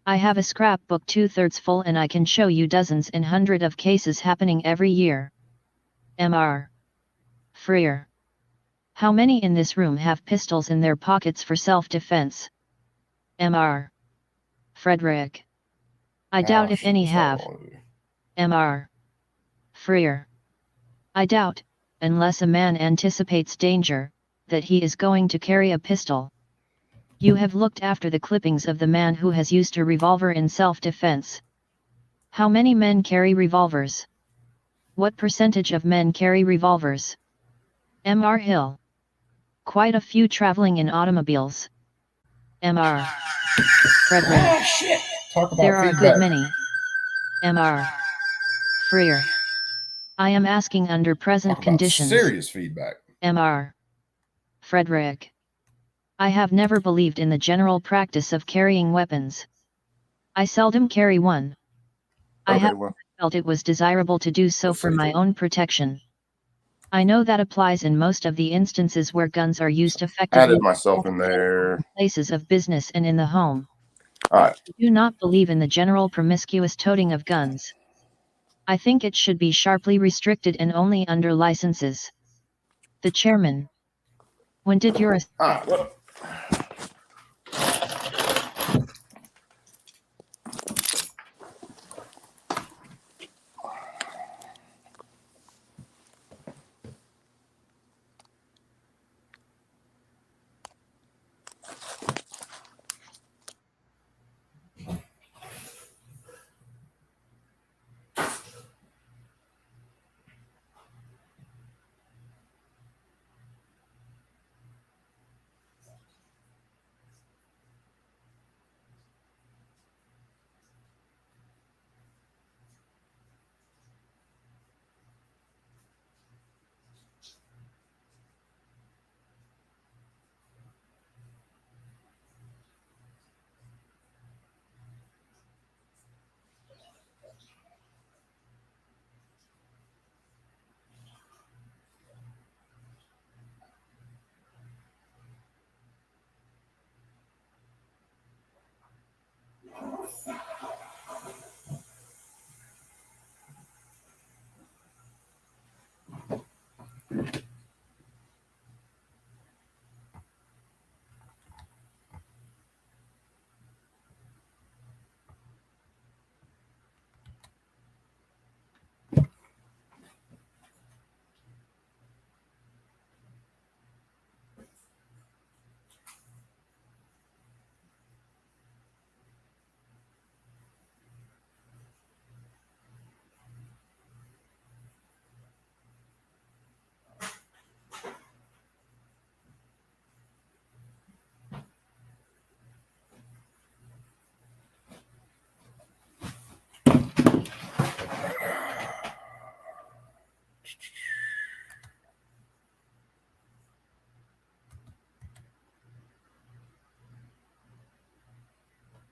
I have a scrapbook 2/3 full and I can show you dozens and hundreds of cases happening every year. Mr. Freer. How many in this room have pistols in their pockets for self-defense? Mr. Frederick. I doubt if any have. Mr. Freer. I doubt, unless a man anticipates danger, that he is going to carry a pistol. You have looked after the clippings of the man who has used a revolver in self-defense. How many men carry revolvers? What percentage of men carry revolvers? Mr. Hill. Quite a few traveling in automobiles. Mr. Frederick. There are a good many. Mr. Freer. I am asking under present conditions. Serious feedback. Mr. Frederick. I have never believed in the general practice of carrying weapons. I seldom carry one. I have felt it was desirable to do so for my own protection. I know that applies in most of the instances where guns are used effectively. Added myself in there. Places of business and in the home. All right. I do not believe in the general promiscuous toting of guns. I think it should be sharply restricted and only under licenses. The chairman. When did your...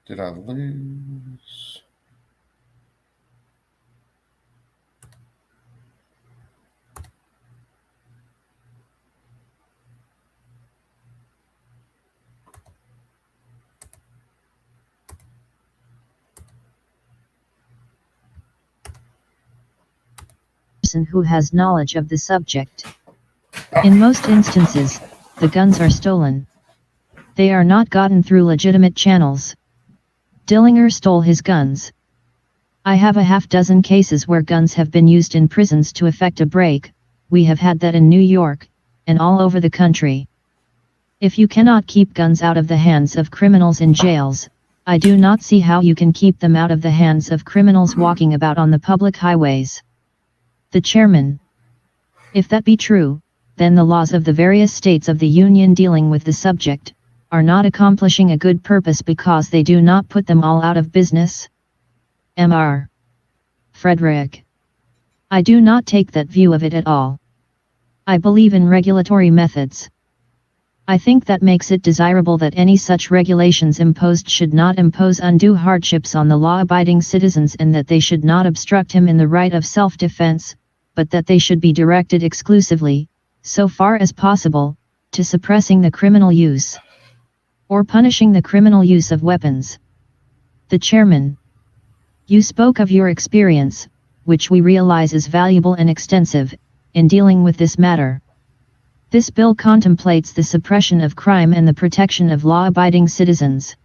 Did I lose? Person who has knowledge of the subject. In most instances, the guns are stolen. They are not gotten through legitimate channels. Dillinger stole his guns. I have a half-dozen cases where guns have been used in prisons to effect a break. We have had that in New York, and all over the country. If you cannot keep guns out of the hands of criminals in jails, I do not see how you can keep them out of the hands of criminals walking about on the public highways. The chairman. If that be true, then the laws of the various states of the Union dealing with the subject are not accomplishing a good purpose because they do not put them all out of business. Mr. Frederick. I do not take that view of it at all. I believe in regulatory methods. I think that makes it desirable that any such regulations imposed should not impose undue hardships on the law-abiding citizens and that they should not obstruct him in the right of self-defense, but that they should be directed exclusively, so far as possible, to suppressing the criminal use or punishing the criminal use of weapons. The chairman. You spoke of your experience, which we realize is valuable and extensive, in dealing with this matter. This bill contemplates the suppression of crime and the protection of law-abiding citizens.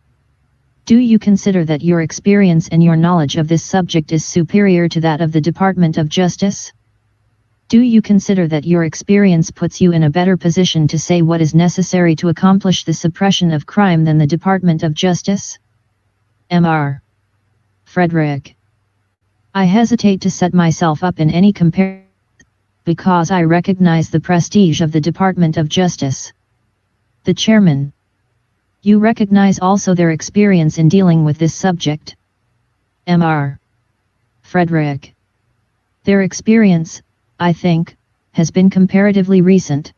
Do you consider that your experience and your knowledge of this subject is superior to that of the Department of Justice? Do you consider that your experience puts you in a better position to say what is necessary to accomplish the suppression of crime than the Department of Justice? Mr. Frederick. I hesitate to set myself up in any comparison, because I recognize the prestige of the Department of Justice. The chairman. You recognize also their experience in dealing with this subject. Mr. Frederick. Their experience, I think, has been comparatively recent.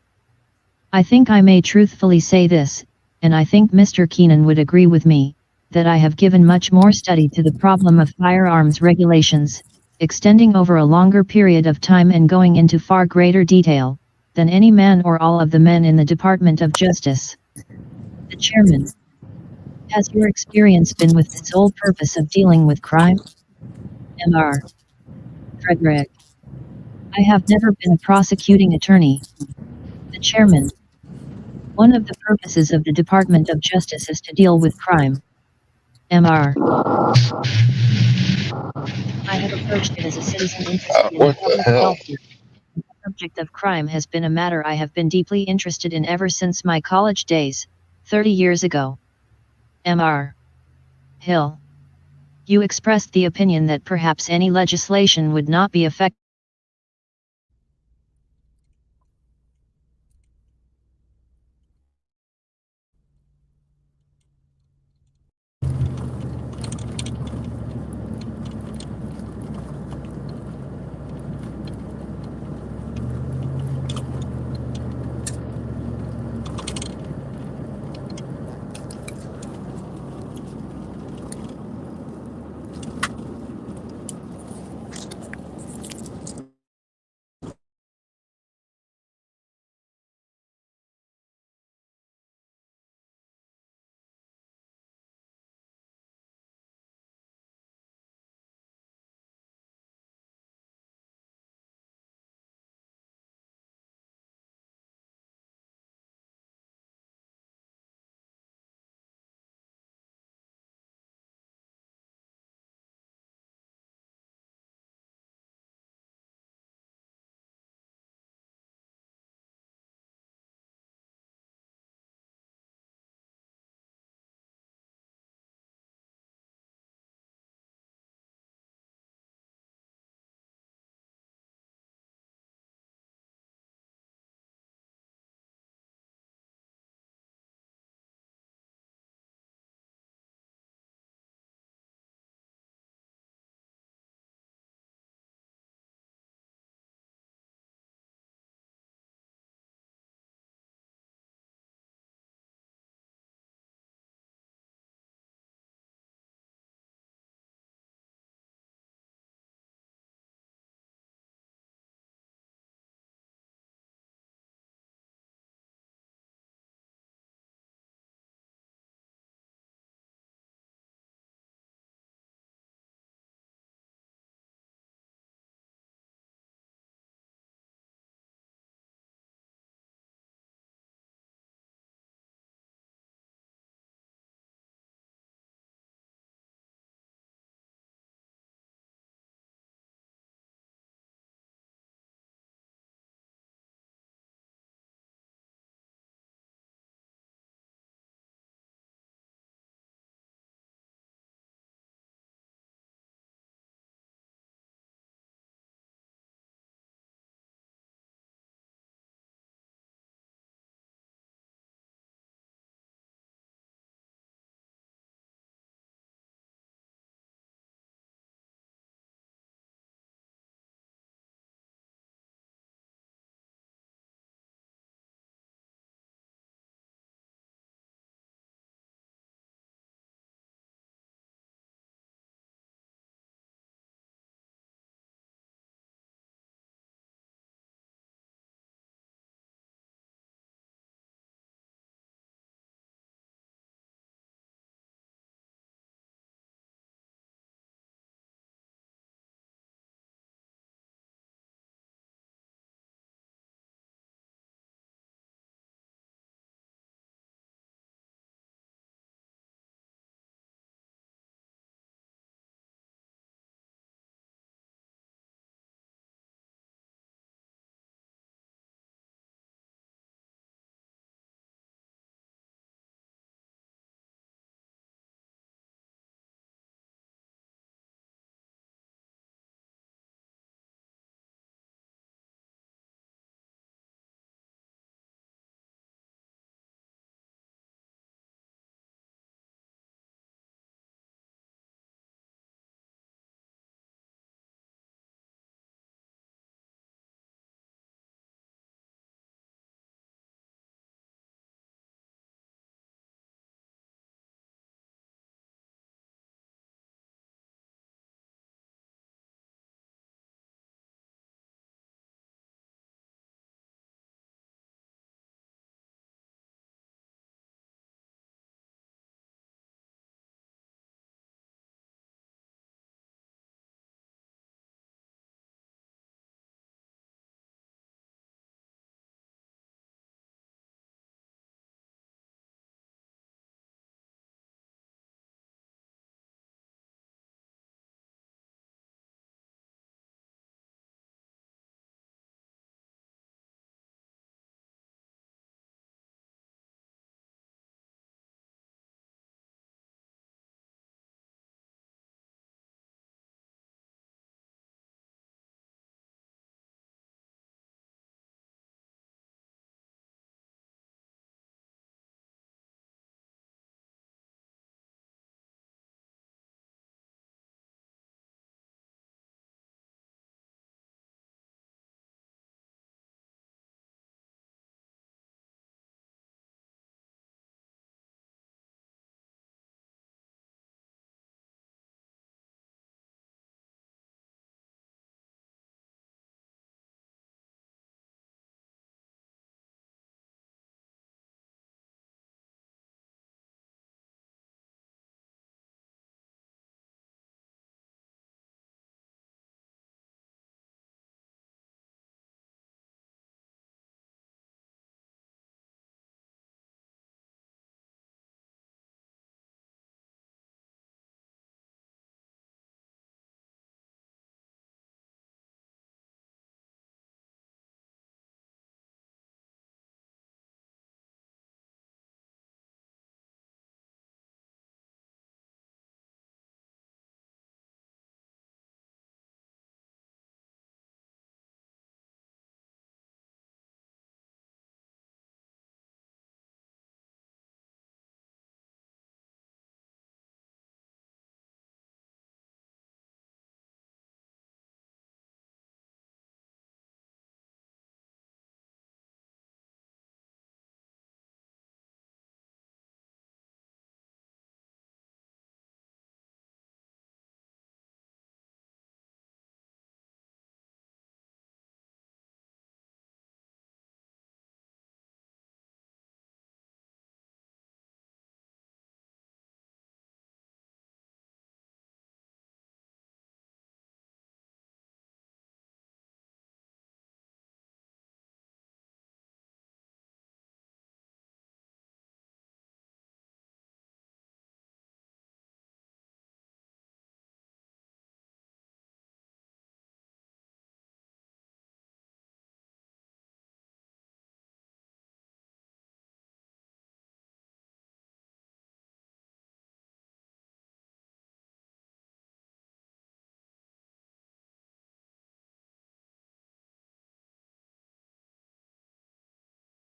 I think I may truthfully say this, and I think Mr. Keenan would agree with me, that I have given much more study to the problem of firearms regulations, extending over a longer period of time and going into far greater detail, than any man or all of the men in the Department of Justice. The chairman. Has your experience been with the sole purpose of dealing with crime? Mr. Frederick. I have never been a prosecuting attorney. The chairman. One of the purposes of the Department of Justice is to deal with crime. Mr. I have approached it as a citizen interested in public welfare. The subject of crime has been a matter I have been deeply interested in ever since my college days, 30 years ago. Mr. Hill. You expressed the opinion that perhaps any legislation would not be effective